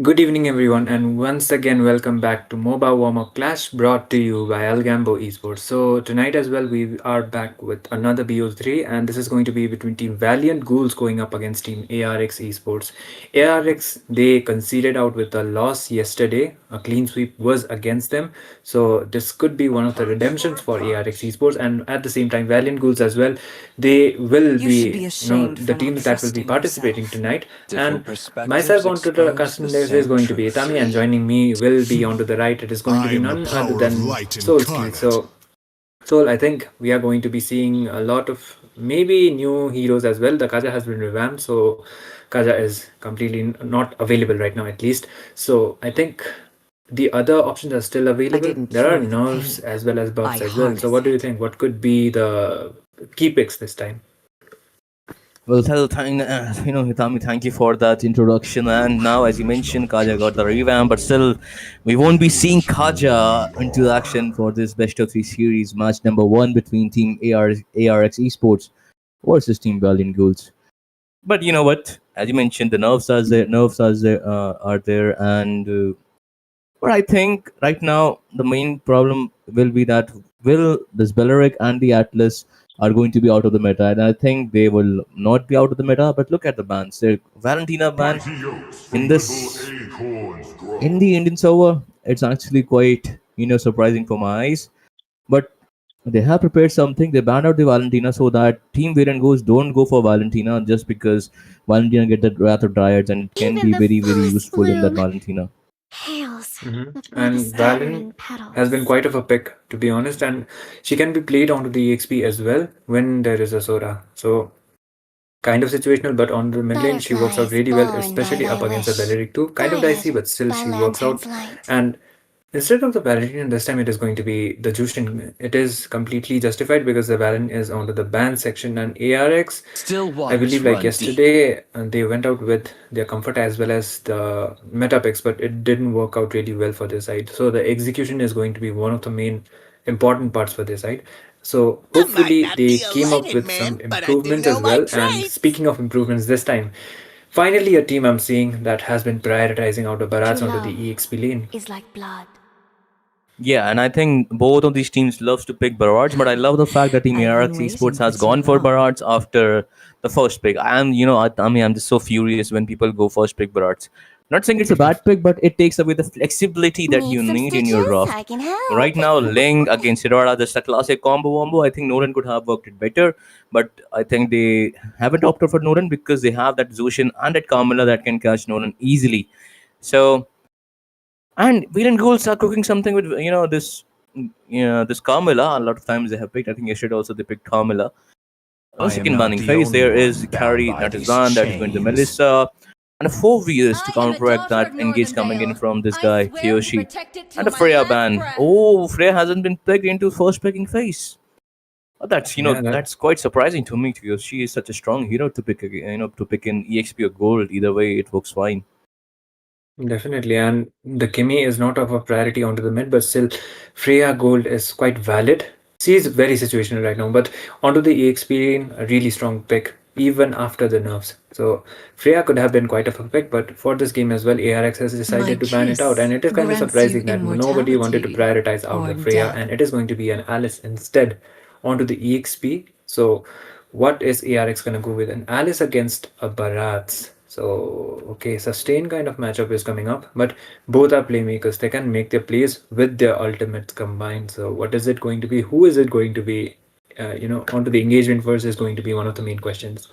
Good evening, everyone, and once again, welcome back to MOBA Warmup Clash brought to you by Algambo Esports. So, tonight as well, we are back with another BO3, and this is going to be between Team Valiant Ghouls going up against Team ARX Esports. ARX, they conceded out with a loss yesterday, a clean sweep was against them. So, this could be one of the redemptions for ARX Esports, and at the same time, Valiant Ghouls as well, they will You should be, be ashamed the for not team that will be trusting participating yourself. tonight. And Different perspectives myself onto the expose custom the list is same going to be truth. Itami, and joining me will be onto the right. It is going to I be am the none other power of than light Soulski. incarnate. So, Soul, I think we are going to be seeing a lot of maybe new heroes as well. The Kaja has been revamped, so Kaja is completely not available right now, at least. So, I think the other options are still available. didn't There are cure the nerfs pain. as well as buffs I as well. So, what do you harnessed think? What could be the key picks this time? Well, Hitami, thank you for that introduction. And now, as you mentioned, Kaja got the revamp, but still, we won't be seeing Kaja into action for this best of three series match number one between Team ARX Esports versus Team Valiant Ghouls. But you know what? As you mentioned, the nerves are there, and but I think right now the main problem will be that will this Belleric and the Atlas are going to be out of the meta, and I think they will not be out of the meta. But look at the bans. The Valentina ban in this in the Indian server, it's actually quite surprising for my eyes. But they have prepared something. They banned out the Valentina so that Team Variant goes don't go for Valentina just because Valentina get the Wrath of Dryads and it can Even be the very very first useful in that bloom Valentina. hails with And Valen blood-spattering has been petals. quite of a pick, to be honest, and she can be played onto the EXP as well when there is a Sora. So, kind of situational, but on the mid lane, she works out Butterflies really well, born by especially thy up against a wish, Belleric too. Kind of dicey, guided but still by she works out. lantern's light. And instead of the Valentine, this time it is going to be the Justin. It is completely justified because the Valen is onto the ban section, and ARX, Still I waters believe like run deep. yesterday, they went out with their comfort as well as the meta picks, but it didn't work out really well for their side. So the execution is going to be one of the main important parts for their side. So I might hopefully not they be a came up lighted with some man, but I do improvements know as my well. And trades. speaking of improvements this time, finally a team I'm seeing that has been prioritizing out of Barats True onto the love EXP lane. is like blood. Yeah, and I think both of these teams loves to pick Barrage, but I love the fact that Team I've been ARX waiting Esports for has too gone for long. Barrage after the first pick. I'm just so furious when people go first pick Barrage. Not saying it's a bad pick, but it takes away the flexibility that Need you some need in your stitches? draft. I can help. Right now, Ling against Hirara, just a classic combo. I think Nolan could have worked it better, but I think they haven't opted for Nolan because they have that Zushin and that Carmela that can catch Nolan easily. So, and Villain Ghouls are cooking something with this Carmela. A lot of times they have picked. I think yesterday also they picked Carmela. On I am second not banning the phase, only there one is bound Carrie by that is these banned. That is going to chains. Melissa, and a 4 Vs to I am a counteract daughter that of engage Northern coming in Vale. from this I guy swear to Kiyoshi, protect it and till a my Freya last ban. breath. Oh, Freya hasn't been picked into first picking phase. That's Yeah, that's quite surprising to me because she is such a strong hero to pick to pick in EXP or gold. Either way, it works fine. definitely. And the Kimmy is not of a priority onto the mid, but still, Freya Gold is quite valid. She is very situational right now, but onto the EXP, a really strong pick, even after the nerfs. So, Freya could have been quite of a pick, but for this game as well, ARX has My decided to ban it out. And kiss it is kind of grants you surprising that nobody wanted to immortality prioritize out or the Freya, death. and it is going to be an Alice instead onto the EXP. So, what is ARX gonna go with? An Alice against a Barats. So, okay, sustain kind of matchup is coming up, but both are playmakers. They can make their plays with their ultimates combined. So, what is it going to be? Who is it going to be? Onto the engagement first is going to be one of the main questions.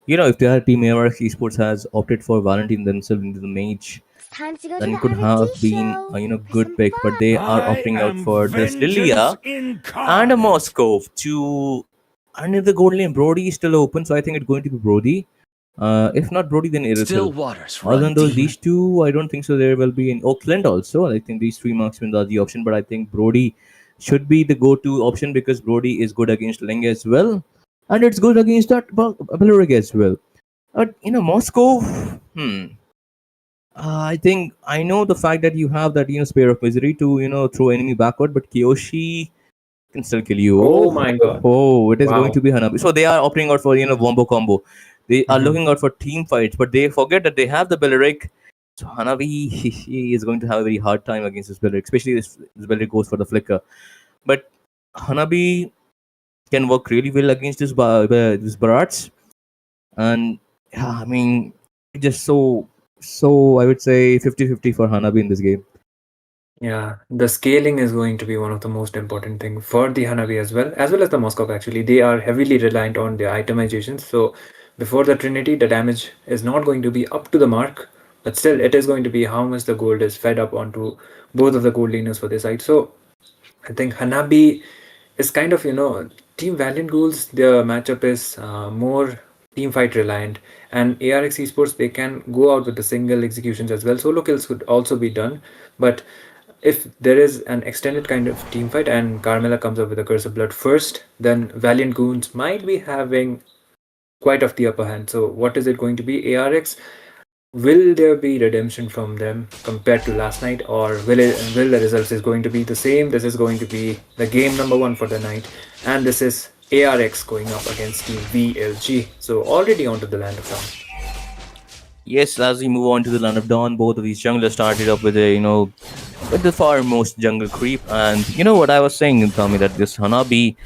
If their team ARX Esports has opted for Valentine themselves into the mage, It's time to go to then the it could R&D have been show a for good some pick. But they fun. are I opting out am for this vengeance Lilia and a incarnate. Moskov to. And if the gold lane Brody is still open, so I think it's going to be Brody. If not Brody, then Still Irisel. waters Other run than those, deep. these two, I don't think so. There will be in Oakland also. I think these three marksmen are the option, but I think Brody should be the go-to option because Brody is good against Leng as well, and it's good against that Belleric as well. But Moscow. I think I know the fact that you have that Spear of Misery to throw enemy backward, but Kiyoshi can still kill you. Oh Oh, my god. it is going Wow. to be Hanabi. So they are opting out for wombo combo. They are Mhm. looking out for team fights, but they forget that they have the Belleric So Hanabi he is going to have a very hard time against this builder, especially this builder goes for the flicker. But Hanabi can work really well against this Barats, and yeah, I mean, just so I would say 50-50 for Hanabi in this game. Yeah, the scaling is going to be one of the most important thing for the Hanabi as well as the Moscow actually. They are heavily reliant on their itemization. So before the Trinity, the damage is not going to be up to the mark, but still it is going to be how much the gold is fed up onto both of the gold laners for this side. So I think Hanabi is kind of, Team Valiant Ghouls, their matchup is more team fight reliant. And ARX Esports, they can go out with the single executions as well. Solo kills could also be done. But if there is an extended kind of team fight and Carmela comes up with a Curse of Blood first, then Valiant Goons might be having quite of the upper hand. So what is it going to be? ARX, will there be redemption from them compared to last night, or will the results is going to be the same? This is going to be the game number 1 for the night, and this is ARX going up against Team VLG. So already onto the land of dawn. Yes, as we move on to the land of dawn, both of these junglers started up with with the far most jungle creep, and you know what I was saying, Tommy, that this Hanabi,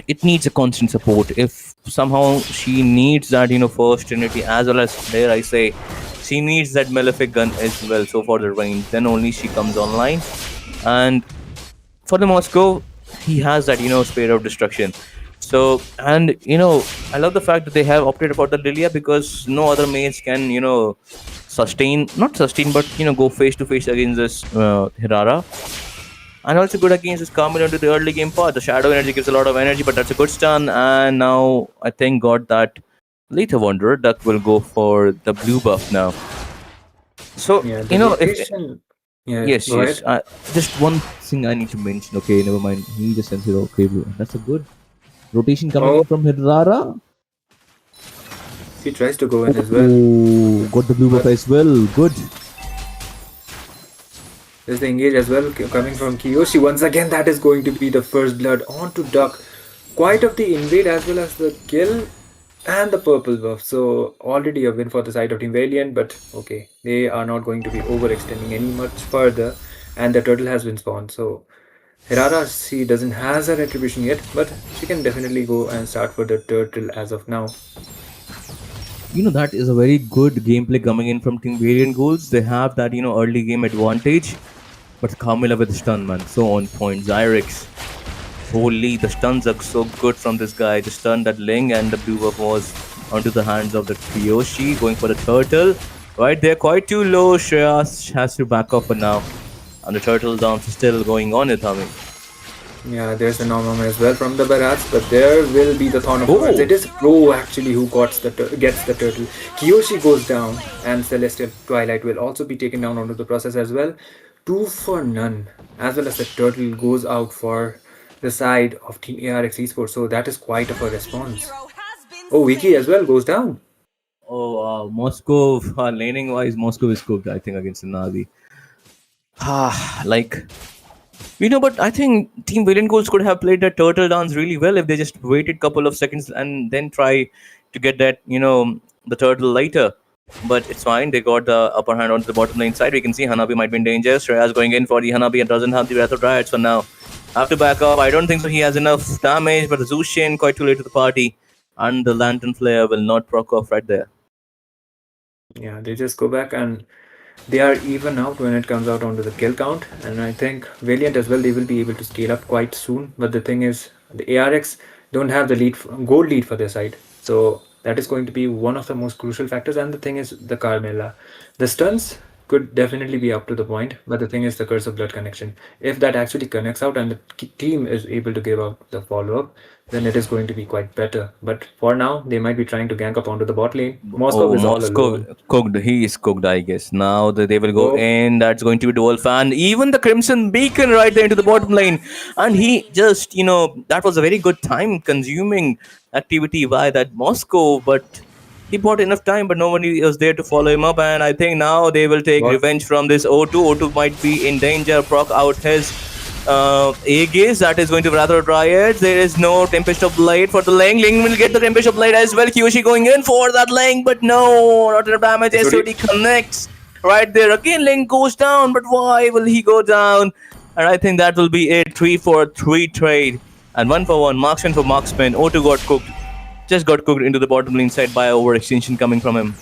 it needs a constant support. If somehow she needs that, first Trinity, as well as, dare I say, she needs that Malefic gun as well. So for the range, then only she comes online. And for the Moscow, he has that, Spear of Destruction. So, and I love the fact that they have opted for the Lilia, because no other mage can, not sustain, but go face to face against this Hirara. And also good against this Carmel into the early game part. The Shadow Energy gives a lot of energy, but that's a good stun. And now I thank God that Later Wanderer Duck will go for the blue buff now. So, Yeah, yes, go yes. ahead. Just one thing I need to mention. Okay, never mind. He just sends it. Okay, blue. That's a good rotation coming in from Hirara. He tries to go in as well. Oh, got the blue buff as well. Good. There's the engage as well coming from Kiyoshi. Once again, that is going to be the first blood onto Duck. Quite of the invade as well as the kill and the purple buff. So already a win for the side of Team Valiant, but okay, they are not going to be overextending any much further, and the turtle has been spawned. So Hirara, she doesn't has her retribution yet, but she can definitely go and start for the turtle as of now. That is a very good gameplay coming in from Team Valiant Ghouls. They have that, early game advantage. But Carmela with the stun, man, so on point. Zyrex, holy, the stuns are so good from this guy. The stun that Ling and the blue buff was onto the hands of the Kiyoshi, going for the turtle. Right, they're quite too low. Shreya has to back off for now. And the turtle dance is still going on, Itami. Yeah, there's the normal as well from the Barats, but there will be the Thorn of Words. It is Pro actually who gets the turtle. Kiyoshi goes down, and Celestial Twilight will also be taken down onto the process as well. 2 for none, as well as the turtle goes out for the side of Team ARX Esports. So that is quite of a response. Oh, Wiki as well goes down. Oh, Moscow, laning wise, Moscow is cooked, I think, against the Navi. But I think Team Valiant Ghouls could have played that turtle dance really well if they just waited a couple of seconds and then try to get that, the turtle later. But it's fine. They got the upper hand onto the bottom lane side. We can see Hanabi might be in danger. Shreya's going in for the Hanabi and doesn't have the Wrath of Dryads for now. Have to back up. I don't think so he has enough damage, but the Zushin quite too late to the party. And the Lantern Flare will not proc off right there. Yeah, they just go back and they are even out when it comes out onto the kill count. And I think Valiant as well, they will be able to scale up quite soon. But the thing is, the ARX don't have the gold lead for their side. So that is going to be one of the most crucial factors. And the thing is the Carmela. The stuns could definitely be up to the point, but the thing is the Curse of Blood connection. If that actually connects out and the team is able to give up the follow-up, then it is going to be quite better. But for now, they might be trying to gank up onto the bot lane. Moscow is all alone. Cooked. He is cooked, I guess. Now they will go in. That's going to be dual fan. Even the Crimson Beacon right there into the bottom lane. And he just, that was a very good time-consuming activity by that Moscow, but he bought enough time, but nobody was there to follow him up. And I think now they will take revenge from this O2. O2 might be in danger. Proc out his Aegis. That is going to rather Dryads. There is no Tempest of Blade for the Ling. Ling will get the Tempest of Blade as well. Kiyoshi going in for that Ling, but no, not enough damage. SOD connects. right there. Again, Link goes down, but why will he go down? And I think that will be a 3-for-3 trade. And 1-for-1, marksman for marksman. O2 got cooked. Just got cooked into the bottom lane side by overextension coming from him.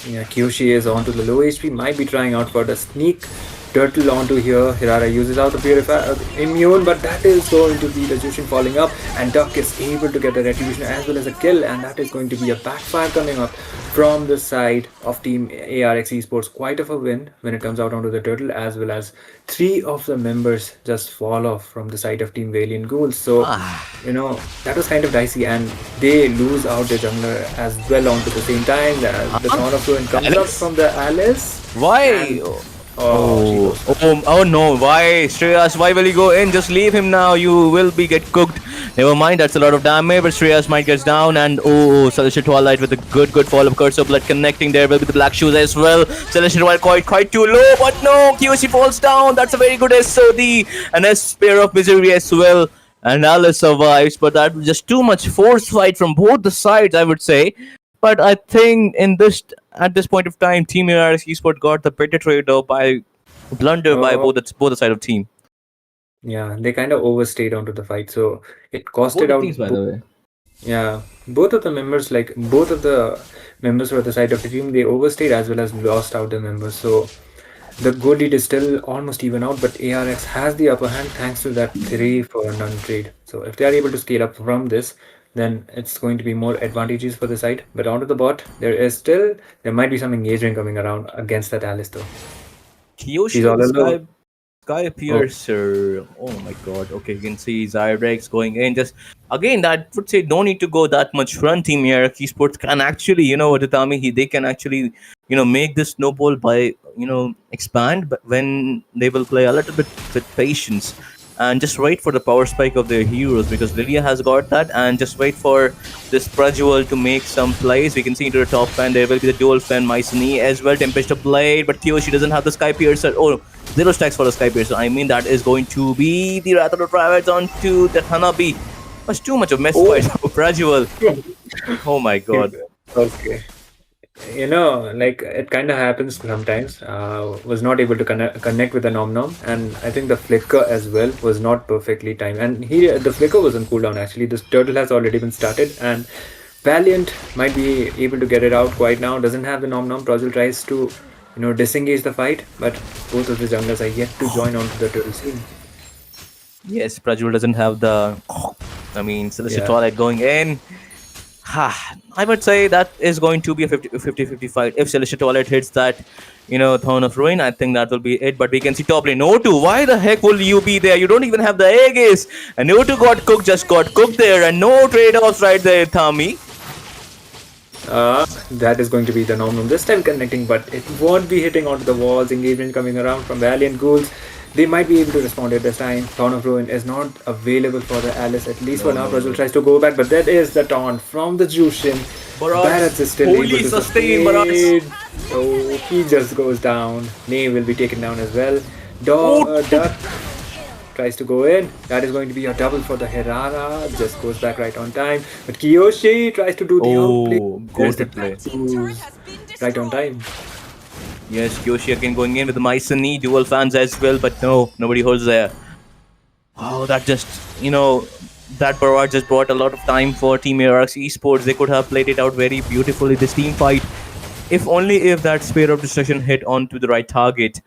Yeah, Kyoshi is onto the low HP, might be trying out for the sneak. Turtle onto here. Hirara uses out the purifier immune, but that is going to be the Jushin falling up, and Duck is able to get the retribution as well as a kill, and that is going to be a backfire coming up from the side of Team ARX Esports. Quite of a win when it comes out onto the Turtle, as well as 3 of the members just fall off from the side of Team Valiant Ghouls. So that was kind of dicey, and they lose out the jungler as well onto the same time. The Sound of Ruin comes up from the Alice. Why? Oh no, why? Shreyas, why will you go in? Just leave him now, you will get cooked. Never mind, that's a lot of damage, but Shreyas might get down, and Celestial Twilight with a good follow-up. Curse of Blood connecting there with the black shoes as well. Celestial Twilight quite too low, but no, QC falls down. That's a very good SOD, and a Spear of Misery as well. And Alice survives, but that was just too much force fight from both the sides, I would say. But I think at this point of time, Team ARX Esports got the better trade by blunder by both the side of team. Yeah, they kind of overstayed onto the fight, so it costed out. Teams, by the way. Yeah, both of the members were the side of the team. They overstayed as well as lost out the members. So the goal lead is still almost even out, but ARX has the upper hand thanks to that 3-for-none trade. So if they are able to scale up from this, then it's going to be more advantageous for the side. But onto the bot, there might be some engagement coming around against that Alice though. Kyoshi Sky Piercer. Oh my god. Okay, you can see Zyrex going in. Just again, that would say don't need to go that much front. Team here. Esports can actually, they can actually, make this snowball by, expand, but when they will play a little bit with patience and just wait for the power spike of their heroes, because Lilia has got that, and just wait for this Prajual to make some plays. We can see into the top fan, there will be the dual fan Mycenae as well, Tempest Blade, but Kyoshi doesn't have the Sky Piercer. Oh, 0 stacks for the Sky Piercer. I mean, that is going to be the Wrath of the Triads onto the Hanabi. That's too much of mess fight for Prajual. Oh my god. Okay. It kind of happens sometimes. Was not able to connect with the Nom, and I think the flicker as well was not perfectly timed. And the flicker was on cooldown actually. This turtle has already been started, and Valiant might be able to get it out quite now. Doesn't have the Nom. Prozil tries to, disengage the fight, but both of the junglers are yet to join onto the turtle scene. Yes, Prajual doesn't have the. Celestial Twilight going in. I would say that is going to be a 50-50 fight. If Celestial Twilight hits that, Throne of Ruin, I think that will be it. But we can see top lane. O2, why the heck will you be there? You don't even have the Aegis. And O2 just got cooked there. And no trade-offs right there, Thami. That is going to be the Nom this time connecting, but it won't be hitting onto the walls. Engagement coming around from Valiant Ghouls. They might be able to respond at this time. Taunt of Ruin is not available for the Alice, at least for now. Prajual tries to go back, but that is the taunt from the Jushin. Barats is still able to sustain. So he just goes down. Name will be taken down as well. Duck tries to go in. That is going to be a double for the Hirara. Just goes back right on time. But Kyoshi tries to do the play. Right on time. Yes, Kyoshi again going in with the Mycenae, dual fans as well, but no, nobody holds there. Oh, that just, that Barrage just brought a lot of time for Team ARX Esports. They could have played it out very beautifully, this team fight. If that Spear of Destruction hit onto the right target.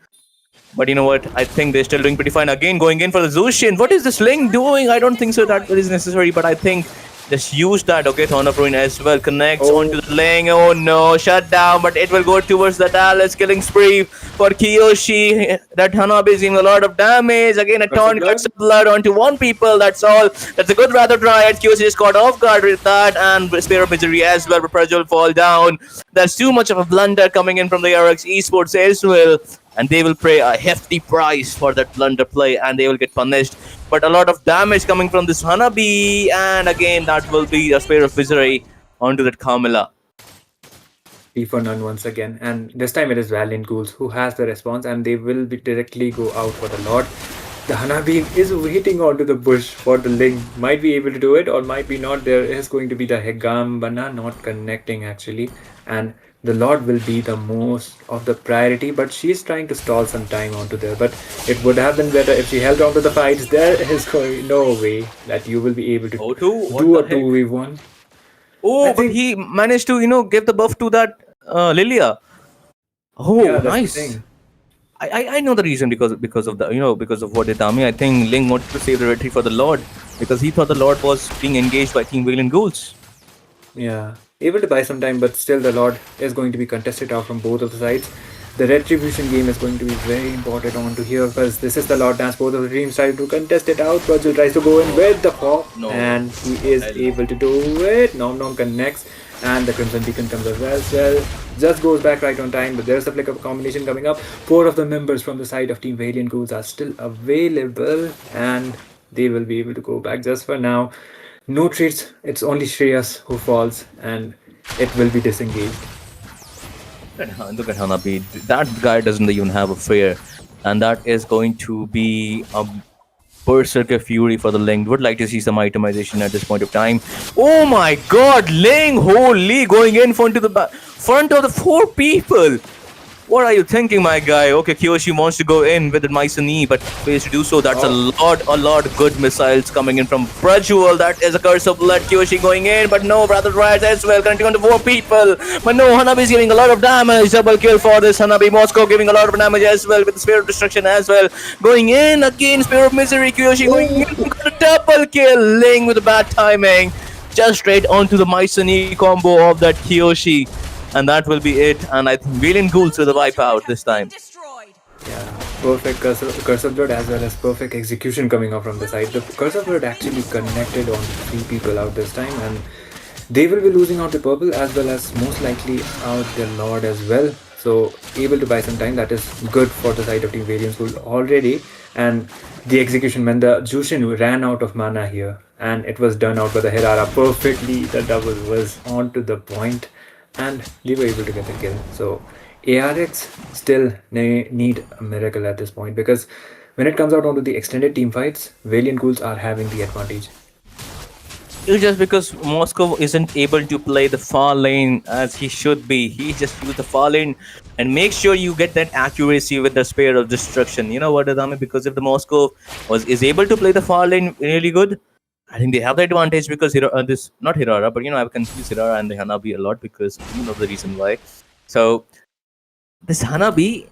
But you know what? I think they're still doing pretty fine. Again, going in for the Zushin. What is this Ling doing? I don't think so that is necessary, but I think just use that. Okay, Throne of Ruin as well connects onto the Ling. Oh no, shut down, but it will go towards the Dallas, killing spree for Kyoshi. That Hanabi is doing a lot of damage. Again, a taunt cuts blood onto one people. That's all. That's a good rather try. Kyoshi just caught off guard with that, and Spear of Misery as well. But Prajual fall down. There's too much of a blunder coming in from the ARX Esports as well. And they will pay a hefty price for that blunder play, and they will get punished. But a lot of damage coming from this Hanabi, and again that will be a Spear of Misery onto that Carmilla. 3-for-none once again, and this time it is Valiant Ghouls who has the response, and they will directly go out for the Lord. The Hanabi is waiting onto the bush for the Ling. Might be able to do it or might be not. There is going to be the Hegambana not connecting actually, and the Lord will be the most of the priority, but she's trying to stall some time onto there. But it would have been better if she held on to the fights. There is no way that you will be able to Oh, two? What do the a heck? 2v1. I Oh, but think, he managed to, give the buff to that Lilia. yeah, Oh, that's the nice. thing. I know the reason because of the because of what did Tami. I think Ling wanted to save the retreat for the Lord because he thought the Lord was being engaged by Team Valiant Ghouls. Yeah, able to buy some time, but still the Lord is going to be contested out from both of the sides. The retribution game is going to be very important on to here because this is the Lord dance. Both of the teams trying to contest it out. Virgil tries to go in with the pop, No, and he is hell no. able to do it. Nom Nom connects, and the Crimson Beacon comes as well. Just goes back right on time, but there's a flick of combination coming up. Four of the members from the side of Team Valiant Ghouls are still available, and they will be able to go back just for now. No treats, it's only Shreyas who falls, and it will be disengaged. Look at Hanabi. That guy doesn't even have a fear, and that is going to be a berserker fury for the Ling. Would like to see some itemization at this point of time. Oh my God, Ling! Holy, going in front of front of the four people. What are you thinking, my guy? Okay, Kyoshi wants to go in with the Mycenae, but fails to do so. That's a lot good missiles coming in from Prajual. That is a curse of blood. Kyoshi going in, but no, Brother Rise as well, connecting on to four people. But no, Hanabi is giving a lot of damage. Double kill for this Hanabi. Moscow giving a lot of damage as well with the Spear of Destruction as well. Going in again, Spear of Misery. Kyoshi going in, got a double kill. Ling with the bad timing. Just straight onto the Mycenae combo of that Kyoshi. And that will be it. And I think Valiant Ghouls will wipe out this time. Yeah, perfect curse of blood as well as perfect execution coming out from the side. The curse of blood actually connected on three people out this time, and they will be losing out the purple as well as most likely out the Lord as well. So able to buy some time, that is good for the side of Team Valiant School already. And the execution when the Jushin ran out of mana here, and it was done out by the Hirara perfectly. The double was on to the point, and they were able to get the kill. So ARX still need a miracle at this point, because when it comes out onto the extended team fights, Valiant Ghouls are having the advantage. It's just because Moscow isn't able to play the far lane as he should be. He just used the far lane and make sure you get that accuracy with the Spear of Destruction. You know what, Adami? Because if the Moscow is able to play the far lane really good, I think they have the advantage because this not Hirara, but I've confused Hirara and the Hanabi a lot because you know the reason why. So this Hanabi,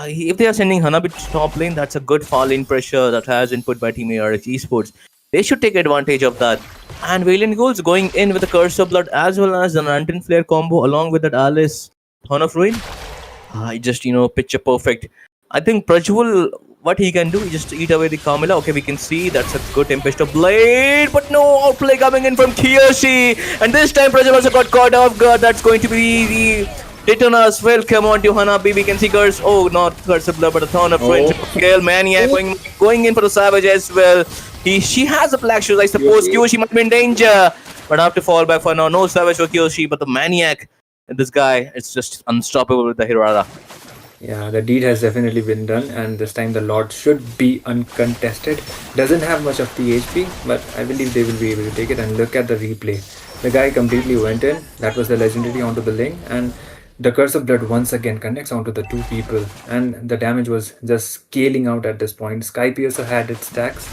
if they are sending Hanabi to top lane, that's a good far lane pressure that has been put by Team ARX Esports. They should take advantage of that. And Valiant Ghouls going in with the Curse of Blood as well as the Lantern Flare combo along with that Alice Ton of Ruin. I just, picture perfect. I think Prajual, what he can do, he just eat away the Carmilla. Okay, we can see that's a good Tempest of Blade. But no outplay coming in from Kiyoshi. And this time Prajual also got caught off guard. That's going to be the Titanos. Welcome on to Hanabi. We can see Curse. Oh, not Curse of Blood, but a Ton of Ruin. Kill Maniac going in for the Savage as well. She has the black shoes, I suppose. Kyoshi might be in danger, but have to fall back for now. No Savage for Kyoshi, but the Maniac, this guy, it's just unstoppable with the Hirara. Yeah, the deed has definitely been done, and this time the Lord should be uncontested. Doesn't have much of the HP, but I believe they will be able to take it. And look at the replay. The guy completely went in. That was the legendary onto the Ling, and the Curse of Blood once again connects onto the two people, and the damage was just scaling out at this point. Sky Piercer had its stacks,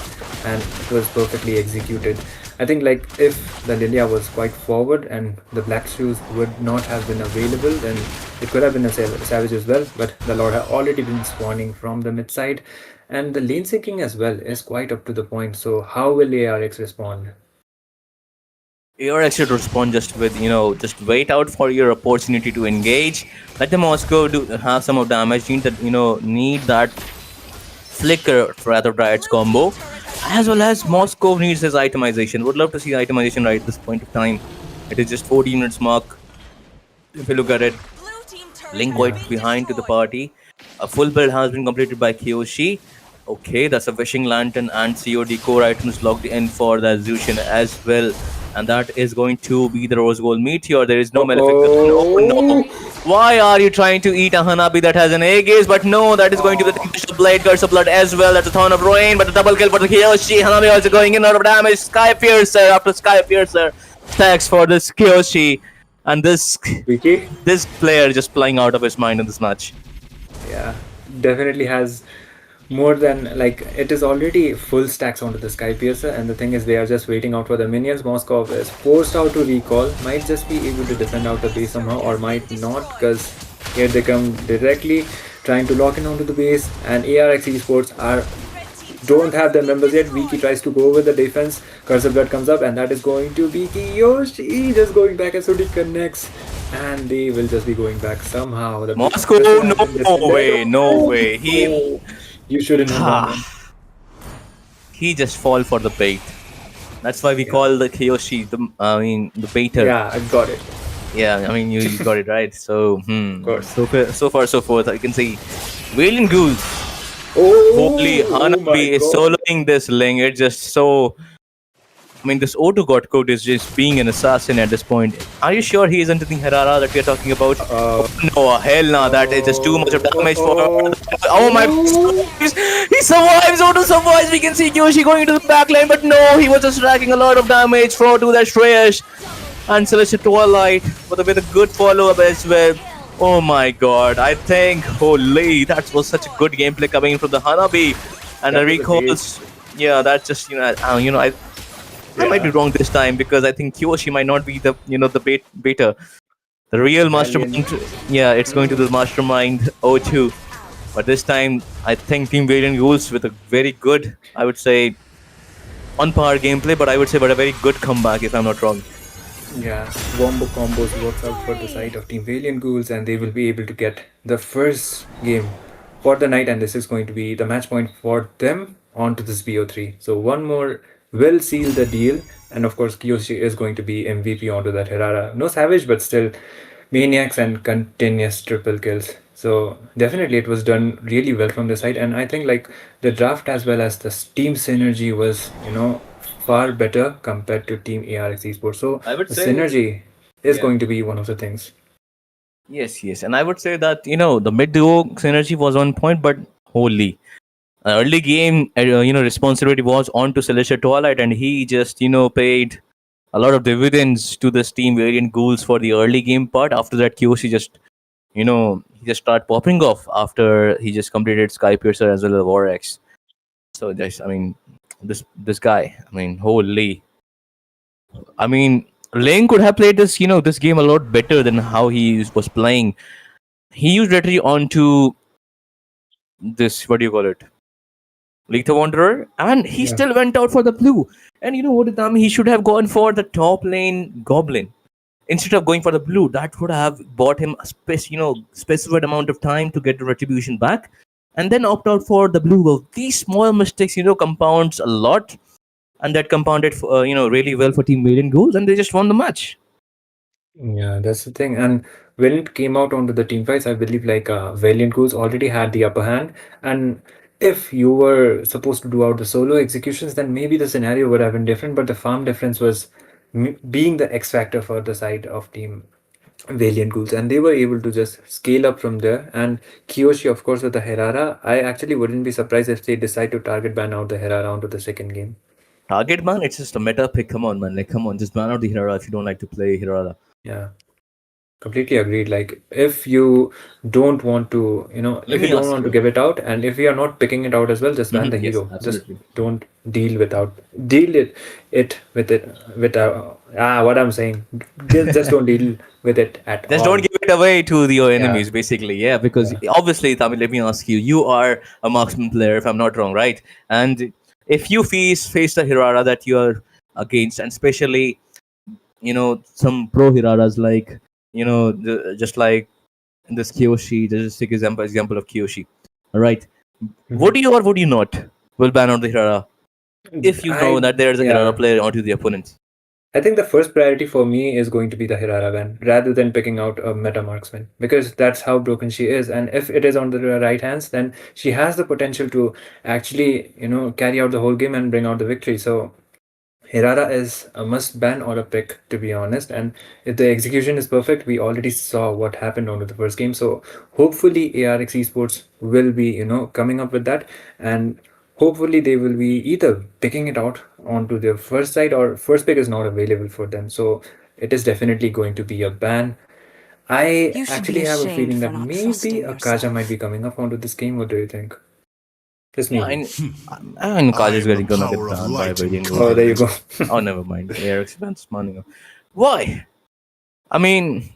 and it was perfectly executed. I think if the Lilia was quite forward and the black shoes would not have been available, then it could have been a Savage as well, but the Lord had already been spawning from the mid side, and the lane syncing as well is quite up to the point. So how will ARX respond? ARX should respond just with, just wait out for your opportunity to engage. Let the Moscow have some of damage. Need that flicker for other Dryads combo. As well as Moscow needs his itemization. Would love to see itemization right at this point of time. It is just 14 minutes mark. If you look at it, Link quite behind to the party. A full build has been completed by Kyoshi. Okay, that's a Wishing Lantern and COD core items logged in for the Zushin as well. And that is going to be the Rose Gold Meteor. There is no Malefic. Oh no! Why are you trying to eat a Hanabi that has an A-gaze? But no, that is going to be the Tempest of Blade, Curse of Blood as well. That's a Ton of Ruin, but a double kill for the Kyoshi. Hanabi also going in out of damage. Sky Piercer after Sky Piercer stacks for this Kyoshi. and Vicky? this player just flying out of his mind in this match. Yeah, definitely has more than like it is already full stacks onto the Sky Piercer, and the thing is they are just waiting out for the minions. Moskov is forced out to recall, might just be able to defend out the base somehow, or might not, because here they come directly trying to lock in onto the base, and ARX Esports are don't have their members yet. Viki tries to go over the defense. Curse of Blood comes up, and that is going to be Kiyoshi just going back as Sudi connects. And they will just be going back somehow. The Moscow, person has no been defended. way, no way. Oh, you shouldn't have done that. He just fall for the bait. That's why we call the Kiyoshi the baiter. Yeah, I got it. Yeah, I mean you got it right. So Of course. so far so forth. I can see Valiant Ghouls. Oh, Holy oh Hanabi my is God. soloing this Ling. It's just so. I mean, this O2 God code is just being an assassin at this point. Are you sure he isn't the Herrera that we are talking about? No, hell no, that is just too much of damage for. Oh my. He survives, O2 survives. We can see Kyoshi going into the back line, but no, he was just racking a lot of damage from to that Shreyash. And Celestial Twilight with a good follow up as well. Oh my god, I think, holy, that was such a good gameplay coming in from the Hanabi. And That the was a recalls, yeah, that's just, I might be wrong this time because I think Kyoshi might not be the beta. The real mastermind, yeah, it's going to the mastermind O2. But this time, I think Team Valiant Ghouls with a very good, I would say, on par gameplay, but I would say, but a very good comeback if I'm not wrong. Yeah, Wombo combos works out for the side of Team Valiant Ghouls, and they will be able to get the first game for the night, and this is going to be the match point for them onto this BO3. So one more will seal the deal, and of course Kiyoshi is going to be MVP onto that Herrera. No Savage, but still maniacs and continuous triple kills. So definitely it was done really well from the side, and I think like the draft as well as the team synergy was far better compared to Team ARX Esports. So I would the say, synergy is yeah. going to be one of the things. Yes, and I would say that the mid duo synergy was on point, but holy, early game, responsibility was on to Celestial Twilight, and he just paid a lot of dividends to this team Valiant Ghouls for the early game part. After that, Kyoshi just he just started popping off after he just completed Sky Piercer as well as War X. So just this guy, I mean, holy, I mean, Lane could have played this game a lot better than how he was playing. He used Retry onto this, what do you call it, Lethal Wanderer, and he still went out for the blue. And you know what, Itami, he should have gone for the top lane Goblin instead of going for the blue. That would have bought him a specified amount of time to get the retribution back, and then opt out for the blue. Well, these small mistakes, compounds a lot, and that compounded, really well for Team Valiant Ghouls, and they just won the match. Yeah, that's the thing. And when it came out onto the team fights, I believe like Valiant Ghouls already had the upper hand. And if you were supposed to do out the solo executions, then maybe the scenario would have been different. But the farm difference was being the X factor for the side of Team Valiant Ghouls, and they were able to just scale up from there. And Kiyoshi, of course, with the Herrera, I actually wouldn't be surprised if they decide to target ban out the Herrera onto the second game. Target man, it's just a meta pick. Come on, man. Like, come on, just ban out the Hirara if you don't like to play Hirara. Yeah, completely agreed. Like, if you don't want to, if you don't want to give it out, and if you are not picking it out as well, just ban the Yes, hero. absolutely. Just don't deal it with what I'm saying. Just don't deal with it at Just all. don't give it away to your enemies, basically. Yeah, because obviously, Tamil, let me ask you, you are a marksman player, if I'm not wrong, right? And if you face the Hirara that you are against, and especially, some pro Hiraras like, just like this Kyoshi, just take example of Kyoshi. All right. Would you or would you not will ban out the Hirara if you know that there's a Hirara player onto the opponent? I think the first priority for me is going to be the Hirara ban rather than picking out a meta marksman, because that's how broken she is. And if it is on the right hands, then she has the potential to actually, carry out the whole game and bring out the victory. So Hirara is a must ban or a pick, to be honest. And if the execution is perfect, we already saw what happened onto the first game. So hopefully ARX Esports will be, coming up with that, and hopefully they will be either picking it out onto their first side, or first pick is not available for them. So it is definitely going to be a ban. I You should be actually have a ashamed feeling for that not maybe trusting a Kaja might be yourself. coming up onto this game. What do you think? Just Yeah, maybe. I mean, Kaj I is am the getting gonna get power of banned by light Valiant Ghouls. Oh, there you incarnate. go. Oh, never mind. Eric's banned Manning. Why? I mean,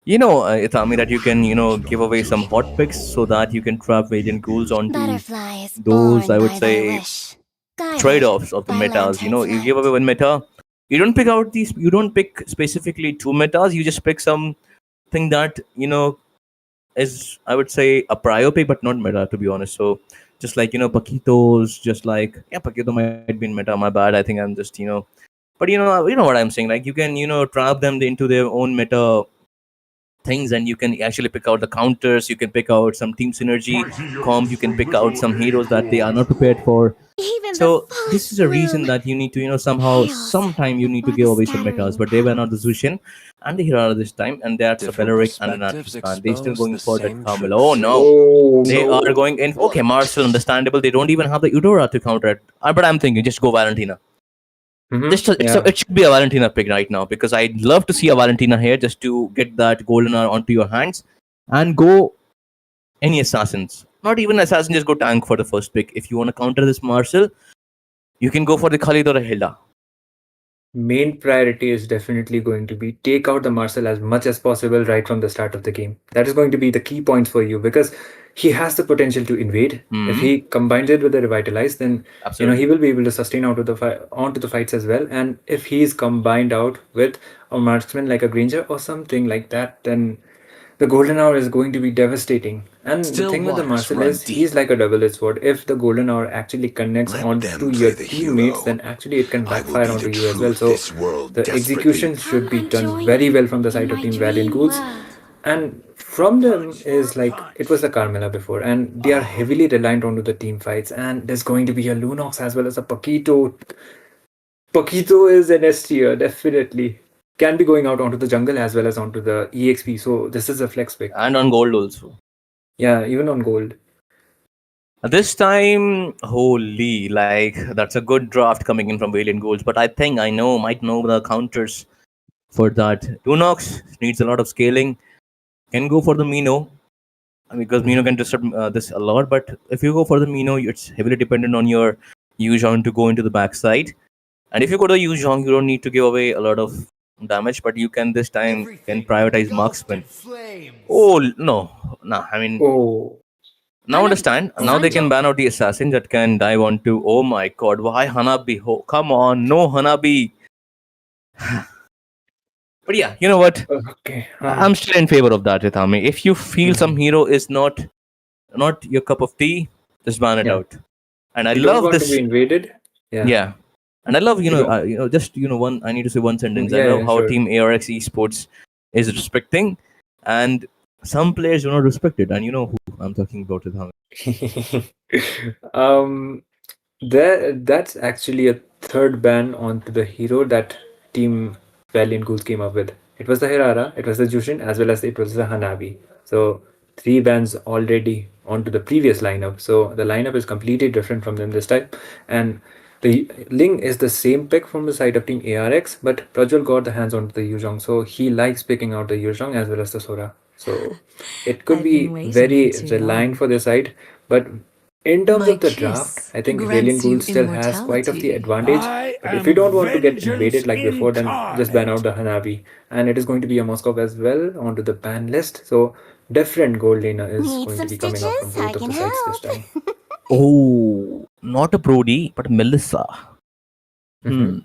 Itami, that you can, give away some hot picks so that you can trap Valiant Ghouls onto Butterfly is those, born I would by thy say, wish. Guided trade-offs of the by metas. lantern's You give away light. one meta. You don't pick out these. You don't pick specifically two metas. You just pick something that is, I would say, a prior pick, but not meta, to be honest. So just like Paquitos, just like yeah, Paquito might be in meta. My bad. I think I'm just but you know what I'm saying. Like you can trap them into their own meta things, and you can actually pick out the counters. You can pick out some team synergy comp. You can pick out some heroes that they are not prepared for. Even the So this fullest is a reason bloom that you need to, pales sometime you need to before give the away some metas. scattering But they were not the petals. Zushin and the Hirara this time, and that's a Different Beleric and an perspectives Artispan. They still expose going the for that same Carmelo. Oh truth. no. Oh They are no. going in. Okay, Marcel, understandable. They don't even have the Eudora to counter it. But I'm thinking, just go Valentina. Yeah. It should be a Valentina pick right now because I'd love to see a Valentina here just to get that golden hour onto your hands and go any assassins. Not even assassin, just go tank for the first pick. If you want to counter this Marcel, you can go for the Khalid or a Hilda. Main priority is definitely going to be take out the Marcel as much as possible right from the start of the game. That is going to be the key points for you because he has the potential to invade. If he combines it with the revitalize, then Absolutely. he will be able to sustain onto the fights as well. And if he is combined out with a marksman like a Granger or something like that, then the golden hour is going to be devastating. And the Still thing with the waters Marcel run is deep. he's like a double-edged sword. If the golden hour actually connects Let onto them your play the teammates, hero. then actually it can I will backfire be onto the you as well. truth So this world the desperately. execution should be Come and done join very me well from the in side of my Team Valiant dream Ghouls. world. And from them is like it was the Carmela before, and they are heavily reliant onto the team fights. And there's going to be a Lunox as well as a Paquito. Paquito is an S tier, definitely. Can be going out onto the jungle as well as onto the EXP. So this is a flex pick. And on gold also. Yeah, even on gold. This time, holy, like that's a good draft coming in from Valiant Goals. But I think might know the counters for that. Lunox needs a lot of scaling. Can go for the Mino because Mino can disrupt this a lot. But if you go for the Mino, it's heavily dependent on your Yuzhong to go into the backside. And if you go to Yuzhong, you don't need to give away a lot of damage, but you can this time can prioritize marksman. Oh no, I mean Oh, now understand. Now they can ban out the assassin that can dive onto. Oh my god, why Hanabi? Oh, come on, no Hanabi. But yeah, you know what? okay. I'm still in favor of that, Ithami. If you feel some hero is not your cup of tea, just ban it Yeah. out. And I You don't love want to be this. invaded? Yeah. Yeah. And I love, You don't. just one. I need to say one sentence. I Yeah, love yeah, how sure. Team ARX Esports is respecting, and some players do not respect it. And you know who I'm talking about, Ithami. um, that's actually a third ban onto the hero that Team Valiant Ghouls came up with. It was the Hirara, it was the Jushin, as well as it was the Hanabi. So three bans already onto the previous lineup. So the lineup is completely different from them this time. And the Ling is the same pick from the side of Team ARX, but Prajwal got the hands onto the Yuzhong. So he likes picking out the Yuzhong as well as the Sora. So it could I've been be waiting very for too reliant long. for their side, but in terms My of the draft, kiss I think Valiant grants you Ghouls still has quite of the immortality. advantage. I But if you am don't want to get vengeance invaded like before, then just ban out the Hanabi. And it is going to be a Moscow as well onto the ban list. So different gold laner is Need going to some be coming up from stitches? I both of can the sides this help. time. Oh, not a Brody, but Melissa. Mhm.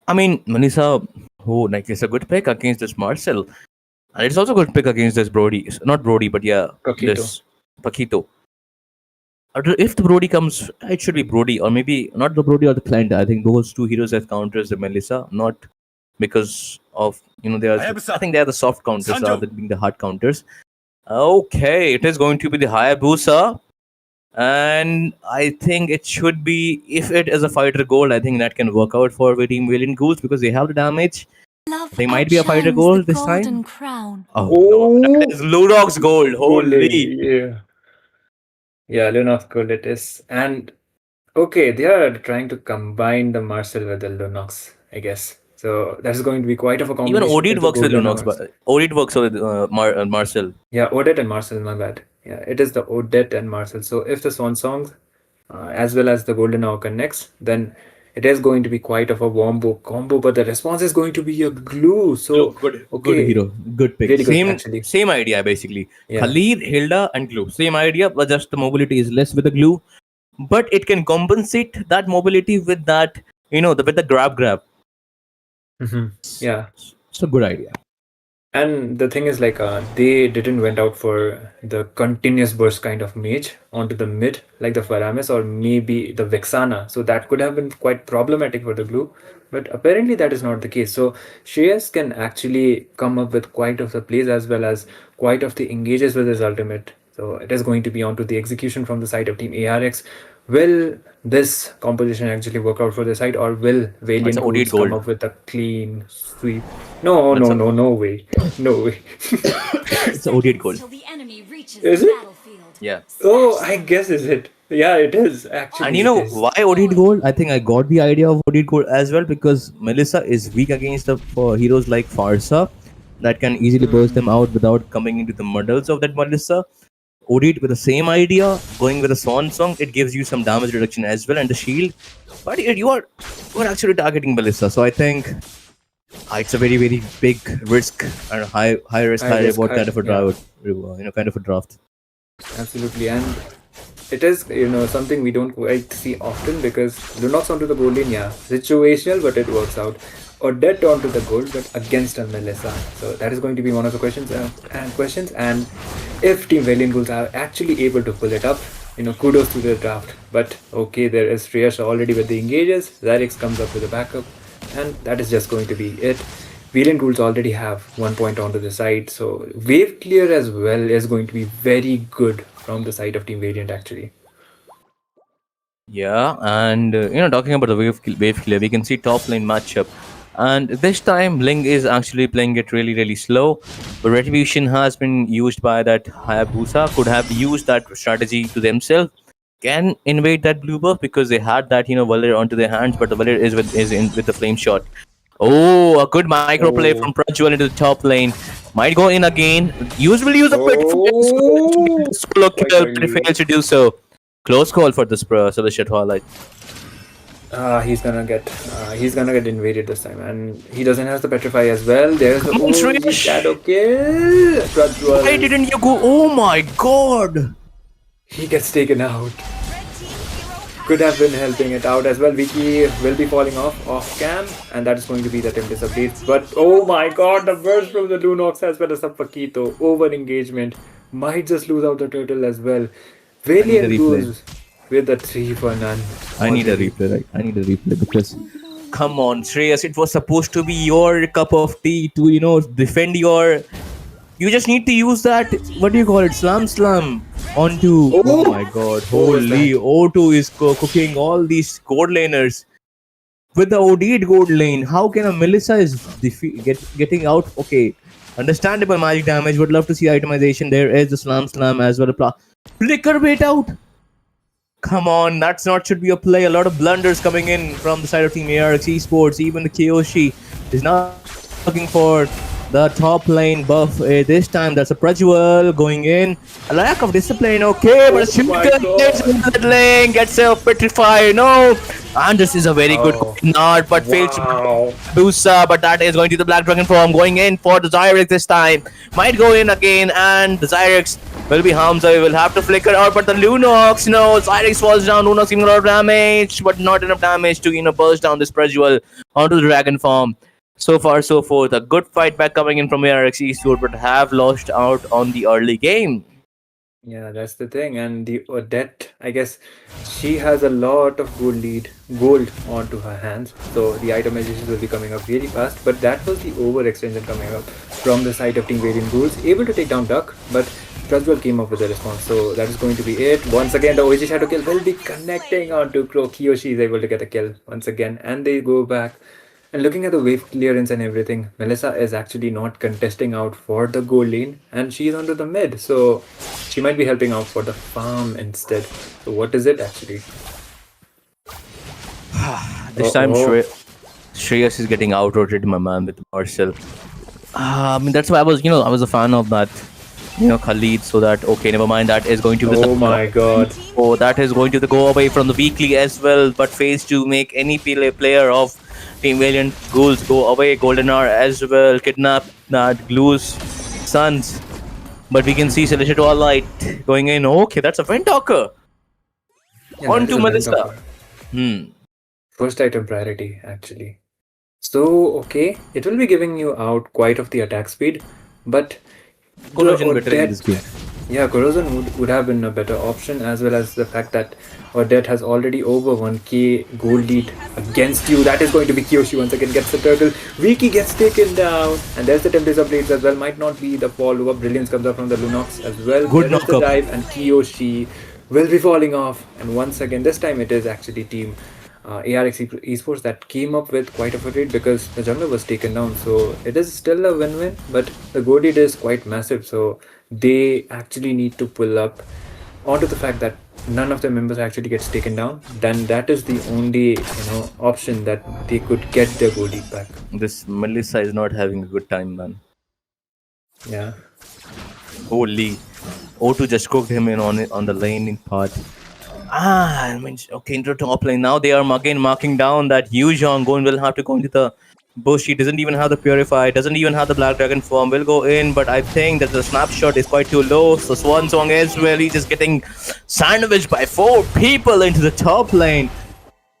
I mean, Melissa, like it's a good pick against this Marcel, and it's also a good pick against this Brody. Not Brody, but yeah, Paquito. this Paquito. If the Brody comes, it should be Brody, or maybe not the Brody or the client. I think those two heroes have counters the Melissa, not because of they are. I think they are the soft counters rather than being the hard counters. Okay, it is going to be the Hayabusa, and I think it should be if it is a fighter gold. I think that can work out for Team Valiant Ghouls because they have the damage. Love They might be a fighter outshines the gold this golden time. crown. Oh no, that Oh, is Ludog's gold. Holy. yeah. Yeah, Lunox gold it is. And okay, they are trying to combine the Marcel with the Lunox. I guess. So that is going to be quite of a Even combination Odid if the works with Golden Lunox, Hours. but Odid works with Marcel. Yeah, Odette and Marcel, my bad. Yeah, it is the Odette and Marcel. So if the Swan Songs as well as the Golden Hour connects, then it is going to be quite of a wombo combo, but the response is going to be a glue. Glue, So, good okay, hero, good pick. really good Same actually. same idea basically. Yeah. Khalid, Hilda, and Glue. Same idea, but just the mobility is less with the Glue. But it can compensate that mobility with that, with the grab. Yeah. It's a good idea. And the thing is, like, they didn't went out for the continuous burst kind of mage onto the mid, like the Faramis or maybe the Vexana. So that could have been quite problematic for the glue. But apparently that is not the case. So Shreyas can actually come up with quite of the plays as well as quite of the engages with his ultimate. So it is going to be onto the execution from the side of Team ARX. Will this composition actually work out for the side, or will That's Valiant an OD Ghouls come gold. up with a clean sweep? No, That's no, a no, no way. No way. it's an OD gold. Till the enemy reaches Is the it? battlefield. Yeah. Oh, I guess is it. Yeah, it is. And Actually, you it know is. why OD gold? I think I got the idea of OD gold as well because Melissa is weak against the heroes like Farsa that can easily burst them out without coming into the muddles of that Melissa. OD with the same idea, going with a Swan Song, it gives you some damage reduction as well and the shield. But you are actually targeting Melissa, so I think it's a very very big risk and high risk High high risk, reward high, kind of a yeah, draft, kind of a draft. absolutely. And it is, something we don't quite see often because Lunox onto the gold lane, yeah, situational, but it works out. Or dead onto the gold, but against a Melissa. So that is going to be one of the questions. And if Team Valiant Ghouls are actually able to pull it up, kudos to the draft. But okay, there is Shreyas already with the engages. Zyrix comes up with a backup, and that is just going to be it. Valiant Ghouls already have 1 point onto the side, so wave clear as well is going to be very good from the side of Team Valiant actually. Yeah, and talking about the wave clear, we can see top lane matchup. And this time, Ling is actually playing it really, really slow. But Retribution has been used by that Hayabusa, could have used that strategy to themselves. Can invade that blue buff because they had that, Valir onto their hands, but the Valir is in with the flame shot. Oh, a good micro play Oh, from Prajwal into the top lane. Might go in again. Usually use a pit oh, solo quite kill, but he early. fails to do so. Close call for this Celestial Twilight. He's gonna get invaded this time, and he doesn't have the petrify as well. There's the Come on, OG Shreyash. shadow kill. Why Prajwal, didn't you go? Oh my god! he gets taken out. Red team hero Could have been helping it out as well. Vicky will be falling off cam, and that is going to be the Tempest updates. But oh my god, the burst from the Lunox as well as the Paquito over engagement might just lose out the turtle as well. I need a Valiant replay. goes with the 3 for none. I need a replay, right? I need a replay because come on, Shreyas, it was supposed to be your cup of tea to, defend your. You just need to use that. What do you call it? Slam onto. Oh my god, What was holy! that? O2 is cooking all these gold laners with the OD gold lane. How can a Melissa is getting out? Okay, understandable magic damage. Would love to see itemization. There is the slam as well. Flicker bait out. Come on, that's not should be a play. A lot of blunders coming in from the side of Team ARX Esports. Even the Kiyoshi is now looking for the top lane buff. This time, that's a Prajwal going in. A lack of discipline, okay, but a my Shuriken gets God. into that lane, gets self petrified. No, and this is a very good Oh. nod, but fails to Wow. Busa, but that is going to the Black Dragon form, going in for the Zyrex this time. Might go in again, and the Zyrex will be harmed, so he will have to flicker out. But the Lunox, no, Zyrex falls down. Lunox giving a lot of damage, but not enough damage to burst down this Prajwal onto the Dragon form. So far, so forth. A good fight back coming in from ARX Eastwood, but have lost out on the early game. Yeah, that's the thing. And the Odette, I guess she has a lot of gold onto her hands. So the itemizations will be coming up really fast. But that was the overextension coming up from the side of Team Valiant Ghouls. Able to take down Duck, but Trustwell came up with a response. So that is going to be it. Once again, the OG Shadow kill will be connecting onto Crow. Kiyoshi is able to get a kill once again. And they go back. And looking at the wave clearance and everything, Melissa is actually not contesting out for the gold lane and she's under the mid. So she might be helping out for the farm instead. So what is it actually? This time, Uh-oh. Shreyas is getting out-rotated, my man, with Marcel. I mean, that's why I was a fan of that, Khalid. So that, okay, never mind. That is going to be the Oh my god. oh, that is going to go away from the weekly as well. But phase to make any player of Team Valiant Ghouls go away. Golden Hour as well. Kidnap that Glue's sons. But we can see Celestial Twilight going in. Okay, that's a Windtalker. Yeah, On that is to a win Melissa. talker. First item priority, actually. So, okay, it will be giving you out quite of the attack speed, but Corrosion better in this game. yeah, corrosion would have been a better option, as well as the fact that Odette has already over 1k gold lead against you. That is going to be Kiyoshi once again gets the turtle. Wiki gets taken down, and there's the Tempest Blades as well. Might not be the follow-up. Brilliance comes up from the Lunox as well. Good There is the knock-up. dive, and Kiyoshi will be falling off. And once again, this time it is actually team ARX Esports that came up with quite a trade because the jungler was taken down. So it is still a win-win, but the gold lead is quite massive. So they actually need to pull up onto the fact that none of the members actually gets taken down. Then that is the only option that they could get their gold lead back. This Melissa is not having a good time, man. Yeah. Holy. O2 just cooked him in on the laning part. I mean, okay, into top lane. Now they are again marking down that Yu Zhong will have to go into the bush. He doesn't even have the Purify, doesn't even have the Black Dragon form. Will go in, but I think that the snapshot is quite too low. So Swan Song as well. He's just getting sandwiched by 4 people into the top lane.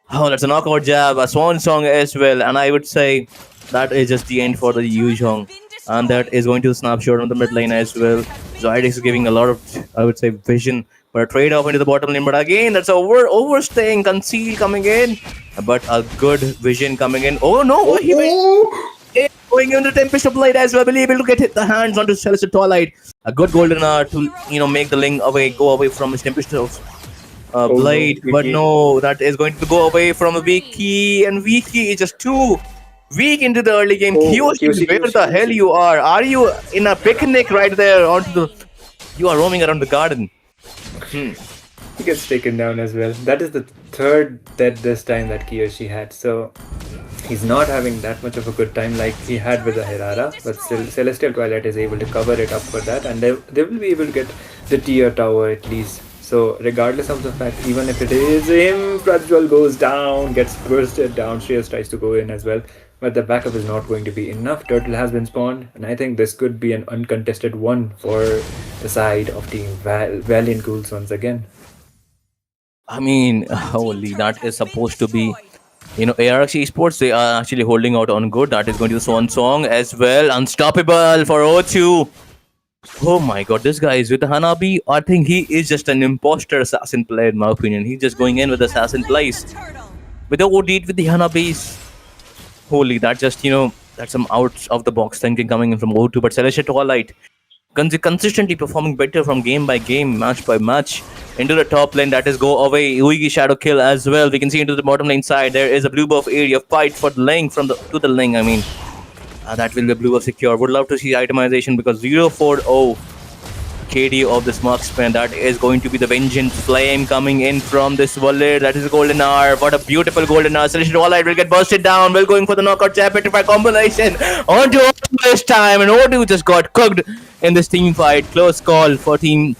Oh, that's a knockout jab, a Swan Song as well. And I would say that is just the end for the Yu Zhong. And that is going to the snapshot on the mid lane as well. Zoidix is giving a lot of, I would say, vision, but a trade off into the bottom lane. But again, that's overstaying. Conceal coming in, but a good vision coming in. Oh no, he went going into Tempest of Blade as well. Will be able to get hit the hands onto Celestial Twilight. A good golden hour to make the link go away from his Tempest of Blade. no, But Wiki. no, that is going to go away from Wiki, and Wiki is just too weak into the early game. Oh, Kiyoshi, where the hell you are? Are you in a picnic right there onto the? You are roaming around the garden. He gets taken down as well. That is the third death this time that Kiyoshi had. So he's not having that much of a good time like he had with the Herara. But still, Celestial Twilight is able to cover it up for that, and they will be able to get the tier tower at least. So regardless of the fact, even if it is him, Prajwal goes down, gets bursted down. Shreyas tries to go in as well, but the backup is not going to be enough. Turtle has been spawned, and I think this could be an uncontested one for the side of Team Valiant Ghouls once again. I mean, holy, that is supposed to be, ARX Esports. They are actually holding out on good. That is going to the Swan Song as well. Unstoppable for O2. Oh my god, this guy is with the Hanabi. I think he is just an imposter assassin player, in my opinion. He's just going in with assassin plays. With the OD with the Hanabis. Holy, that just, that's some out of the box thinking coming in from O2. But Celestial Twilight consistently performing better from game by game, match by match. Into the top lane, that is go away. Uigi Shadow Kill as well. We can see into the bottom lane side, there is a blue buff area fight for the lane to the lane, I mean. That will be blue buff secure. Would love to see itemization because 040 KD of this marksman. That is going to be the Vengeance Flame coming in from this wallet. That is a golden hour. What a beautiful golden hour. Celestial Twilight will get bursted down. Will going for the knockout jab petrify combination. On to O2 this time. And O2 just got cooked in this team fight. Close call for team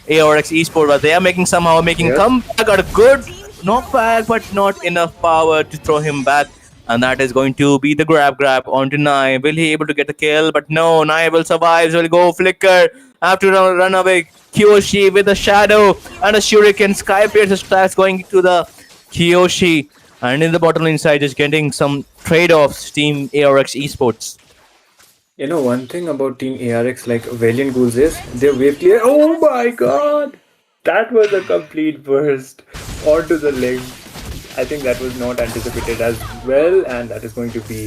ARX Esports. But they are making a comeback. Got a good knockback, but not enough power to throw him back. And that is going to be the grab onto Nai. Will he able to get the kill? But no, Nai will survive. Will go flicker. Have to run away. Kiyoshi with a shadow and a shuriken. Sky Pierce stars going to the Kiyoshi. And in the bottom lane side, just getting some trade-offs. Team ARX Esports. One thing about Team ARX, like Valiant Ghouls, is their wave clear. Oh my god! That was a complete burst onto the lane. I think that was not anticipated as well, and that is going to be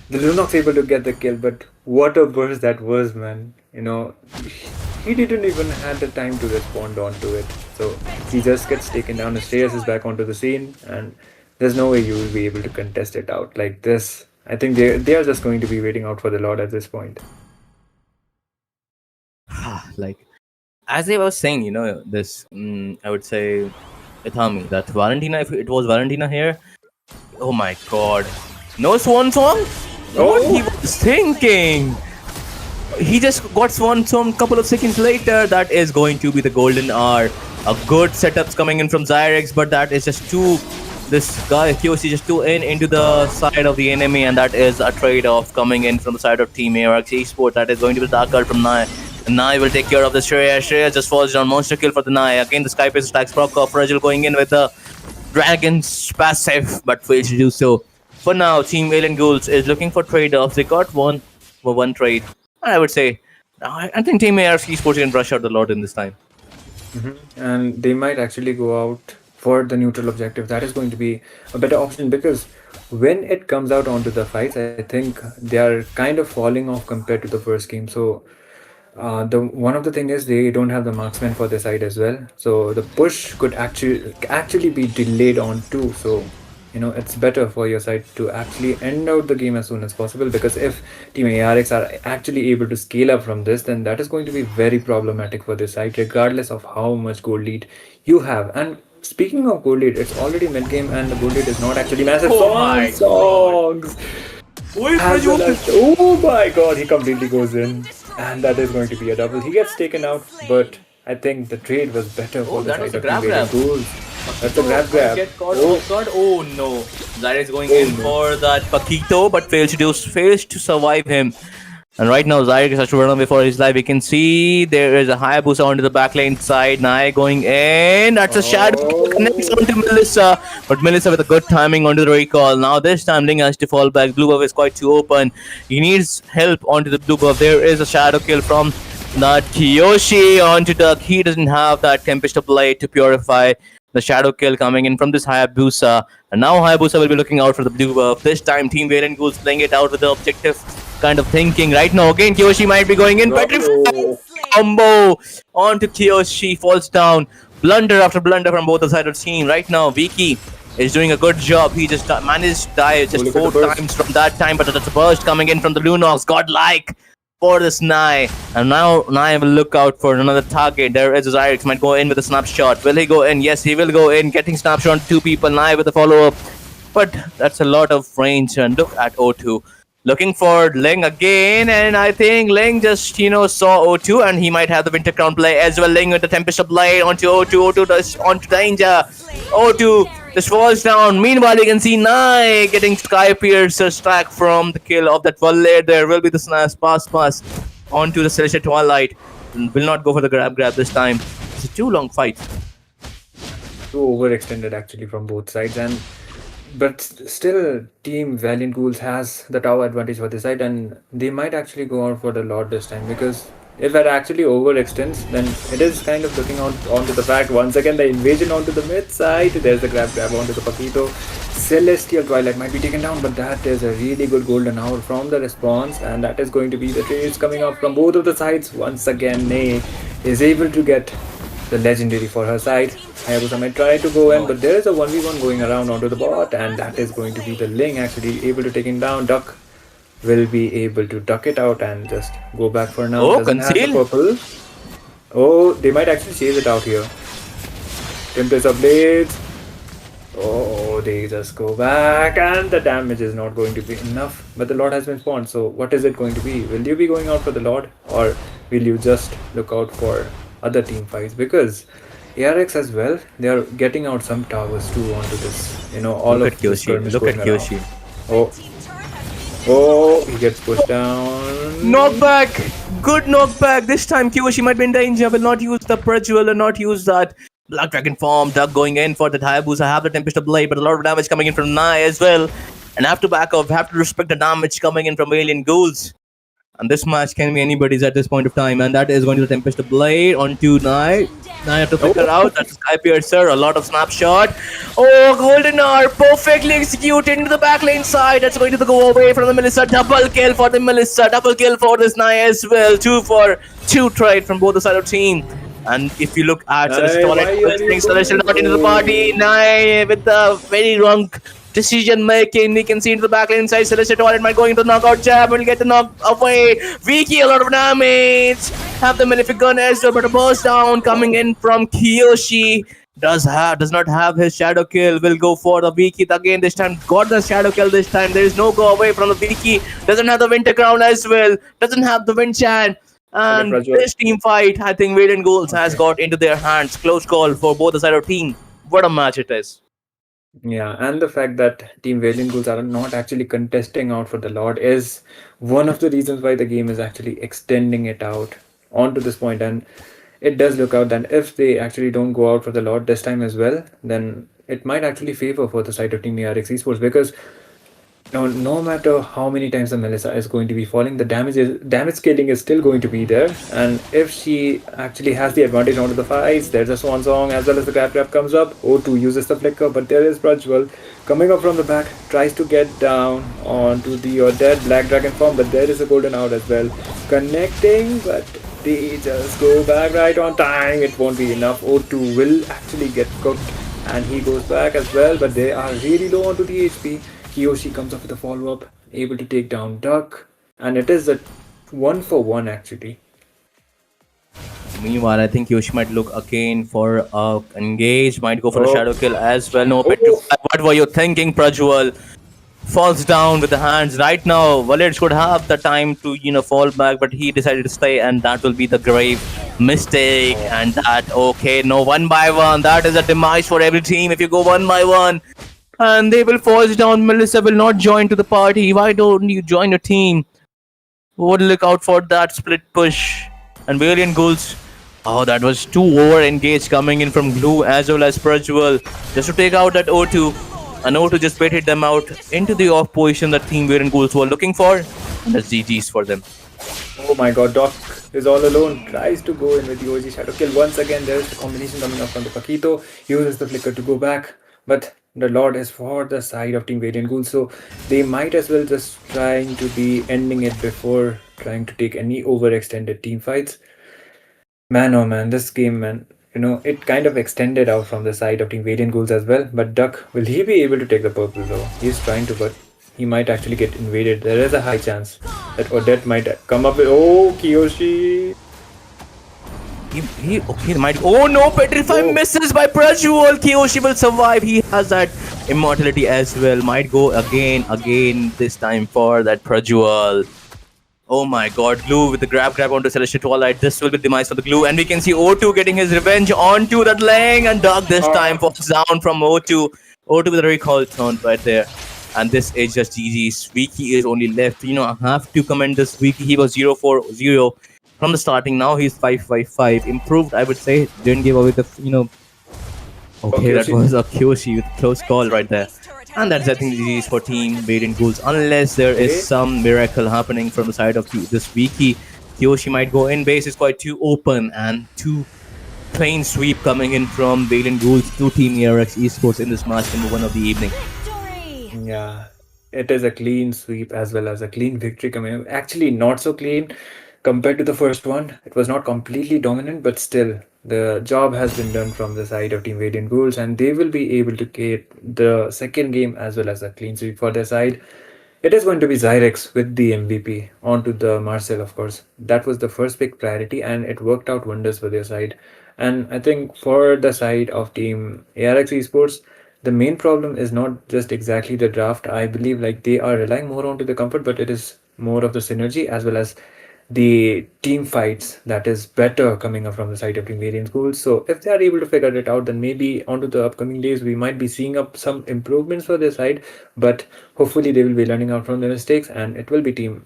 the Lunox able to get the kill. But what a burst that was, man! He didn't even have the time to respond onto it. So he just gets taken down. Shreyas is back onto the scene, and there's no way you will be able to contest it out like this. I think they are just going to be waiting out for the Lord at this point. Like, as I was saying, this, I would say, Ithami, that Valentina, if it was Valentina here, oh my god. No swan song? What he was thinking? He just got swan song couple of seconds later. That is going to be the golden hour. A good setups coming in from Zyrex, but that is just too. This guy QC just too into the side of the enemy, and that is a trade-off coming in from the side of Team Mavericks Esports. That is going to be the dark card from Nai. Nai will take care of the Shreya. Shreya just falls down. Monster kill for the Nai. Again, the Skypace stacks proc off. Fragile going in with the Dragon's passive, but fails to do so. For now, Team Alien Ghouls is looking for trade-offs. They got one for one trade. I would say, I think Team ARC Esports can rush out the lot in this time. And they might actually go out for the neutral objective. That is going to be a better option because when it comes out onto the fights, I think they are kind of falling off compared to the first game. So the one of the thing is they don't have the marksman for their side as well. So the push could actually be delayed on too. So it's better for your side to actually end out the game as soon as possible, because if Team ARX are actually able to scale up from this, then that is going to be very problematic for this side, regardless of how much gold lead you have. And speaking of gold lead, it's already mid game and the gold lead is not actually massive. Oh my Songs! Wait, As well as, oh my god, he completely goes in, and that is going to be a double. He gets taken out, but I think the trade was better for the that was side a of Team grab. Ghouls. That's a grab. Get caught off guard. Oh no! Zyrex going in for that Paquito, but fails to survive him. And right now, Zyrex has to run away for his life. We can see there is a Hayabusa onto the backlane side. Nai going in. That's a shadow. Connects onto Melissa. But Melissa with a good timing onto the recall. Now this time, Ling has to fall back. Blue buff is quite too open. He needs help onto the blue buff. There is a shadow kill from that Kiyoshi onto Duck. He doesn't have that Tempest Blade to purify. The shadow kill coming in from this Hayabusa. And now Hayabusa will be looking out for the blue buff. This time, Team Valiant Ghouls playing it out with the objective kind of thinking. Right now, again, Kiyoshi might be going in. Petrified combo onto Kiyoshi. Falls down. Blunder after blunder from both the sides of the team. Right now, Viki is doing a good job. He just managed to die just 4 times from that time. But that's a burst coming in from the Lunox. Godlike for this Nai. And now Nai will look out for another target. There is Zyrex, might go in with a snapshot. Will he go in? Yes, he will go in. Getting snapshot on 2 people. Nai with a follow-up. But that's a lot of range. And look at O2. Looking for Ling again. And I think Ling just, saw O2. And he might have the Winter Crown play as well. Ling with the Tempest Blade onto O2. O2 does onto Danger. O2 just falls down. Meanwhile, you can see Nai getting Sky Piercer stack from the kill of that Valle. There will be the pass onto the Celestial Twilight. Will not go for the grab this time. It's a too long fight. Too overextended actually from both sides, but still Team Valiant Ghouls has the tower advantage for this side, and they might actually go out for the Lord this time, because if it actually overextends, then it is kind of looking out onto the fact once again the invasion onto the mid side. There's the grab onto the Paquito. Celestial Twilight might be taken down, but that is a really good golden hour from the response, and that is going to be the trades coming out from both of the sides. Once again, Ney is able to get the legendary for her side. Hayabusa might try to go in, but there is a 1v1 going around onto the bot, and that is going to be the Ling actually able to take him down. Duck will be able to duck it out and just go back for now. Oh, Doesn't have the conceal. purple. Oh, they might actually chase it out here. Tempest of Blades. Oh, they just go back, and the damage is not going to be enough. But the Lord has been spawned, so what is it going to be? Will you be going out for the Lord, or will you just look out for other team fights? Because ARX as well, they are getting out some towers too onto this. All Look of at this Kyoshi. skirmish Look at going around. Kyoshi. Oh, he gets pushed down. Knockback! Good knockback. This time Kyoshi might be in danger. Will not use the Perjual and not use that Black Dragon form. Duck going in for the Hayabusa. Have the Tempest of Blade, but a lot of damage coming in from Nai as well. And have to back off. Have to respect the damage coming in from Alien Ghouls. And this match can be anybody's at this point of time. And that is going to the Tempest of Blade onto Nai. Nai have to figure out. That's Sky Piercer. A lot of snapshot. Oh, Golden Hour. Perfectly executed into the backlane side. That's going to go away from the Melissa. Double kill for the Melissa. Double kill for this Nai as well. 2 for 2 trade from both the side of team. And if you look at Celestial, Celestial not into the party. Nai with the very wrong decision making. We can see into the back lane inside. Celeste Toilet might going into the knockout jab. Will get the knock away. Viki, a lot of damage. Have the Malefic gun as well, but a burst down coming in from Kiyoshi. Does not have his shadow kill. Will go for the Viki again. This time got the shadow kill. This time there is no go away from the Viki. Doesn't have the winter crown as well. Doesn't have the wind chant. Okay, And Prajwal. this team fight, I think Valiant Ghouls has Okay. got into their hands. Close call for both the side of team. What a match it is. Yeah, and the fact that Team Valiant Ghouls are not actually contesting out for the Lord is one of the reasons why the game is actually extending it out onto this point. And it does look out that if they actually don't go out for the Lord this time as well, then it might actually favor for the side of Team ARX Esports because no matter how many times the Melissa is going to be falling, the damage scaling is still going to be there. And if she actually has the advantage onto the fights, there's a swan song as well as the grab comes up. O2 uses the flicker, but there is Prajwal coming up from the back, tries to get down onto the dead Black Dragon form, but there is a golden out as well. Connecting, but they just go back right on time. It won't be enough. O2 will actually get cooked and he goes back as well, but they are really low onto the HP. Kiyoshi comes up with a follow-up, able to take down Duck, and it is a 1-for-1 actually. Meanwhile, I think Yoshi might look again for engage, might go for a Oh. shadow kill as well. No, Oh. petrify. What were you thinking, Prajwal? Falls down with the hands. Right now, Valiant could have the time to, fall back, but he decided to stay, and that will be the grave mistake. And that, okay, no, 1 by 1. That is a demise for every team if you go 1 by 1. And they will fall down. Melissa will not join to the party. Why don't you join a team? Would look out for that split push. And Valiant Ghouls. Oh, that was too over engaged coming in from Glue as well as Prajwal. Just to take out that O2. And O2 just baited them out into the off position that Team Valiant Ghouls were looking for. And that's GG's for them. Oh my god, Doc is all alone, tries to go in with the OG Shadow Kill. Once again, there's the combination coming up from the Paquito, uses the flicker to go back, but the Lord is for the side of Team Valiant Ghouls, so they might as well just trying to be ending it before trying to take any overextended team fights. Man, oh man, this game, man, it kind of extended out from the side of Team Valiant Ghouls as well, but Duck, will he be able to take the purple though? He's trying to, but he might actually get invaded. There is a high chance that Odette might come up with. Oh, Kiyoshi! He might. Oh no, Petrify misses by Prajwal. Kiyoshi will survive. He has that immortality as well. Might go again this time for that Prajwal. Oh my god, Glue with the grab onto Celestial Twilight. This will be demise for the Glue. And we can see O2 getting his revenge onto that Lang. And Dog this time falls down from O2. O2 with a recall taunt right there. And this is just GG's. Wiki is only left. I have to commend this Wiki. He was 0-4-0 from the starting. Now he's 5-5-5. Improved, I would say. Didn't give away the, Okay, that was a Kyoshi with close call right there. And that's, I think, GG's for Team Valiant Ghouls. Unless there is some miracle happening from the side of this Wiki, Kyoshi might go in. Base is quite too open and too plain sweep coming in from Valiant Ghouls to Team ARX Esports in this match number 1 of the evening. Victory! Yeah, it is a clean sweep as well as a clean victory coming. Actually, not so clean compared to the first one. It was not completely dominant, but still, the job has been done from the side of Team Valiant Ghouls, and they will be able to get the second game as well as a clean sweep for their side. It is going to be Zyrex with the MVP onto the Marcel, of course. That was the first big priority, and it worked out wonders for their side. And I think for the side of Team ARX Esports, the main problem is not just exactly the draft. I believe like they are relying more onto the comfort, but it is more of the synergy as well as the team fights that is better coming up from the side of Team Valiant Ghouls. So if they are able to figure it out, then maybe onto the upcoming days we might be seeing up some improvements for their side. But hopefully they will be learning out from their mistakes, and it will be Team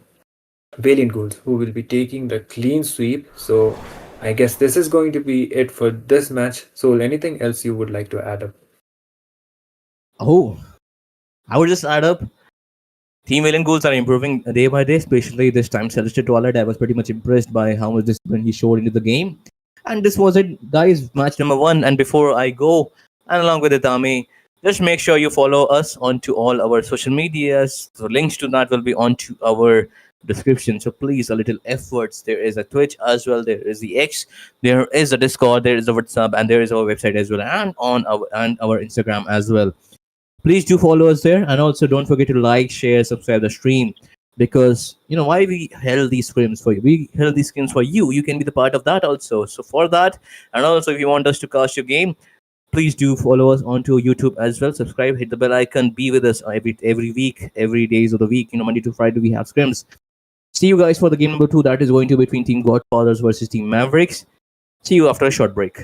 Valiant Ghouls who will be taking the clean sweep. So I guess this is going to be it for this match. So anything else you would like to add up? Oh, I would just add up. Team Valiant Ghouls are improving day by day, especially this time. Celestial Twilight, I was pretty much impressed by how much discipline he showed into the game. And this was it, guys, match number 1. And before I go, and along with Itami, just make sure you follow us onto all our social medias. The links to that will be onto our description. So please, a little efforts. There is a Twitch as well. There is the X. There is a Discord. There is a WhatsApp, and there is our website as well, and on our Instagram as well. Please do follow us there, and also don't forget to like, share, subscribe the stream, because why we held these scrims for you. We held these scrims for you. You can be the part of that also. So for that, and also if you want us to cast your game, please do follow us onto YouTube as well. Subscribe, hit the bell icon, be with us every week, every days of the week. Monday to Friday we have scrims. See you guys for the game number 2. That is going to be between Team Godfathers versus Team Mavericks. See you after a short break.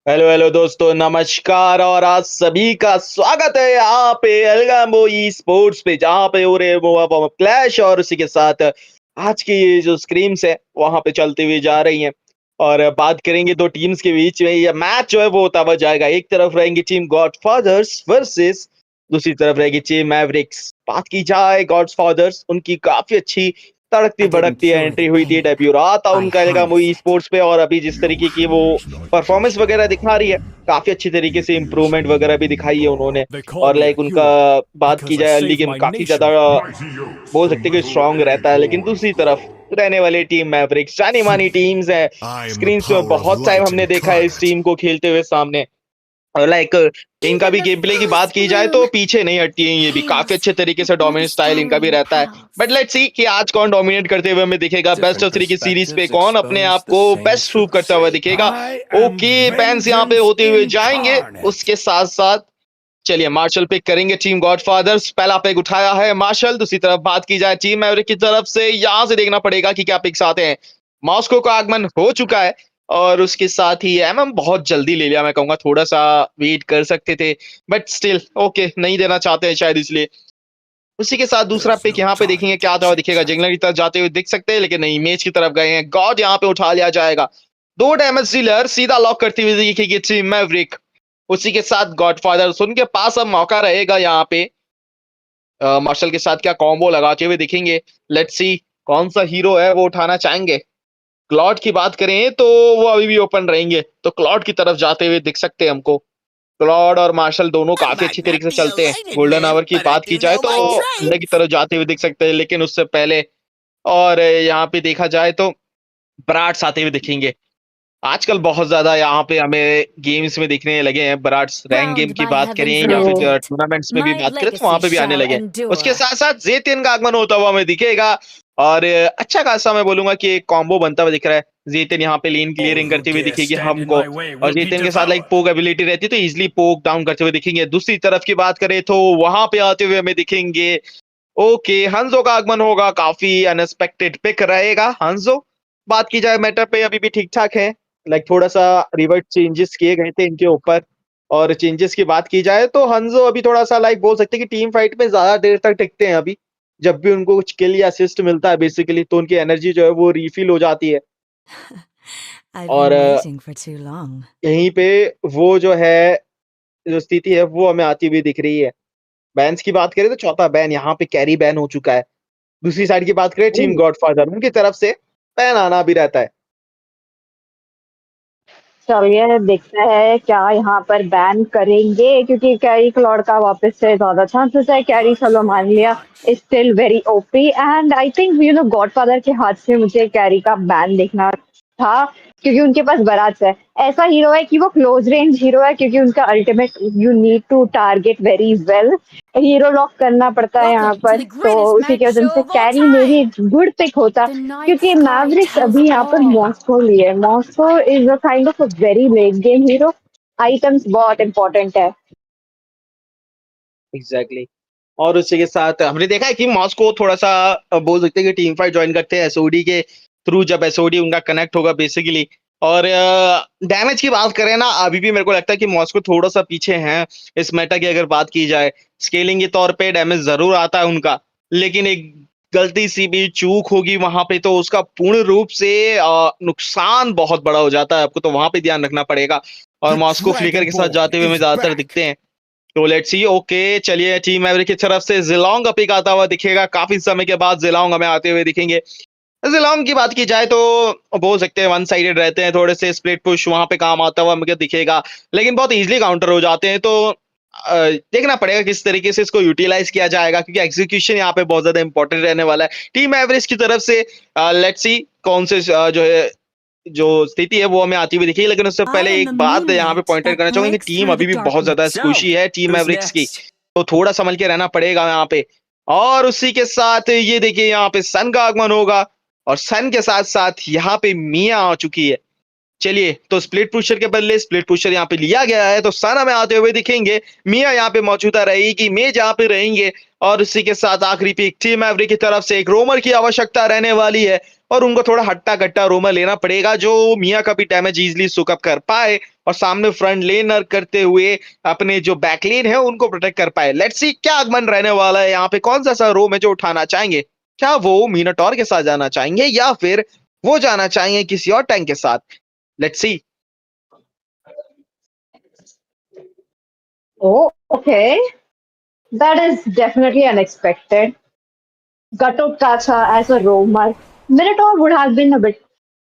Hello hello दोस्तों, नमस्कार और आज सभी का स्वागत है यहाँ पे अलगामो ई स्पोर्ट्स पे, जहाँ पे हो रहे वो क्लैश और उसी के साथ आज की ये जो स्क्रीम्स है वहां पे चलती हुई जा रही हैं। और बात करेंगे दो टीम्स के बीच में, ये मैच जो है वो होता हुआ जाएगा। एक तरफ रहेंगी टीम गॉडफादर्स वर्सेस दूसरी तरफ रहेगी टीम मैवरिक्स। बात की जाए गॉडफादर्स, उनकी काफी अच्छी तड़कती भड़कती एंट्री हुई थी, डेब्यू रहा था उनका अलगामो ई स्पोर्ट्स पे। और अभी जिस तरीके की वो परफॉर्मेंस वगैरह दिखा रही है, काफी अच्छी तरीके से इम्प्रूवमेंट वगैरह भी दिखाई है उन्होंने। और लाइक उनका बात की जाए अर्ली गेम काफी ज्यादा बोल सकते हैं कि स्ट्रांग रहता है, लेकिन दूसरी तरफ रहने वाली टीम मैवरिक्स जानी मानी टीम्स है। स्क्रीन्स में बहुत टाइम हमने देखा है इस टीम को खेलते हुए सामने। और लाइक इनका भी गेम प्ले की बात की जाए तो पीछे नहीं हटती है, ये भी काफी अच्छे तरीके से डोमिनेट स्टाइल इनका भी रहता है। बट लेट्स सी कि आज कौन डोमिनेट करते हुए हमें दिखेगा। बेस्ट ऑफ 3 की सीरीज पे कौन अपने आप को बेस्ट प्रूव करता हुआ दिखेगा। ओके, बैन्स यहाँ पे होते हुए जाएंगे। उसके साथ साथ चलिए मार्शल पिक करेंगे टीम गॉडफादर्स। पहला पिक उठाया है मार्शल। दूसरी तरफ बात की जाए टीम मैवरिक की तरफ से, यहाँ से देखना पड़ेगा कि क्या पिक्स आते हैं। मॉस्को का आगमन हो चुका है और उसके साथ ही एमएम बहुत जल्दी ले लिया। मैं कहूंगा थोड़ा सा वेट कर सकते थे, बट स्टिल ओके, नहीं देना चाहते हैं शायद इसलिए। उसी के साथ दूसरा पिक यहाँ पे देखेंगे क्या आता हुआ दिखेगा। जंगलर की तरफ जाते हुए दिख सकते हैं, लेकिन नहीं, इमेज की तरफ गए हैं। गॉड यहाँ पे उठा लिया जाएगा। 2 डैमेज डीलर सीधा लॉक करती हुई दिखेगी टीम मैवरिक। उसी के साथ गॉडफादर्स, उनके पास अब मौका रहेगा यहाँ पे मार्शल के साथ क्या कॉम्बो लगाते हुए दिखेंगे। लेट्स सी कौन सा हीरो है वो उठाना चाहेंगे। क्लॉड की बात करें तो वो अभी भी ओपन रहेंगे, तो क्लॉड की तरफ जाते हुए दिख सकते हैं हमको। क्लॉड और मार्शल दोनों काफी अच्छी तरीके से चलते हैं। गोल्डन आवर की बात की जाए तो अंदर की तरफ जाते हुए दिख सकते हैं, लेकिन उससे पहले और यहाँ पे देखा जाए तो ब्राट्स आते हुए दिखेंगे। आजकल बहुत ज्यादा यहाँ पे हमें गेम्स में दिखने लगे हैं ब्राट्स। रैंक गेम की बात करें या फिर टूर्नामेंट्स में भी बात करें तो वहां पे भी आने लगे हैं। उसके साथ साथ जेतिन का आगमन होता हुआ हमें दिखेगा और अच्छा खासा मैं बोलूंगा कि एक कॉम्बो बनता हुआ दिख रहा है। जेतिन यहाँ पे लेन क्लियरिंग करती हुई दिखेगी हमको, और जेतिन के साथ लाइक पोक एबिलिटी रहती है तो इजिली पोक डाउन करते हुए दिखेंगे। दूसरी तरफ की बात करें तो वहां पे आते हुए हमें दिखेंगे ओके हंजो का आगमन होगा। काफी अनएक्सपेक्टेड पिक रहेगा हंजो। बात की जाए मैटर पे अभी भी ठीक ठाक है, लाइक थोड़ा सा रिवर्ट चेंजेस किए गए थे इनके ऊपर। और चेंजेस की बात की जाए तो हंजो अभी थोड़ा सा लाइक बोल सकते हैं कि टीम फाइट में ज्यादा देर तक टिकते हैं। अभी जब भी उनको कुछ किल या असिस्ट मिलता है बेसिकली, तो उनकी एनर्जी जो है वो रिफिल हो जाती है। और यहीं पे वो जो है जो स्थिति है वो हमें आती हुई दिख रही है। बैन्स की बात करें तो चौथा बैन यहाँ पे कैरी बैन हो चुका है। दूसरी साइड की बात करें टीम गॉडफादर, उनकी तरफ से बैन आना भी रहता है। चलिए देखते हैं क्या यहाँ पर बैन करेंगे, क्योंकि कैरी क्लॉड का वापस से ज्यादा चांसेस है। कैरी चलो मान लिया, is still very OP and I think godfather के हाथ से मुझे कैरी का बैन देखना था, क्योंकि उनके पास बरात है। ऐसा हीरो है कि वो क्लोज रेंज हीरो है, क्योंकि उनका ultimate you need to target very well, hero lock करना पड़ता है यहाँ पर। तो उसी की वजह से कैरी मेरी गुड पिक होता, क्योंकि मैवरिक्स अभी यहाँ पर मॉस्को लिए। Moscow is a kind of a very late game hero, items बहुत इंपॉर्टेंट है। एग्जैक्टली और उसी के साथ हमने देखा है कि मॉस्को थोड़ा सा बोल सकते हैं कि टीम फाइट ज्वाइन करते हैं एसओडी के थ्रू, जब एसओडी उनका कनेक्ट होगा बेसिकली। और डैमेज की बात करें ना, अभी भी मेरे को लगता है कि मॉस्को थोड़ा सा पीछे हैं इस मेटा की अगर बात की जाए। स्केलिंग के तौर पे डैमेज जरूर आता है उनका, लेकिन एक गलती सी भी चूक होगी वहां पे तो उसका पूर्ण रूप से नुकसान बहुत बड़ा हो जाता है। आपको तो वहां पे ध्यान रखना पड़ेगा। और मॉस्को फ्लिकर के साथ जाते हुए हमें ज्यादातर दिखते हैं। तो लेट्स सी ओके, चलिए टीम मैवरिक की तरफ से जिलोंग का पिक आता हुआ दिखेगा। काफी समय के बाद जिलोंग हमें आते हुए दिखेंगे। जिलोंग की बात की जाए तो बोल सकते हैं वन साइडेड रहते हैं, थोड़े से स्प्लिट पुश वहां पे काम आता हुआ मुझे दिखेगा, लेकिन बहुत इजीली काउंटर हो जाते हैं। तो देखना पड़ेगा किस तरीके से इसको यूटिलाइज किया जाएगा, क्योंकि एग्जीक्यूशन यहाँ पे बहुत ज्यादा इंपॉर्टेंट रहने वाला है टीम एवरेज की तरफ से। लेट्स सी कौन से जो है जो स्थिति है वो हमें आती हुई दिखी। लेकिन उससे पहले एक बात यहाँ पे पॉइंट आउट करना चाहूंगा कि टीम अभी भी बहुत ज्यादा स्क्विशी है टीम मैवरिक्स की, तो थोड़ा संभल के रहना पड़ेगा यहाँ पे। और उसी के साथ ये देखिए यहाँ पे सन का आगमन होगा, और सन के साथ साथ यहाँ पे मिया आ चुकी है। चलिए, तो स्प्लिट पुशर के बदले स्प्लिट पुशर यहाँ पे लिया गया है, तो सन हमें आते हुए दिखेंगे, मिया यहाँ पे मौजूदा रहेगी, मेज यहाँ पे रहेंगे और उसी के साथ आखिरी पिक टीम मैवरिक की तरफ से एक रोमर की आवश्यकता रहने वाली है और उनको थोड़ा हट्टा कट्टा रोमर लेना पड़ेगा जो मिया का भी डैमेज इजीली सुकअप कर पाए और सामने फ्रंट लेनर करते हुए अपने जो बैकलेन है उनको प्रोटेक्ट कर पाए। लेट्स सी क्या आगमन रहने वाला है यहाँ पे, कौन सा ऐसा रोम है जो उठाना चाहेंगे, क्या वो मिनोटॉर के साथ जाना चाहेंगे या फिर वो जाना चाहेंगे किसी और टैंक के साथ। Let's see. Oh, okay. That is definitely unexpected. Gatotkacha as a roamer. Minotaur would have been a bit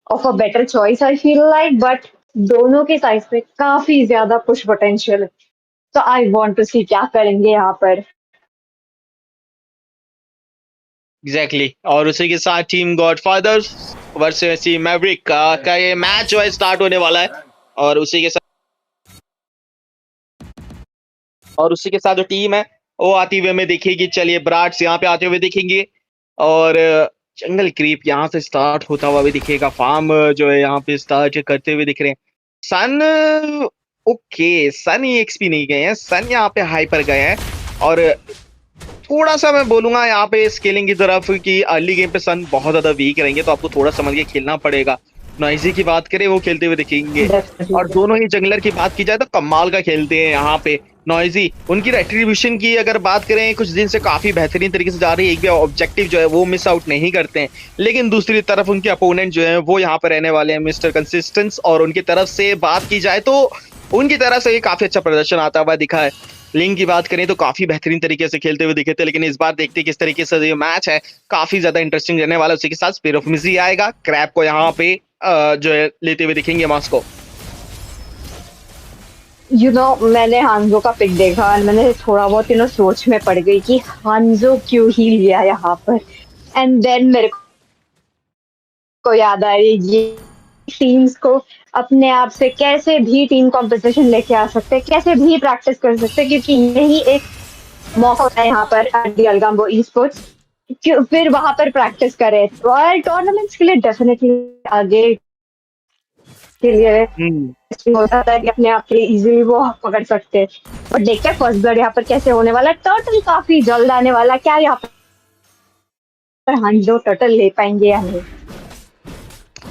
of a better choice, I feel like, but दोनों के साइड पे काफी ज्यादा पुश पोटेंशियल है, तो आई वांट टू सी क्या करेंगे यहाँ पर। एग्जैक्टली और उसी के साथ टीम गॉडफादर्स वर्सेस टीम मैवरिक का ये मैच जो है स्टार्ट होने वाला है और उसी के साथ जो टीम है वो आती हुए हमें दिखेगी। चलिए ब्राट्स यहाँ पे आते हुए दिखेंगे और जंगल क्रीप यहाँ से स्टार्ट होता हुआ भी दिखेगा, फार्म जो है यहाँ पे स्टार्ट करते हुए दिख रहे हैं। सन ओके, सन ही एक्सपी नहीं गए हैं, सन यहाँ पे हाई पर गए हैं और थोड़ा सा मैं बोलूंगा यहाँ पे स्केलिंग की तरफ कि अर्ली गेम पे सन बहुत ज्यादा वीक रहेंगे, तो आपको थोड़ा समझ के खेलना पड़ेगा। नॉइजी की बात करें वो खेलते हुए दिखेंगे और दोनों ही जंगलर की बात की जाए तो कमाल का खेलते हैं यहाँ पे नॉइजी। उनकी रेट्रीब्यूशन की अगर बात करें कुछ दिन से काफी बेहतरीन तरीके से जा रही है, एक भी ऑब्जेक्टिव जो है वो मिस आउट नहीं करते हैं, लेकिन दूसरी तरफ उनके अपोनेंट जो है वो यहाँ पर रहने वाले हैं मिस्टर कंसिस्टेंस और उनकी तरफ से बात की जाए तो उनकी तरफ से काफी अच्छा प्रदर्शन आता हुआ दिखा है। लिंक की बात करें तो काफी बेहतरीन तरीके से खेलते हुए दिखे थे, लेकिन इस बार देखते किस तरीके से ये मैच है काफी ज्यादा इंटरेस्टिंग रहने वाला है। उसी के साथ स्पिरिट ऑफ मिजी आएगा, क्रैप को यहाँ पे जो है लेते हुए दिखेंगे मॉस्को। मैंने हांजो का पिक देखा और मैंने थोड़ा बहुत सोच में पड़ गई कि हांजो क्यों ही लिया यहाँ पर, एंड देन मेरे को याद आई ये टीम्स को अपने आप से कैसे भी टीम कॉम्पोजिशन लेके आ सकते, कैसे भी प्रैक्टिस कर सकते, क्योंकि यही एक मौका होता है यहाँ पर अल्गाम्बो ई स्पोर्ट्स फिर वहां पर प्रैक्टिस करे और टूर्नामेंट्स के लिए डेफिनेटली आगे के लिए होता है कि अपने आप के लिए इजीली वो पकड़ सकते हैं। और देखते हैं फर्स्ट ब्लड यहाँ पर कैसे होने वाला है, टर्टल काफी जल्द आने वाला, क्या यहाँ पर हांजो टर्टल ले पाएंगे या नहीं,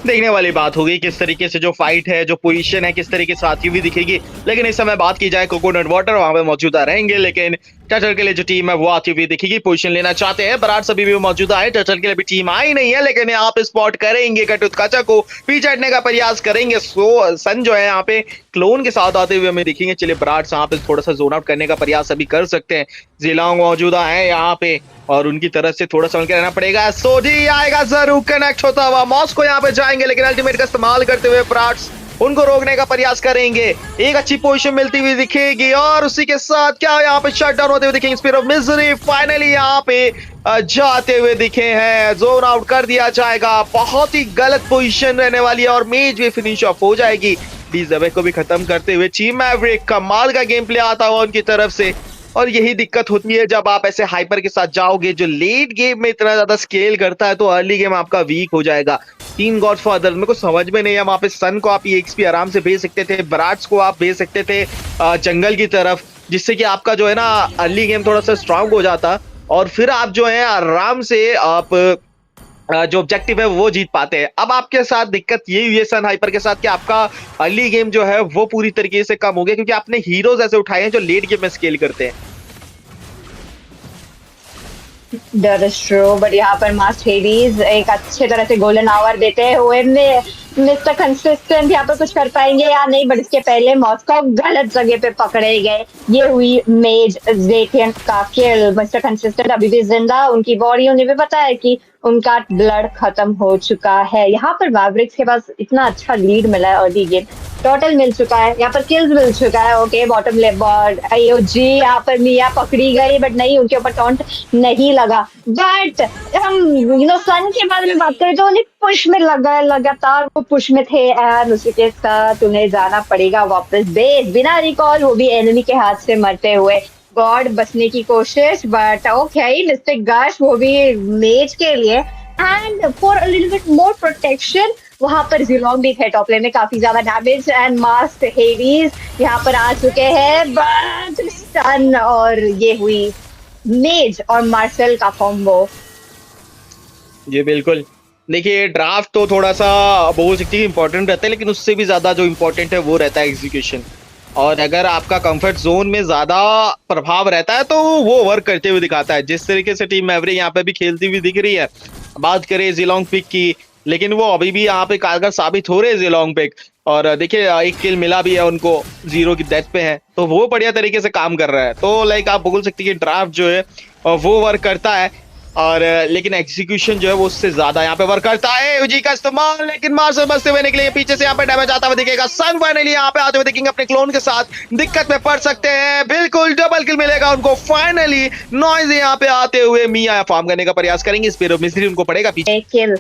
देखने वाली बात होगी किस तरीके से जो फाइट है जो पोजीशन है किस तरीके से आती हुई दिखेगी। लेकिन इस समय बात की जाए कोकोनट वाटर वहां पे मौजूदा रहेंगे, लेकिन टर्टल के लिए जो टीम है वो आती हुई दिखेगी, पोजीशन लेना चाहते हैं। बराट सभी भी मौजूदा है, टर्टल के लिए भी टीम आई नहीं है, लेकिन यहाँ पे स्पॉट करेंगे कटुतकाचा को पीछे हटने का प्रयास करेंगे। सो सन जो है यहाँ पे क्लोन के साथ आते हुए हमें दिखेंगे। चलिए बराट यहाँ पे थोड़ा सा जोन आउट करने का प्रयास अभी कर सकते हैं, जिलांग मौजूदा है यहाँ पे और उनकी तरफ से थोड़ा समझ के रहना पड़ेगा। सोजी आएगा जरूर कनेक्ट होता हुआ, मॉस्को यहाँ पे जाएंगे लेकिन अल्टीमेट का इस्तेमाल करते हुए ब्राट्स उनको रोकने का प्रयास करेंगे। एक अच्छी पोजीशन मिलती हुई दिखेगी और उसी के साथ क्या यहाँ पे शट डाउन होते हुए दिखेंगे। स्पिरिट ऑफ मिजरी फाइनली यहाँ पे जाते हुए दिखे हैं, जोन आउट कर दिया जाएगा। बहुत ही गलत पोजीशन रहने वाली है और मेज भी फिनिश ऑफ हो जाएगी। डीजबे को भी खत्म करते हुए टीम मैवरिक कमाल का गेम प्ले आता हुआ उनकी तरफ से। और यही दिक्कत होती है जब आप ऐसे हाइपर के साथ जाओगे जो लेट गेम में इतना ज्यादा स्केल करता है तो अर्ली गेम आपका वीक हो जाएगा। तीन गॉडफादर मेरे को समझ में नहीं है, वहां पे सन को आप एक्सपी आराम से भेज सकते थे, बराट्स को आप भेज सकते थे जंगल की तरफ, जिससे कि आपका जो है ना अर्ली गेम थोड़ा सा स्ट्रांग हो जाता और फिर आप जो है आराम से आप जो ऑब्जेक्टिव है वो जीत पाते हैं। अब आपके साथ दिक्कत ये हुई है सन हाइपर के साथ कि आपका अर्ली गेम जो है वो पूरी तरीके से कम हो गया क्योंकि आपने हीरोज ऐसे उठाए हैं जो लेट गेम में स्केल करते हैं। That is true, but यहाँ पर मास्ट हेडीज एक अच्छे तरह से गोल्डन आवर देते हुए मिस्टर कंसिस्टेंट यहाँ पर कुछ कर पाएंगे या नहीं, बट इसके पहले मॉस्को गलत जगह पे पकड़े गए। ये हुई मेज जेटियन का किल। मिस्टर कंसिस्टेंट अभी भी जिंदा, उनकी बॉडी उन्हें भी पता है कि उनका ब्लड खत्म हो चुका है। यहाँ पर मैवरिक्स के पास इतना अच्छा लीड मिला है अर्ली गेम, टोटल मिल चुका है, यहाँ पर किल्स मिल चुका है। ओके बॉटम लेफ्ट बॉल जी यहाँ पर मिया पकड़ी गई बट नहीं, उनके ऊपर टॉन्ट नहीं लगा। बट हम सन के बारे में बात करें तो उन्हें पुश में लगातार वो पुश में थे एंड उसी के साथ उन्हें जाना पड़ेगा वापस बेस बिना रिकॉल, वो भी एनिमी के हाथ से मरते हुए। गॉड बचने की कोशिश बट ओके मिस्टर गश वो भी मेज के लिए and for a little bit more protection वहां पर जिलोंग भी है टॉप लेन में, काफी ज्यादा डैमेज एंड मास्क हेवीज यहाँ पर आ चुके हैं, बट स्टन और ये हुई मेज और मार्शल का कॉम्बो। जी बिल्कुल। देखिए ड्राफ्ट तो थोड़ा सा बोल सकती है इंपॉर्टेंट रहता है, लेकिन उससे भी ज्यादा जो इम्पोर्टेंट है वो रहता है एग्जीक्यूशन। और अगर आपका कंफर्ट जोन में ज्यादा प्रभाव रहता है तो वो वर्क करते हुए दिखाता है। जिस तरीके से टीम मैवरिक यहाँ पे भी खेलती हुई दिख रही है, बात करें जिलोंग पिक की, लेकिन वो अभी भी यहाँ पे कारगर साबित हो रहे हैं जिलोंग पिक। और देखिए एक किल मिला भी है उनको, 0 की डेथ पे है, तो वो बढ़िया तरीके से काम कर रहा है। तो लाइक आप बोल सकते हैं कि ड्राफ्ट जो है वो वर्क करता है, और लेकिन एग्जीक्यूशन जो है वो उससे ज्यादा यहाँ पे वर्क करता है। यूजी का इस्तेमाल, लेकिन मार्शल बचते हुए निकले, पीछे से यहाँ पे डैमेज आता हुआ दिखेगा। सन फाइनली यहाँ पे आते हुए दिखेंगे अपने क्लोन के साथ, दिक्कत में पड़ सकते हैं। बिल्कुल डबल किल मिलेगा उनको फाइनली। नॉइज यहाँ पे आते हुए मिया फार्म करने का प्रयास करेंगे, इस पर मिस्त्री उनको पड़ेगा पीछे। किल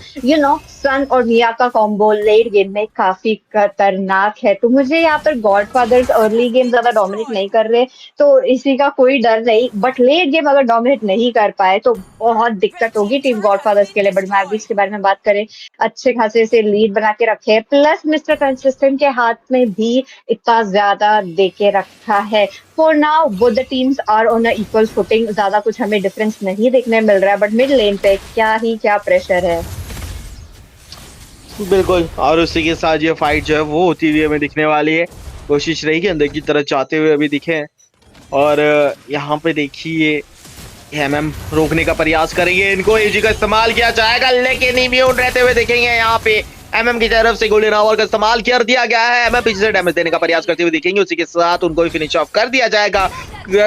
सन और मिया का कॉम्बो लेट गेम में काफी खतरनाक है। तो मुझे यहाँ पर गॉडफादर्स अर्ली गेम ज्यादा डोमिनेट नहीं कर रहे, तो इसी का कोई डर नहीं, बट लेट गेम अगर डोमिनेट नहीं कर पाए तो बहुत दिक्कत होगी टीम गॉडफादर्स के लिए। बट मैवरिक्स के बारे में बात करें, अच्छे खासे से लीड बना के रखे, प्लस मिस्टर कंसिस्टेंट के हाथ में भी इतना ज्यादा दे के रखा है। For now both the teams are on equal footing, ज्यादा कुछ हमें डिफरेंस नहीं देखने मिल रहा है, बट मिड लेन पे क्या प्रेशर है। बिल्कुल, और उसी के साथ ये फाइट जो है वो होती हुई हमें दिखने वाली है। कोशिश रही कि अंदर की तरफ जाते हुए अभी दिखे, और यहाँ पे देखिए एमएम रोकने का प्रयास करेंगे, इनको एजी का इस्तेमाल किया जाएगा, लेकिन इम्यून रहते हुए देखेंगे यहाँ पे एमएम की तरफ से गोल्डन आवर का इस्तेमाल कर दिया गया है। एमएम पीछे से डैमेज देने का प्रयास करते हुए दिखेंगे, उसी के साथ उनको भी फिनिश ऑफ कर दिया जाएगा।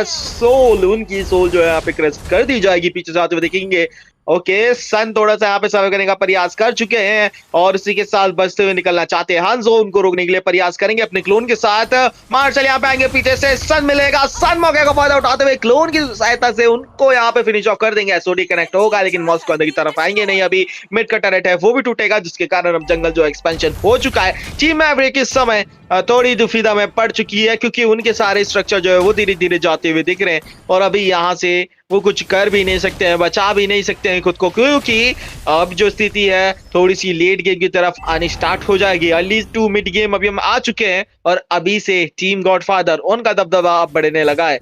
सोल, उनकी सोल जो है यहाँ पे क्रश कर दी जाएगी, पीछे से आते हुए दिखेंगे। ओके, सन थोड़ा सा यहाँ पे सर्व करने का प्रयास कर चुके हैं, और इसी के साथ बचते हुए निकलना चाहते हैं हंजो, उनको रोकने के लिए प्रयास करेंगे अपने क्लोन के साथ। मार्शल यहाँ पे आएंगे, पीछे से सन मिलेगा, सन मौके का फायदा उठाते हुए क्लोन की सहायता से उनको यहाँ पे फिनिश ऑफ कर देंगे। एसओडी कनेक्ट होगा, लेकिन मॉस्को अंदर की तरफ आएंगे नहीं, अभी मिड का टरेट है वो भी टूटेगा, जिसके कारण अब जंगल जो एक्सपेंशन हो चुका है। टीम मैवरिक इस समय थोड़ी दुविधा में पड़ चुकी है, क्योंकि उनके सारे स्ट्रक्चर जो है वो धीरे धीरे जाते हुए दिख रहे हैं, और अभी यहाँ से वो कुछ कर भी नहीं सकते हैं, बचा भी नहीं सकते हैं खुद को, क्योंकि अब जो स्थिति है थोड़ी सी लेट गेम की तरफ आनी स्टार्ट हो जाएगी। अर्ली टू मिड गेम अभी हम आ चुके हैं, और अभी से टीम गॉडफादर उनका दबदबा अब बढ़ने लगा है।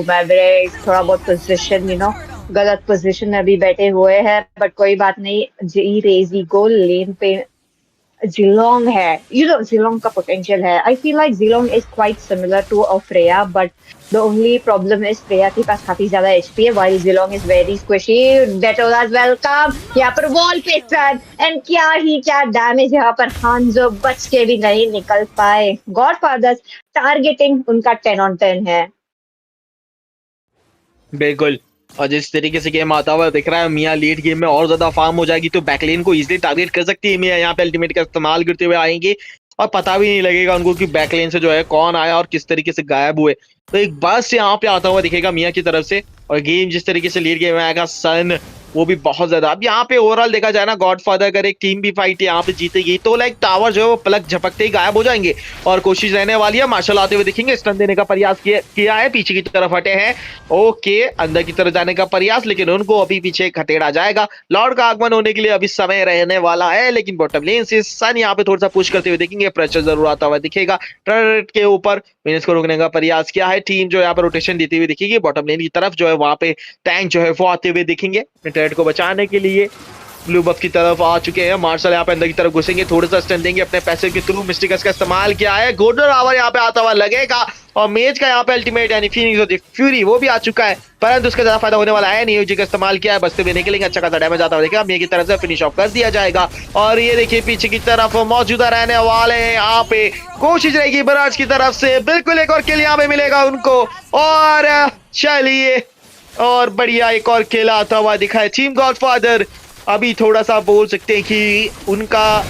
मैवरिक्स थोड़ा बहुत पोजीशन गलत पोजीशन में अभी बैठे हुए हैं, बट कोई बात नहीं, जी रेजी गोल लेन पे जिलोंग है। जिलोंग का पोटेंशियल है। I feel like Zilong is quite similar to Freya, but the only problem is Freya के पास काफी ज्यादा एचपी है, while Zilong is very squishy. डेटोलास वेलकम यहाँ पर वॉल पे टर्न, एंड क्या डैमेज यहाँ पर, हांजो बच के भी नहीं निकल पाए। गॉडफादर्स टारगेटिंग उनका 10 on 10 है। बिल्कुल, और जिस तरीके से गेम आता हुआ दिख रहा है, मिया लीड गेम में और ज्यादा फार्म हो जाएगी, तो बैकलेन को इजीली टारगेट कर सकती है मिया। यहाँ पे अल्टीमेट का इस्तेमाल करते हुए आएंगे, और पता भी नहीं लगेगा उनको कि बैकलेन से जो है कौन आया और किस तरीके से गायब हुए। तो एक बस यहाँ पे आता हुआ दिखेगा मिया की तरफ से, और गेम जिस तरीके से लीड गेम में आएगा सन, वो भी बहुत ज्यादा। अब यहाँ पे ओवरऑल देखा जाए ना, गॉडफादर अगर एक टीम भी फाइट यहाँ पे जीतेगी तो लाइक टावर जो है वो पलक झपकते ही गायब हो जाएंगे, और कोशिश रहने वाली है मार्शल आते हुए दिखेंगे, स्टन देने का प्रयास किया है, पीछे की तरफ हटे हैं। ओके, अंदर की तरफ जाने का प्रयास, लेकिन उनको अभी पीछे खतेड़ा जाएगा। लॉर्ड का आगमन होने के लिए अभी समय रहने वाला है, लेकिन बॉटम लेन से सन यहाँ पे थोड़ा सा पुश करते हुए दिखेंगे, प्रेशर जरूर आता हुआ दिखेगा टर्रेट के ऊपर। मिनस को रोकने का प्रयास किया है, टीम जो यहाँ पर रोटेशन देती हुई दिखेगी बॉटम लेन की तरफ, जो है वहां पे टैंक जो है वो आते हुए दिखेंगे टर्रेट को बचाने के लिए। ब्लू बफ की तरफ आ चुके हैं, मार्शल यहाँ पे अंदर की तरफ घुसेंगे, थोड़ा सा स्टन देंगे अपने पैसे के थ्रू। मिस्टिकस का इस्तेमाल किया है, गोल्डन आवर यहाँ पे आता हुआ लगेगा, और मेज का यहाँ पे अल्टीमेट यानी फीनिक्स ऑफ द फ्यूरी वो भी आ चुका है, परंतु उसका ज्यादा फायदा होने वाला है नहीं। यूजी का इस्तेमाल किया है, बचते हुए निकलेंगे, अच्छा खासा डैमेज आता हुआ देखेगा, मिया की तरफ से फिनिश ऑफ कर दिया जाएगा। और ये देखिए पीछे की तरफ मौजूदा रहने वाले हैं, यहाँ पे कोशिश रहेगी बराज की तरफ से, बिल्कुल एक और किल यहाँ पे मिलेगा उनको, और चलिए और बढ़िया एक और खेल आता हुआ दिखा है टीम गॉडफादर। अभी थोड़ा सा बोल सकते हैं कि उनका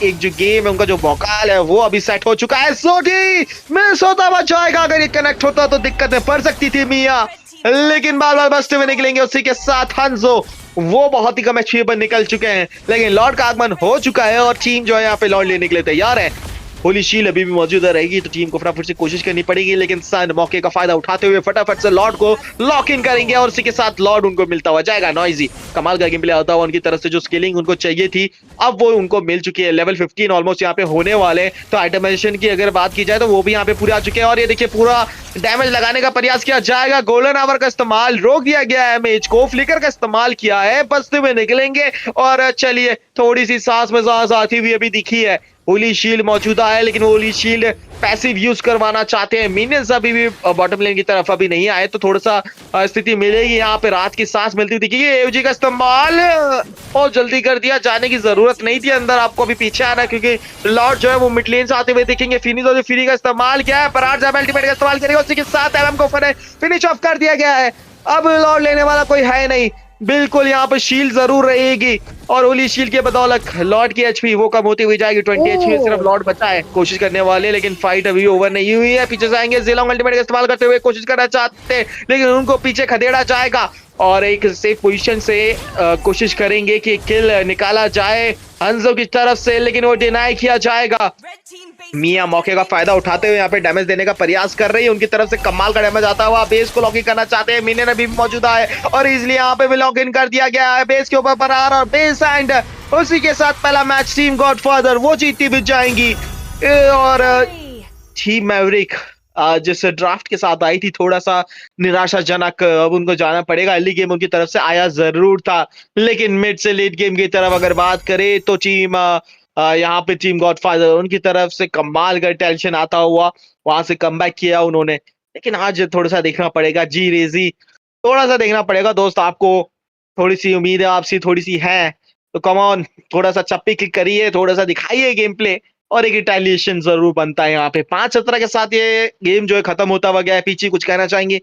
एक जो गेम है, उनका जो भौकाल है वो अभी सेट हो चुका है। सोटी मिस होता हुआ जाएगा, अगर ये कनेक्ट होता तो दिक्कत में पड़ सकती थी मिया, लेकिन बार बार बचते हुए निकलेंगे। उसी के साथ हंजो वो बहुत ही कम एचपी पर निकल चुके हैं, लेकिन लॉर्ड का आगमन हो चुका है, और टीम जो है यहाँ पे लॉर्ड लेने के लिए तैयार है। होली शील्ड अभी भी मौजूद रहेगी, तो टीम को फटाफट से कोशिश करनी पड़ेगी, लेकिन सन मौके का फायदा उठाते हुए फटाफट से लॉर्ड को लॉक इन करेंगे और उसी के साथ लॉर्ड उनको मिलता हुआ जाएगा। नॉइजी कमाल का गेम प्ले आता हुआ, उनकी तरफ से जो स्किलिंग उनको चाहिए थी अब वो उनको मिल चुकी है। लेवल 15 ऑलमोस्ट यहाँ पे होने वाले, तो आइटमाइजेशन की अगर बात की जाए तो वो भी यहाँ पे पूरे आ चुके हैं। और ये देखिए पूरा डैमेज लगाने का प्रयास किया जाएगा, गोल्डन आवर का इस्तेमाल रोक दिया गया है, मेज को फ्लिकर का इस्तेमाल किया है, बचते हुए निकलेंगे। और चलिए थोड़ी सी सांस में सांस आती हुई अभी दिखी है। होली शील्ड मौजूदा है, लेकिन होली शील्ड पैसिव यूज करवाना चाहते हैं। मिनियंस अभी भी बॉटम लेन की तरफ अभी नहीं आए, तो थोड़ा सा स्थिति मिलेगी यहाँ पे, रात की सांस मिलती दिखेगी। एओजी का इस्तेमाल बहुत जल्दी कर दिया, जाने की जरूरत नहीं थी अंदर, आपको अभी पीछे आना, क्योंकि लॉर्ड जो है वो मिड लेन से आते हुए दिखेंगे। फिनिश और फ्री का इस्तेमाल किया है, परार अल्टीमेट का इस्तेमाल करेगा, उसी के साथ एलएम को फिनिश ऑफ कर दिया गया है। अब लॉर्ड लेने वाला कोई है नहीं, बिल्कुल यहाँ पर शील्ड जरूर रहेगी, और होली शील्ड के बदौलत लॉर्ड की एचपी वो कम होती हुई जाएगी। 20 एचपी सिर्फ लॉर्ड बचा है कोशिश करने वाले, लेकिन फाइट अभी ओवर नहीं हुई है। पीछे से आएंगे जिलोंग अल्टीमेट का इस्तेमाल करते हुए कोशिश करना चाहते हैं, लेकिन उनको पीछे खदेड़ा जाएगा और एक सेफ पोजीशन से कोशिश करेंगे कि किल निकाला जाए हंजो की तरफ से, लेकिन वो डिनाई किया जाएगा। मिया मौके का फायदा उठाते हुए यहाँ पे डैमेज देने का प्रयास कर रही है, उनकी तरफ से कमाल का डैमेज आता हुआ। बेस को लॉक इन करना चाहते हैं, मिनियन अभी भी मौजूदा है और इजिली यहाँ पे भी लॉक इन कर दिया गया है बेस के ऊपर फरार, और बेस एंड उसी के साथ पहला मैच टीम गॉडफादर वो जीतती भी जाएंगी। और टीम मैवरिक जिस ड्राफ्ट के साथ आई थी थोड़ा सा निराशाजनक, अब उनको जाना पड़ेगा। अर्ली गेम उनकी तरफ से आया जरूर था, लेकिन मिड से लेट गेम की तरफ अगर बात करें तो टीम यहाँ पे टीम गॉडफादर उनकी तरफ से कमाल का टेंशन आता हुआ वहां से कमबैक किया उन्होंने, लेकिन आज थोड़ा सा देखना पड़ेगा। जी रेजी थोड़ा सा देखना पड़ेगा दोस्त, आपको थोड़ी सी उम्मीद है आपसी थोड़ी सी है, तो कम ऑन थोड़ा सा चप्पी क्लिक करिए, थोड़ा सा दिखाइए गेम प्ले, और एक रिटेलिएशन जरूर बनता है यहाँ पे। 5-17 के साथ ये गेम जो है खत्म होता हुआ गया है। पीछे कुछ कहना चाहेंगे?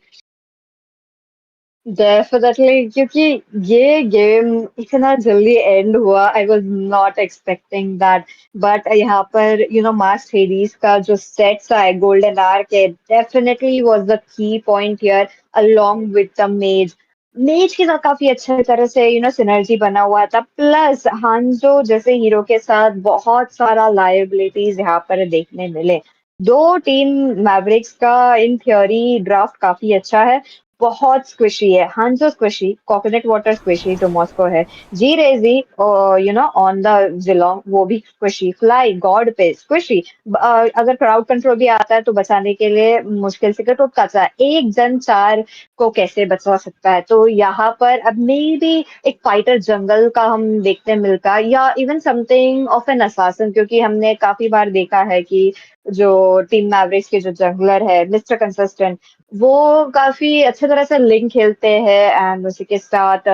डेफिनेटली, क्योंकि ये गेम इतना जल्दी एंड हुआ, I was not expecting that. But यहाँ पर मास हेडीज का जो सेट्स है गोल्डन आर के, definitely was the key point here along with the मेज। मेज के साथ काफी अच्छे तरह से सिनर्जी बना हुआ था, प्लस हांजो जैसे हीरो के साथ बहुत सारा लायबिलिटीज यहाँ पर देखने मिले। दो टीम मैवरिक्स का इन थ्योरी ड्राफ्ट काफी अच्छा है, बहुत स्क्विशी है। हांजो स्क्विशी, कोकोनट वाटर स्क्विशी जो मॉस्को है, जी रेजी ऑन द जिलोंग वो भी स्क्विशी, फ्लाई गॉड पे स्क्विशी। अगर क्राउड कंट्रोल भी आता है तो बचाने के लिए मुश्किल से तो बचा, एक जन चार को कैसे बचा सकता है। तो यहाँ पर अब मे बी एक फाइटर जंगल का हम देखते मिलता, या इवन समथिंग ऑफ एन असासन, क्योंकि हमने काफी बार देखा है कि जो टीम मैवरिक्स के जो जंगलर है मिस्टर कंसिस्टेंट, वो काफी अच्छे तरह से लिंक खेलते हैं। एंड उसी के साथ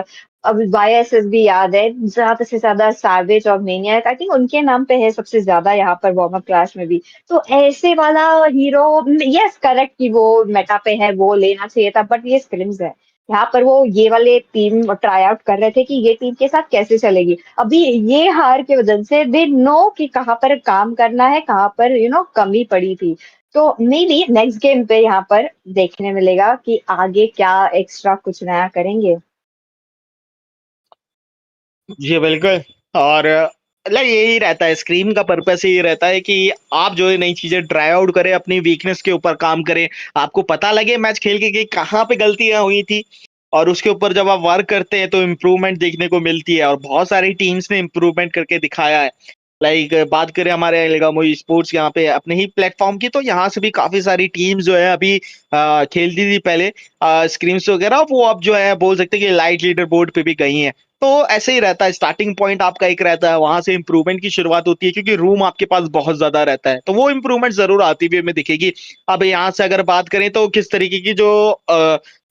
अब वाईएसएस भी याद है, ज्यादा से ज्यादा सैवेज और मेनियक आई थिंक उनके नाम पे है सबसे ज्यादा यहाँ पर वार्म अप क्लास में भी। तो ऐसे वाला हीरो, यस करेक्ट कि वो मेटा पे है, वो लेना चाहिए था, बट ये स्क्रिम्स है। यहाँ पर वो ये वाले टीम ट्राई आउट कर रहे थे कि ये टीम के साथ कैसे चलेगी। अभी ये हार की वजह से दे नो कि कहाँ पर काम करना है, कहाँ पर कमी पड़ी थी। तो मे बी नेक्स्ट गेम पे यहाँ पर देखने मिलेगा कि आगे क्या एक्स्ट्रा कुछ नया करेंगे। जी बिल्कुल। और मतलब यही रहता है, स्क्रीम का पर्पस यही रहता है कि आप जो है नई चीजें ट्राई आउट करें, अपनी वीकनेस के ऊपर काम करें, आपको पता लगे मैच खेल के कि कहाँ पे गलतियां हुई थी, और उसके ऊपर जब आप वर्क करते हैं तो इम्प्रूवमेंट देखने को मिलती है, और बहुत सारी टीम्स ने इम्प्रूवमेंट करके दिखाया है। लाइक बात करें हमारे एल्गामो स्पोर्ट्स यहाँ पे अपने ही प्लेटफॉर्म की, तो यहाँ से भी काफी सारी टीम्स जो है अभी खेलती थी पहले स्क्रीम्स वगैरह, वो अब जो है बोल सकते हैं कि लाइट लीडर बोर्ड पे भी गई हैं। तो ऐसे ही रहता है, स्टार्टिंग पॉइंट आपका एक रहता है, वहां से इंप्रूवमेंट की शुरुआत होती है, क्योंकि रूम आपके पास बहुत ज्यादा रहता है, तो वो इंप्रूवमेंट जरूर आती हुई हमें दिखेगी। अब यहाँ से अगर बात करें तो किस तरीके की जो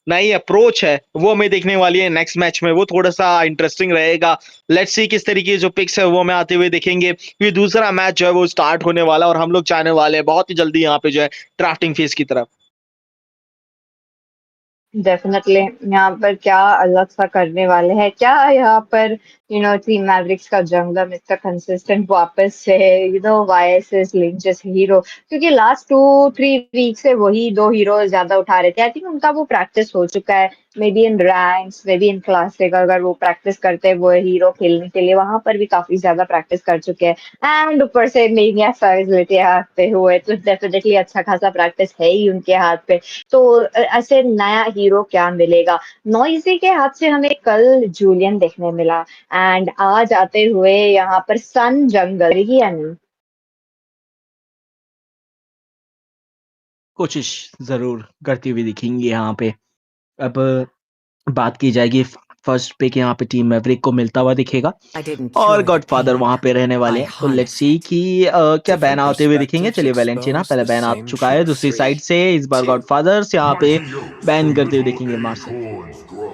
नई अप्रोच है वो हमें देखने वाली है नेक्स्ट मैच में, वो थोड़ा सा इंटरेस्टिंग रहेगा। लेट्स सी किस तरीके के जो पिक्स है वो हमें आते हुए देखेंगे, क्योंकि दूसरा मैच जो है वो स्टार्ट होने वाला है, और हम लोग जाने वाले हैं बहुत ही जल्दी यहाँ पे जो है ड्राफ्टिंग फेज की तरफ। डेफिनेटली यहाँ पर क्या अलग सा करने वाले हैं, क्या यहाँ पर टीम मैवरिक्स का जंगल मिस्टर कंसिस्टेंट वापस से वाईएसएस लिंक जैसे हीरो, क्योंकि लास्ट 2-3 वीक से वही दो हीरो ज्यादा उठा रहे थे। आई थिंक उनका वो प्रैक्टिस हो चुका है, may be in ranks, may be in classic. अगर वो प्रैक्टिस करते हैं वो हीरो खेलने के लिए, वहां पर भी काफी ज्यादा प्रैक्टिस कर चुके हैं। एंड ऊपर से मेनिया सर्विस लेते हाथ पे हुए, तो डेफिनेटली अच्छा खासा प्रैक्टिस है ही उनके हाथ पे। तो ऐसे नया हीरो क्या मिलेगा? नॉइजी के हाथ से हमें कल जूलियन देखने मिला, एंड आज आते हुए यहाँ पर सन जंगल की या नहीं? कोशिश जरूर करती हुई दिखेंगी यहाँ पे। अब बात की जाएगी, फर्स्ट पिक यहाँ पे टीम मैवरिक को मिलता हुआ दिखेगा I didn't और cure the गॉडफादर pain. वहां पे रहने वाले I हैं। तो लेट्स सी harnessed it. कि क्या बैन Different आते हुए दिखेंगे। perspectives चलिए वैलेंटीना, expose पहले the बैन आ same चुका है truth. दूसरी साइड 3, से, इस बार 2, गॉडफादर्स यहाँ पे Mighty oaks बैन from करते हुए evil दिखेंगे their marshal. horns grow.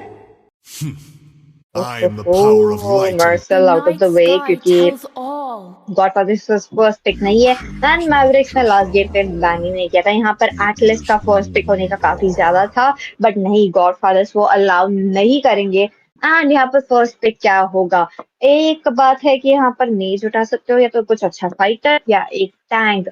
I am the power of light and marshal out of the way, क्योंकि tells all. Godfather first pick नहीं है, एंड मैवरिक्स ने लास्ट गेम पे बैन ही नहीं किया था। यहाँ पर एटलिस्ट का फर्स्ट पिक होने का काफी ज्यादा था, बट नहीं, गॉडफादर्स वो अलाउ नहीं करेंगे। एंड यहाँ पर फर्स्ट पिक क्या होगा? एक बात है कि यहाँ पर मेज उठा सकते हो, या तो कुछ अच्छा फाइटर, या एक टैंक,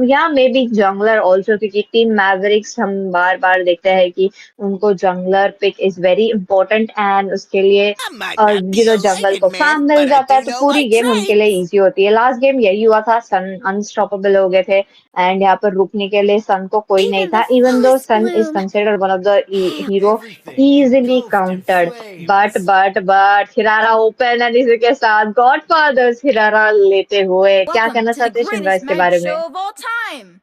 या मे बी जंगलर ऑल्सो, क्योंकि टीम मैवरिक्स हम बार बार देखते हैं कि उनको jungler pick is very important, and उसके लिए I might not be a जंगल को lighted फार्म man, मिल but I जाता है, do तो know my पूरी गेम उनके लिए trades. इजी होती है। लास्ट गेम यही हुआ था, सन अनस्टॉपेबल हो गए थे, एंड यहाँ पर रुकने के लिए सन को कोई नहीं Even the था, even though fullest sun is bloom considered one of the Ah, hero everything easily engulfed in countered. But flames. But but हिरारा ओपन, एंड इसी के साथ गॉडफादर्स हिरारा लेते हुए, क्या welcome कहना to the चाहते हैं शिमरा greatest इसके magic बारे में? show of all time.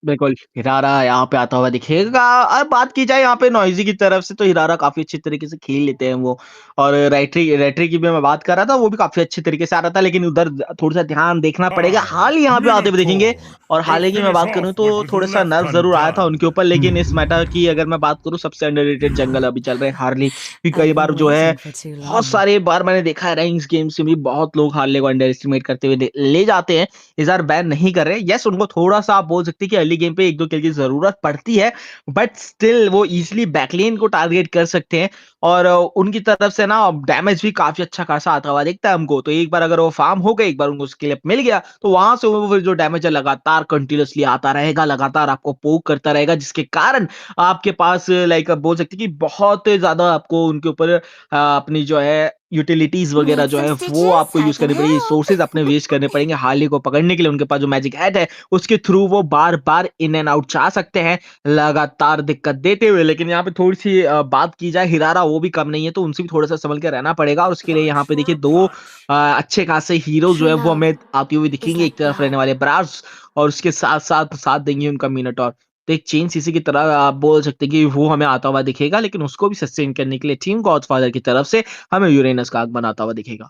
बिल्कुल, हिरारा यहाँ पे आता हुआ दिखेगा। और बात की जाए यहाँ पे नॉइजी की तरफ से, तो हिरारा काफी अच्छी तरीके से खेल लेते हैं वो। और रेटरी की भी मैं बात कर रहा था, वो भी काफी अच्छे तरीके से आ रहा था, लेकिन उधर थोड़ा सा ध्यान देखना पड़ेगा। I, हाल यहाँ पे आते हुए दिखेंगे। Minotaur, और will हाल ही की मैं finish बात करूँ off तो what was थोड़ा सा left नर्व जरूर आया था undone. उनके ऊपर, लेकिन इस मैटर की अगर मैं बात करूँ, सबसे अंडररेटेड जंगल अभी चल रहे हैं हार्ली। कई I've बार been जो है waiting for too बहुत long. सारे बार मैंने देखा है रैंक्स गेम्स में भी बहुत लोग हार्ले को अंडर एस्टिमेट करते हुए ले जाते हैं। इस बार बैन नहीं कर रहे। यस, उनको थोड़ा सा आप बोल सकते हैं कि अर्ली गेम पे 1-2 किल की जरूरत पड़ती है, बट स्टिल वो इजीली बैकलेन को टारगेट कर सकते हैं। और उनकी तरफ से ना डैमेज भी काफी अच्छा खासा आता हुआ दिखता है हमको। तो एक बार अगर वो फार्म हो गए, एक बार उनको स्किल अप मिल गया, तो वहां से वो फिर जो डैमेज है लगातार कंटिन्यूअसली आता रहेगा, लगातार आपको पोक करता रहेगा, जिसके कारण आपके पास लाइक बोल सकते हैं कि बहुत ज्यादा आपको उनके ऊपर अपनी जो है यूटिलिटीज वगैरह Need जो some है वो stitches? आपको I यूज can करनी पड़ेगी, help. रिसोर्सेज अपने वेस्ट करने पड़ेंगे हार्ली को पकड़ने के लिए। उनके पास जो मैजिक हैट है उसके थ्रू वो बार बार इन एंड आउट जा सकते हैं, लगातार दिक्कत देते हुए। लेकिन यहाँ पे थोड़ी सी बात की जाए, हिरारा वो भी कम नहीं है, तो उनसे भी थोड़ा सा संभल के रहना पड़ेगा। और उसके लिए यहाँ पे देखिए दो अच्छे खासे हीरो जो है वो Hello. हमें आती हुई Is दिखेंगे। that एक तरफ रहने God? वाले ब्रास, और उसके साथ साथ साथ देंगे उनका मिनटॉर। तो एक चेन सीसी की तरह आप बोल सकते हैं कि वो हमें आता हुआ दिखेगा, लेकिन उसको भी सस्टेन करने के लिए टीम गॉडफादर की तरफ से हमें यूरेनस का आगमन आता हुआ दिखेगा।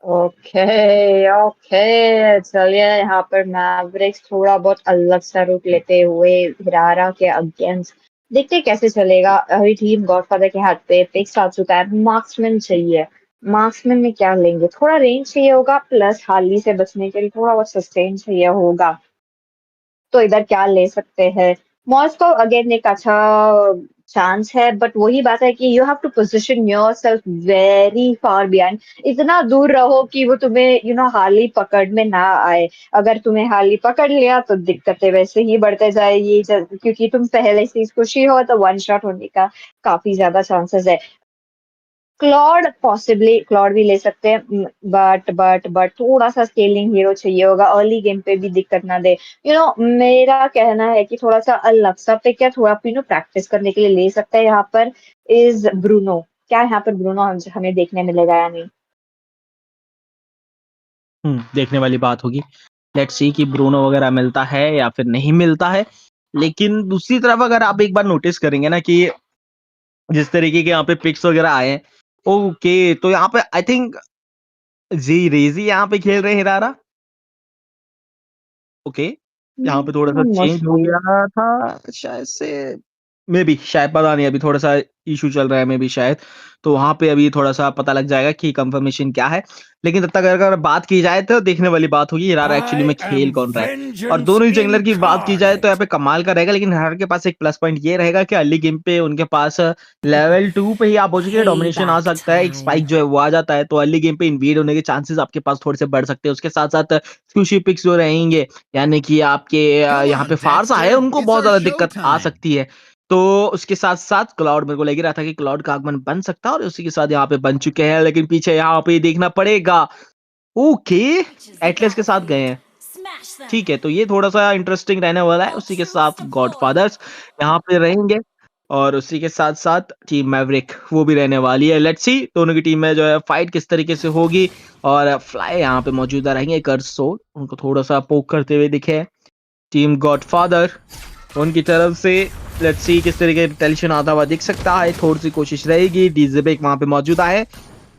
ओके ओके, चलिए यहाँ पर मैवरिक्स थोड़ा बहुत अलग सा रूट लेते हुए हिरारा के अगेंस्ट देखते हैं कैसे चलेगा। अभी टीम गॉडफादर के हाथ पे पिक्स आ चुका है, मार्क्समैन चाहिए। मार्क्समैन में क्या लेंगे? थोड़ा रेंज चाहिए होगा, प्लस हाली से बचने के लिए थोड़ा बहुत सस्टेन चाहिए होगा। तो इधर क्या ले सकते हैं? मॉस्को अगेन एक अच्छा चांस है, बट वही बात है कि you have to position yourself very far behind. इतना दूर रहो कि वो तुम्हें हाली पकड़ में ना आए। अगर तुम्हें हाली पकड़ लिया तो दिक्कतें वैसे ही बढ़ते जाएगी, क्योंकि तुम पहले से ही खुशी हो, तो वन शॉट होने का काफी ज्यादा चांसेस है। क्लॉड पॉसिबली, क्लॉड भी ले सकते हैं, बट थोड़ा सा स्केलिंग हीरो चाहिए होगा, अर्ली गेम पे भी दिक्कत ना दे। मेरा कहना है कि थोड़ा सा अलग सा पे क्या थोड़ा प्रैक्टिस करने के लिए ले सकते हैं। यहाँ पर इज ब्रूनो, क्या यहाँ पर ब्रूनो हमें देखने मिलेगा या नहीं? देखने वाली बात होगी। लेट्स सी कि ब्रूनो वगैरह मिलता है या फिर नहीं मिलता है। लेकिन दूसरी तरफ अगर आप एक बार नोटिस करेंगे ना कि जिस तरीके के यहाँ पे पिक्स वगैरह आए हैं, ओके, तो यहाँ पे आई थिंक जी रेजी यहाँ पे खेल रहे हैं हिरारा। ओके, यहाँ पे थोड़ा सा चेंज हो मुश्किल। गया था शायद से। मे बी शायद पता नहीं, अभी थोड़ा सा इशू चल रहा है मे बी शायद, तो वहाँ पे अभी थोड़ा सा पता लग जाएगा कि कंफर्मेशन क्या है। लेकिन तब तक अगर बात की जाए तो देखने वाली बात होगी हिरारा एक्चुअली में खेल कौन रहा है। और दोनों ही जंगलर की बात की जाए तो यहाँ पे कमाल का रहेगा, लेकिन हिरारा के पास एक प्लस पॉइंट ये रहेगा कि अर्ली गेम पे उनके पास लेवल 2 पे ही आप बोल सकते हैं डोमिनेशन आ सकता है, एक स्पाइक जो है वो आ जाता है, तो अर्ली गेम पे इन्वेड होने के चांसेस आपके पास थोड़े से बढ़ सकते हैं। उसके साथ साथ स्क्यूशी पिक्स जो रहेंगे, यानी कि आपके यहाँ पे फार्सा है, उनको बहुत ज्यादा दिक्कत आ सकती है। तो उसके साथ-साथ क्लाउड, मेरे को लग ही रहा था कि क्लाउड का आगमन बन सकता है और उसी के साथ यहाँ पे बन चुके हैं, लेकिन पीछे यहाँ पे देखना पड़ेगा। ओके, Reaches the एटलस के साथ गए हैं। battlefield. Smash them. ठीक है, तो ये थोड़ा-सा इंटरेस्टिंग रहने वाला है। उसी के साथ गॉडफादर्स यहाँ पे रहेंगे और उसी के साथ-साथ टीम मैवरिक वो भी रहने वाली है। लेट्स सी दोनों की टीम में जो है फाइट किस तरीके से होगी, और फ्लाई यहाँ पे मौजूदा रहेंगे। कर्स सोल उनको थोड़ा-सा पोक करते हुए दिखे हैं। टीम गॉडफादर उनकी तरफ से लेट्स सी किस तरीके का टेंशन आता हुआ दिख सकता है, थोड़ी सी कोशिश रहेगी। डीजेबेक वहां पे मौजूदा है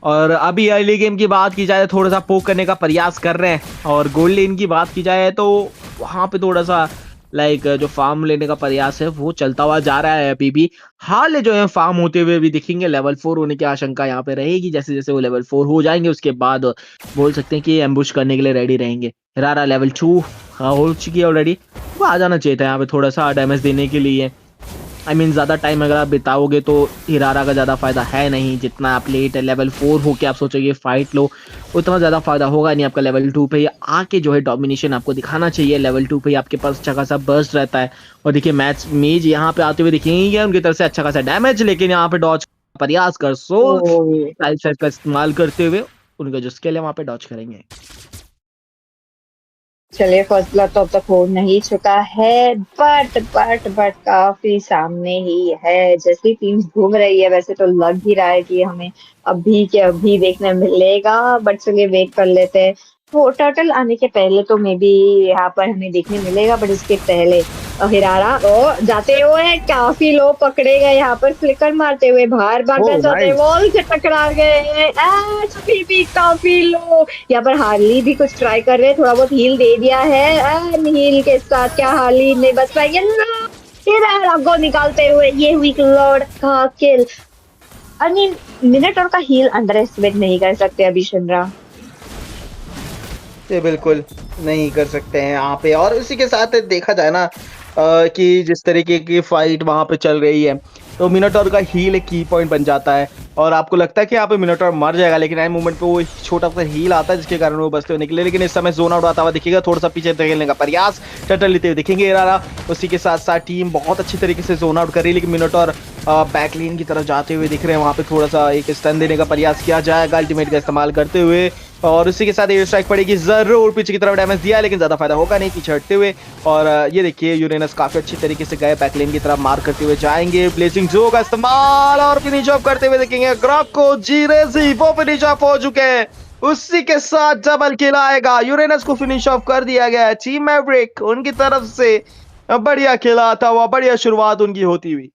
और अभी अर्ली गेम की बात की जाए तो थोड़ा सा पोक करने का प्रयास कर रहे हैं, और गोल्ड लेन की बात की जाए तो वहां पे थोड़ा सा लाइक जो फार्म लेने का प्रयास है वो चलता हुआ जा रहा है। अभी भी हाल जो है फार्म होते हुए भी दिखेंगे, लेवल 4 होने की आशंका यहाँ पे रहेगी। जैसे जैसे वो लेवल 4 हो जाएंगे उसके बाद बोल सकते हैं कि एम्बुश करने के लिए रेडी रहेंगे। हिरारा लेवल 2 हो चुकी है ऑलरेडी, वो आ जाना चाहिए था यहाँ पे थोड़ा सा डैमेज देने के लिए। आई मीन ज़्यादा टाइम अगर आप बिताओगे तो हिरारा का ज़्यादा फायदा है नहीं, जितना आप लेट लेवल 4 हो के आप सोचोगे फाइट लो, उतना ज़्यादा फायदा होगा नहीं आपका। लेवल 2 पे ही आके जो है डोमिनेशन आपको दिखाना चाहिए। लेवल 2 पे ही आपके पास अच्छा खासा बर्स्ट रहता है। और देखिए मैच मेज यहाँ पे आते हुए दिखेंगे उनकी तरफ से अच्छा खासा डैमेज, लेकिन यहाँ पे डॉज प्रयास कर सोल ओह, साइड का इस्तेमाल करते हुए उनका जो स्किल है वहाँ पे डॉज करेंगे। चलिए फर्स्ट ब्लड तो अब तक हो नहीं चुका है, बट काफी सामने ही है। जैसी टीम्स घूम रही है वैसे तो लग ही रहा है कि हमें अभी के अभी देखने मिलेगा, बट चलिए वेट कर लेते हैं। वो टर्टल आने के पहले तो मे बी यहाँ पर हमें देखने मिलेगा, बट उसके पहले हिरारा ओ जाते हुए काफी लो पकड़े गए, यहाँ पर फ्लिकर मारते हुए बाहर भागना ओह चाहते हैं, नाइस। वॉल से टकरा गए हैं। अभी भी काफी लो, यहाँ पर हार्ली भी कुछ ट्राई कर रहे हैं, थोड़ा बहुत हील दे दिया है एंड हील के साथ क्या हार्ली नहीं बच पाएंगे। इधर आपको निकालते हुए ये वीक लॉर्ड का किल। आई मीन मिनटोर का हील अंडर एस्टिमेट नहीं कर सकते अभी शिनरा। ये बिल्कुल नहीं कर सकते हैं यहाँ पे। और उसी के साथ देखा जाए ना कि जिस तरीके की फाइट वहां पे चल रही है, तो मिनोटॉर का हील एक की पॉइंट बन जाता है, और आपको लगता है कि यहाँ पे मिनोटॉर मर जाएगा, लेकिन एंड मोमेंट पे वो छोटा सा हील आता है जिसके कारण वो बचते हुए निकले। लेकिन इस समय जोन आउट आता हुआ दिखेगा, थोड़ा सा पीछे धकेलने का प्रयास टर्टल लेते हुए दिखेंगे इरारा। उसी के साथ साथ टीम बहुत अच्छी तरीके से जोन आउट कर रही है, लेकिन मिनोटॉर बैक लेन की तरफ जाते हुए दिख रहे हैं। वहाँ पे थोड़ा सा एक स्टन देने का प्रयास किया जाएगा अल्टीमेट का इस्तेमाल करते हुए, और उसी के साथ एयर स्ट्राइक पड़ेगी जरूर। पीछे की तरफ डैमेज दिया लेकिन ज्यादा फायदा होगा नहीं पीछे हटते हुए। और ये देखिए यूरेनस काफी अच्छी तरीके से गए, बैकलेन की तरफ मार करते हुए जाएंगे, ब्लेसिंग जो का इस्तेमाल और फिनिश ऑफ करते हुए देखेंगे ग्रॉक को। जीरेजी वो फिनिश ऑफ हो चुके हैं, उसी के साथ डबल किल आएगा। यूरेनस को फिनिश ऑफ कर दिया गया है टीम मैवरिक उनकी तरफ से। बढ़िया किल आता हुआ, बढ़िया शुरुआत उनकी होती हुई।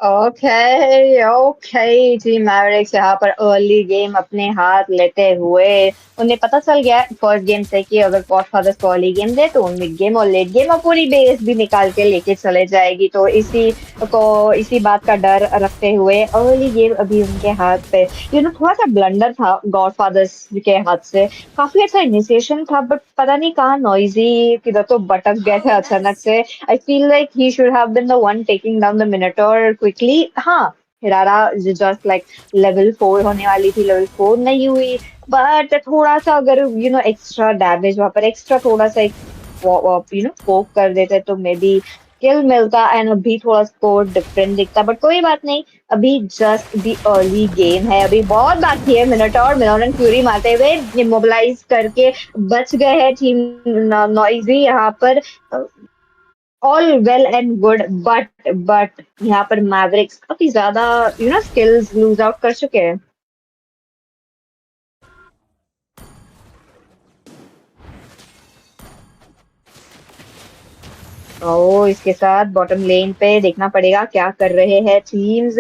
ओके टीम मैवरिक्स यहाँ पर अर्ली गेम अपने हाथ लेते हुए, उन्हें पता चल गया फर्स्ट गेम से कि अगर गॉडफादर्स को अर्ली गेम दे तो उन मिड गेम और लेट गेम और पूरी बेस भी निकाल के लेके चले जाएगी। तो इसी बात का डर रखते हुए अर्ली गेम अभी उनके हाथ पे। थोड़ा सा ब्लंडर था गॉडफादर्स के हाथ से, काफी अच्छा इनिशिएशन था, बट पता नहीं कहाँ नॉइजी किधर तो भटक गए थे अचानक से। I feel like he should have been the one taking down the Minotaur quickly. हाँ, हिरारा just like level 4 होने वाली थी, level 4 नहीं हुई, but थोड़ा सा अगर extra damage वहाँ पर extra थोड़ा सा poke कर देते तो मे बी किल मिलता एंड अभी थोड़ा स्कोर डिफरेंट दिखता, बट कोई बात नहीं। अभी जस्ट द अर्ली गेम है, अभी बहुत बाकी है। मिनोटॉर मिनोरन फ्यूरी मारते हुए मोबिलाइज करके बच गए हैं टीम नॉइजी यहाँ पर। All well and good, but यहाँ पर मैवरिक्स काफी ज्यादा स्किल्स लूज आउट कर चुके हैं। इसके साथ बॉटम लेन पे देखना पड़ेगा क्या कर रहे हैं teams,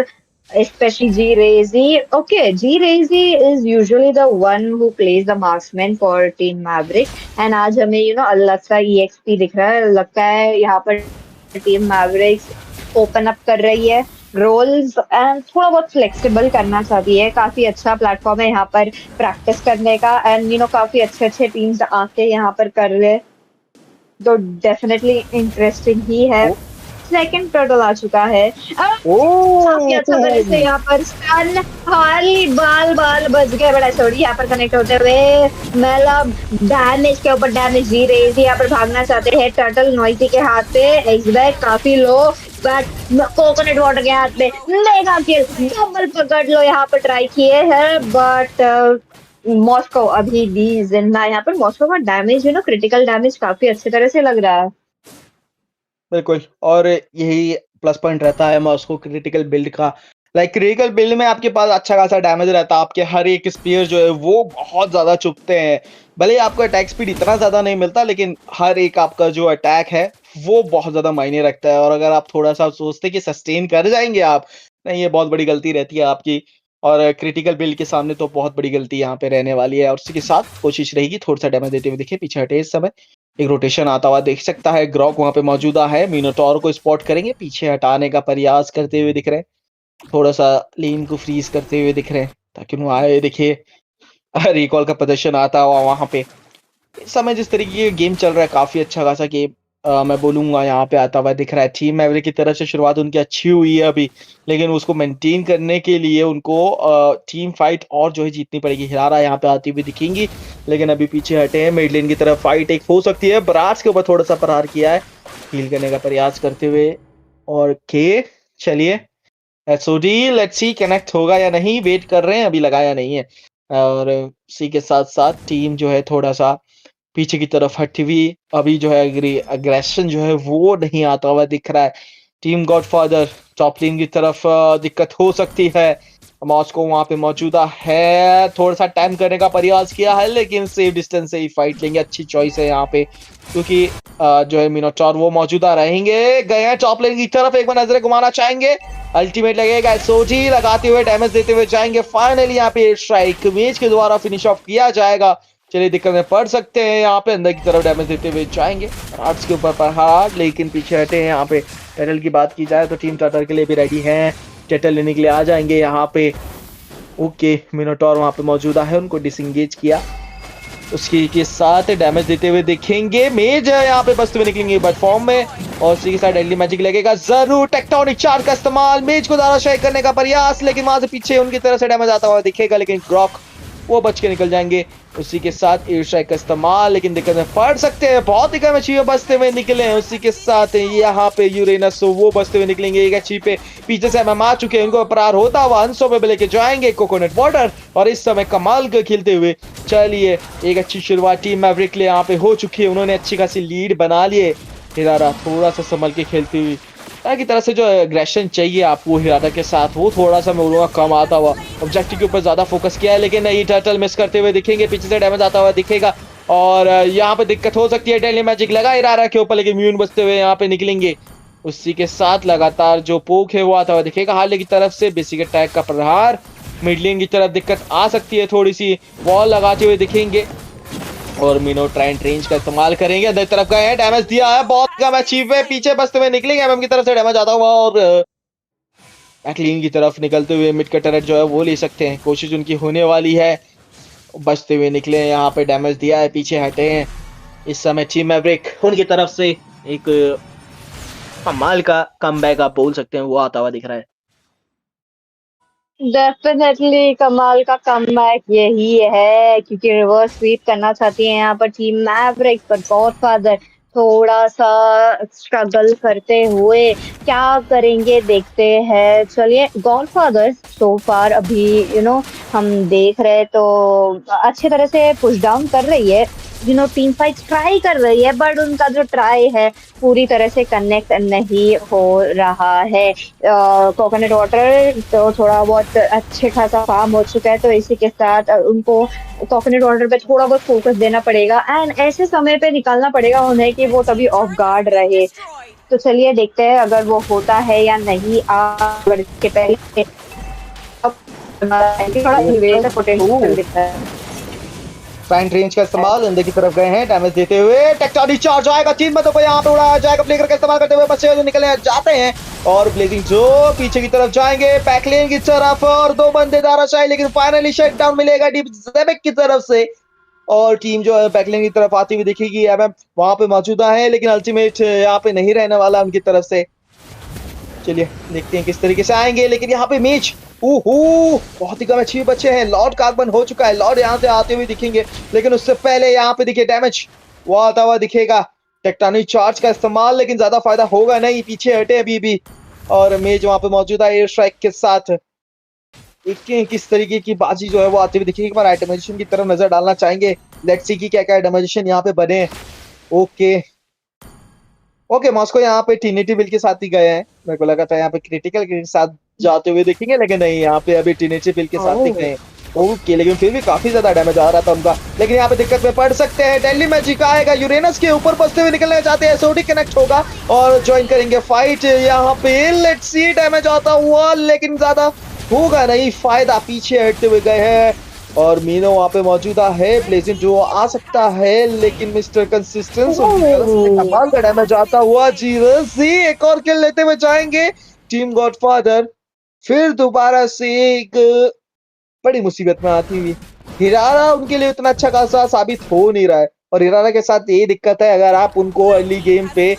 especially G Razy. Okay, G Razy is usually the one who plays the marksman for Team Maverick. And आज हमें अलग सा EXP दिख रहा है, लगता है यहाँ पर टीम मैवरिक्स ओपन अप कर रही है रोल्स एंड थोड़ा बहुत फ्लेक्सिबल करना चाहती है। काफी अच्छा प्लेटफॉर्म है यहाँ पर प्रैक्टिस करने का एंड काफी अच्छे अच्छे टीम्स आके यहाँ पर कर रहे, तो डेफिनेटली इंटरेस्टिंग ही है। सेकंड टर्टल आ चुका है काफी अच्छा तरह से यहाँ पर स्टन हाली बाल बाल बच गए, बड़ा सॉरी यहाँ पर कनेक्ट होते हुए मतलब डैमेज के ऊपर डैमेज दी रही थी। यहाँ पर भागना चाहते हैं टर्टल नॉइसी के हाथ पे, एक्सबैक काफी लो बट कोकोनट वाटर के हाथ पे मेगा किल, डबल पकड़ लो यहाँ पर ट्राई किए हैं बट मॉस्को अभी भी जिंदा। यहाँ पर मॉस्को का डैमेज क्रिटिकल डैमेज काफी अच्छी तरह से लग रहा है। बिल्कुल, और यही प्लस पॉइंट रहता है मॉस्को क्रिटिकल बिल्ड का। क्रिटिकल बिल्ड में आपके पास अच्छा खासा डैमेज रहता है, आपके हर एक स्पीयर जो है वो बहुत ज़्यादा चुभते हैं। भले ही आपको अटैक स्पीड इतना ज़्यादा नहीं मिलता, लेकिन हर एक आपका जो अटैक है वो बहुत ज़्यादा मायने रखता है। और अगर आप थोड़ा-सा सोचते कि सस्टेन कर जाएँगे आप, नहीं, ये बहुत बड़ी गलती रहती है आपकी। और क्रिटिकल बिल्ड के सामने तो बहुत बड़ी गलती यहाँ पे रहने वाली है। और उसी के साथ कोशिश रहेगी थोड़ा-सा डैमेज देते हुए दिखे, पीछे हटे इस समय। एक रोटेशन आता हुआ देख सकता है, ग्रॉक वहाँ पे मौजूदा है, मिनोटॉर को स्पॉट करेंगे, पीछे हटाने का प्रयास करते हुए दिख रहे हैं। थोड़ा-सा लेन को फ्रीज़ करते हुए दिख रहे हैं, ताकि वो आए, देखिए रिकॉल का प्रदर्शन आता हुआ वहाँ पे। इस समय जिस तरीके का गेम चल रहा है, काफ़ी अच्छा खासा गेम मैं बोलूँगा यहाँ पे आता हुआ दिख रहा है। टीम मैवरिक की तरफ से शुरुआत उनकी अच्छी हुई है अभी, लेकिन उसको मेंटेन करने के लिए उनको टीम फाइट और जो है जीतनी पड़ेगी। हिरारा यहाँ पे आती हुई दिखेंगी, लेकिन अभी पीछे हटे हैं। मिड लेन की तरफ फाइट एक हो सकती है, बराज के ऊपर थोड़ा-सा प्रहार किया है, हील करने का प्रयास करते हुए। और चलिए एसओडी लेट्स सी कनेक्ट होगा या नहीं, वेट कर रहे हैं, अभी लगाया नहीं है। और इसी के साथ-साथ टीम जो है थोड़ा-सा पीछे की तरफ हटी हुई, अभी जो है अग्रेशन जो है वो नहीं आता हुआ दिख रहा है। टीम गॉडफादर टॉप लेन की तरफ दिक्कत हो सकती है। मॉस्को वहाँ पे मौजूदा है, थोड़ा-सा टाइम करने का प्रयास किया है, लेकिन सेफ डिस्टेंस से ही फाइट लेंगे। अच्छी चॉइस है यहाँ पे, क्योंकि जो है मिनोटॉर वो मौजूदा रहेंगे। गए हैं टॉप लेन की तरफ, एक बार नजरें घुमाना चाहेंगे, अल्टीमेट लगेगा, एसओजी लगाते हुए डैमेज देते हुए जाएंगे। फाइनली यहाँ पे स्ट्राइक मेज के द्वारा फिनिश ऑफ किया जाएगा। चलिए दिक्कत में पड़ सकते हैं, यहाँ पे अंदर की तरफ डैमेज देते हुए जाएंगे। आर्ट्स के ऊपर प्रहार, लेकिन पीछे हटे हैं। यहाँ पे टर्टल की बात की जाए तो टीम टर्टल के लिए भी रेडी है, टर्टल लेने के लिए आ जाएंगे यहाँ पे। ओके, मिनोटॉर वहाँ पे मौजूदा है, उनको डिसंगेज किया, उसकी के साथ डैमेज देते हुए दिखेंगे। मेज यहाँ पे बसते हुए निकलेंगे बट फॉर्म में, और उसी के साथ डेडली मैजिक लगेगा जरूर। टेक्टोनिक चार्ज का इस्तेमाल, मेज को दारा शेक करने का प्रयास, लेकिन वहां से पीछे उनकी तरफ से डैमेज आता हुआ दिखेगा, लेकिन ग्रॉक वो बच के निकल जाएंगे। उसी के साथ एयर स्ट्राइक का इस्तेमाल, लेकिन दिक्कत में पड़ सकते हैं। बहुत ही कम एचपी बचते हुए निकले हैं। उसी के साथ यहाँ पे यूरेनस वो बचते हुए निकलेंगे एक एचपी पे। पीछे से हम आ चुके हैं, उनको अपरार होता हुआ हंसों में लेके जाएंगे कोकोनट वाटर, और इस समय कमाल का खेलते हुए चलिए एक अच्छी शुरुआत टीम मैवरिक के लिए यहाँ पे हो चुकी है। उन्होंने अच्छी खासी लीड बना लिए। हिरारा थोड़ा सा संभल के खेलती हुई, की तरफ से जो एग्रेशन चाहिए आपको हिरारा के साथ, वो थोड़ा सा मैं बोलूँगा कम आता हुआ। ऑब्जेक्टिव के ऊपर ज्यादा फोकस किया है, लेकिन ये टर्टल मिस करते हुए दिखेंगे, पीछे से डैमेज आता हुआ दिखेगा, और यहाँ पे दिक्कत हो सकती है। डेडली मैजिक लगा हिरारा के ऊपर, लेकिन म्यून बचते हुए यहाँ पे निकलेंगे। उसी के साथ लगातार जो पोक है वो आता हुआ दिखेगा हार्ले की तरफ से। बेसिक अटैक का प्रहार, मिड लेन की तरफ दिक्कत आ सकती है, थोड़ी सी वॉल लगाते हुए दिखेंगे, और मिनो ट्राइन रेंज का इस्तेमाल करेंगे। अंदर तरफ गए हैं, डैमेज दिया है, बहुत कम अचीव है, पीछे बसते हुए निकलेंगे। एमएम की तरफ से डैमेज आता हुआ, और एक्लीन की तरफ निकलते हुए मिड का टरेट जो है वो ले सकते हैं, कोशिश उनकी होने वाली है। बचते हुए निकले हैं, यहाँ पे डैमेज दिया है, पीछे हटे हैं। इस समय टीम मैवरिक उनकी तरफ से एक कमाल का कमबैक आप बोल सकते हैं वो आता हुआ दिख रहा है। डेफिनेटली कमाल का कमबैक यही है, क्योंकि रिवर्स स्वीप करना चाहती है यहाँ पर टीम मैवरिक्स, पर गॉडफादर थोड़ा सा स्ट्रगल करते हुए क्या करेंगे देखते हैं। चलिए गॉडफादर सो फार अभी हम देख रहे तो अच्छी तरह से पुश डाउन कर रही है, टीम फाइट ट्राई कर रही है, बट उनका जो ट्राई है पूरी तरह से कनेक्ट नहीं हो रहा है। कोकोनट वाटर तो थोड़ा बहुत अच्छे खासा फार्म हो चुका है, तो इसी के साथ उनको कोकोनट वाटर पे थोड़ा बहुत फोकस देना पड़ेगा, एंड ऐसे समय पे निकालना पड़ेगा उन्हें कि वो तभी ऑफ गार्ड रहे। तो चलिए देखते हैं अगर वो होता है या नहीं। अगर इसके पहले थोड़ा पोटेंशियल दिखता है। पैंट रेंज का इस्तेमाल अंदर की तरफ गए हैं, डैमेज देते हुए टेक्टोनिक चार्ज आएगा, 3 बंदों को यहाँ पे उड़ाया जाएगा, फ्लिकर का इस्तेमाल करते हुए बच्चे जो निकले जाते हैं और ब्लेजिंग जो पीछे की तरफ जाएंगे पैकलेन की तरफ और 2 बंदे दाराशाही, लेकिन फाइनली शटडाउन मिलेगा डीप ज़ेबिक की तरफ से और टीम जो है बैकलाइन की तरफ आती हुई दिखेगी। एमएम वहां पे मौजूदा है लेकिन अल्टीमेट यहाँ पे नहीं रहने वाला उनकी तरफ से। चलिए देखते हैं किस तरीके से आएंगे, लेकिन यहाँ पे मैच बहुत ही कम अच्छी बच्चे हैं। लॉर्ड का आगमन हो चुका है, लॉर्ड यहाँ से आते हुए दिखेंगे, लेकिन उससे पहले यहाँ पे देखिए डैमेज वो आता हुआ दिखेगा। टेक्टोनिक चार्ज का इस्तेमाल, लेकिन ज्यादा फायदा होगा नहीं, पीछे हटे अभी भी और मेज वहां पे मौजूदा एयर स्ट्राइक के साथ। देखते हैं किस तरीके की बाजी जो है वो आती हुई दिखेगी। एक बार आइटमाइजेशन की तरफ नजर डालना चाहेंगे, लेट्स सी की क्या क्या आइटमाइजेशन यहाँ पे बने। ओके मॉस्को यहाँ पे टीनेटी बिल के साथ ही गए हैं, मेरे को लगा था यहाँ पे क्रिटिकल के साथ जाते हुए दिखेंगे, लेकिन नहीं, यहाँ पे अभी टीनेटी बिल के साथ ही गए। ओके, लेकिन फिर भी काफी ज्यादा डैमेज आ रहा था उनका, लेकिन यहाँ पे दिक्कत में पड़ सकते हैं। डेडली मैजिक आएगा, यूरेनस के ऊपर बसते हुए निकलना चाहते हैं, एसओडी कनेक्ट होगा और ज्वाइन करेंगे फाइट। यहाँ पे लेट्स सी डैमेज आता हुआ, लेकिन ज्यादा होगा नहीं, फायदा पीछे हटते हुए गए हैं और मीनो वहां पे मौजूदा है। ब्लेजिंग जो आ सकता है, लेकिन मिस्टर कंसिस्टेंस कमाल का डैमेज आता हुआ। जीरोसी एक और किल लेते हुए जाएंगे टीम गॉडफादर, फिर दोबारा से एक बड़ी मुसीबत में आती हुई। हिरारा उनके लिए उतना अच्छा खासा साबित हो नहीं रहा है और हिरारा के साथ ये दिक्कत है, अगर आप उनको अर्ली गेम पे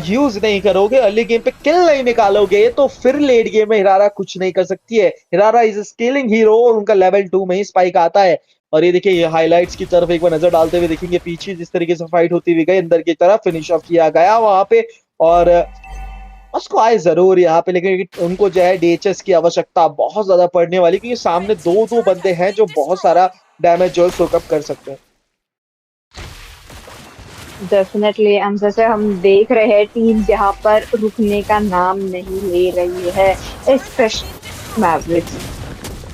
यूज नहीं करोगे, अर्ली गेम पे किल नहीं निकालोगे, तो फिर लेट गेम में हिरारा कुछ नहीं कर सकती है। हिरारा इज स्केलिंग हीरो और उनका लेवल 2 में ही स्पाइक आता है। और ये देखिए, ये हाइलाइट्स की तरफ एक बार नजर डालते हुए देखेंगे, पीछे जिस तरीके से फाइट होती हुई गई, अंदर की तरफ फिनिश ऑफ किया गया वहां पे और उसको आए जरूर यहाँ पे, लेकिन उनको जो है डीएचएस की आवश्यकता बहुत ज्यादा पड़ने वाली, क्योंकि सामने दो बंदे हैं जो बहुत सारा डैमेज जो सोकअप कर सकते हैं। डेफिनेटली एंड जैसे हम देख रहे हैं टीम यहाँ पर रुकने का नाम नहीं ले रही है, स्पेशली मैवरिक्स।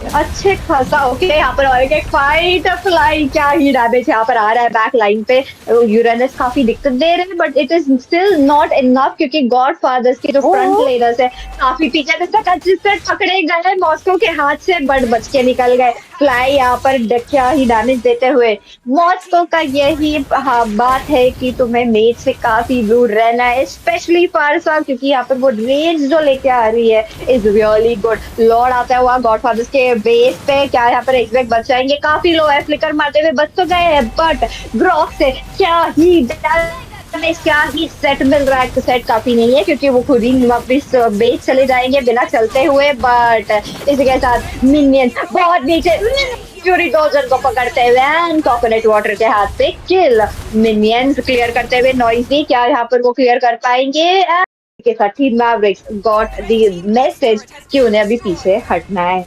अच्छे खासा ओके यहाँ पर और एक फाइट फ्लाई, क्या ही डैमेज यहाँ पर आ रहा है बैक लाइन पे। यूरेनस काफी दिक्कत दे रहे हैं but it is still not enough, क्योंकि गॉडफादर्स के जो फ्रंट लेनर्स है काफी पीछे कंसिस्टेंट पकड़े गए मॉस्को के हाथ से, बट बच के निकल गए। फ्लाई यहाँ पर क्या ही डैमेज देते हुए। मॉस्को का यही बात है कि तुम्हें मेज से काफी दूर रहना है, स्पेशली फारसा, क्योंकि यहाँ पर वो रेंज जो लेके आ रही है इज रियली गुड। लॉर्ड आता हुआ गॉडफादर्स के बेस पे, क्या यहाँ पर एक्सपेक्ट बच जाएंगे, काफी लो है, फ्लिकर मारते हुए बच तो गए हैं, बट ग्रॉक से क्या ही क्या ही सेट मिल रहा है। तो सेट काफी नहीं है क्योंकि वो खुद ही वापिस बेस चले जाएंगे बिना चलते हुए, बट इसके साथ मिनियन बहुत नीचे फ्यूरी डोजर को पकड़ते हुए एंड कोकोनट वाटर के हाथ पे किल। मिनियंस क्लियर करते हुए नॉइजी, क्या यहाँ पर वो क्लियर कर पाएंगे? के साथ ही मैवरिक्स गॉट द मैसेज कि उन्हें अभी पीछे हटना है।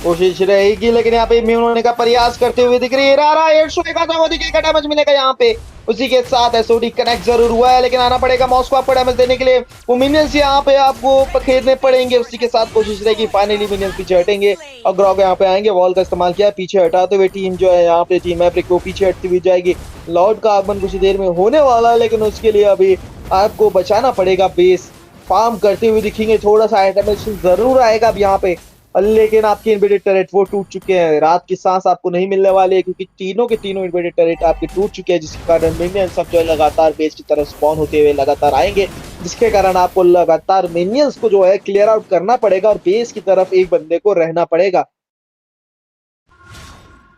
कोशिश रहेगी, लेकिन यहाँ पे इम्यून होने का प्रयास करते हुए दिख रही है। डैमेज मिलेगा यहाँ पे, उसी के साथ एसओडी कनेक्ट जरूर हुआ है, लेकिन आना पड़ेगा मॉस्को आपको डैमेज देने के लिए। वो मिनियंस यहाँ पे आपको पखेरने पड़ेंगे, उसी के साथ कोशिश रहेगी। फाइनली मिनियंस पीछे हटेंगे और ग्रॉग यहाँ पे आएंगे, वॉल का इस्तेमाल किया, पीछे हटाते हुए टीम जो है यहाँ पे टीम मैवरिक को पीछे हटती हुई जाएगी। लॉर्ड का आगमन कुछ देर में होने वाला है, लेकिन उसके लिए अभी आपको बचाना पड़ेगा। बेस फार्म करते हुए दिखेंगे, थोड़ा सा एनिमेशन जरूर आएगा अब यहाँ पे, लेकिन आपके इन्वेडेड टरेट वो टूट चुके हैं। रात की सांस आपको नहीं मिलने वाली है, क्योंकि तीनों के तीनों इन्वेडेड टरेट आपके टूट चुके हैं, जिसके कारण मिनियंस सब जो है लगातार बेस की तरफ स्पॉन होते हुए लगातार आएंगे, जिसके कारण आपको लगातार मिनियंस को जो है क्लियर आउट करना पड़ेगा और बेस की तरफ एक बंदे को रहना पड़ेगा।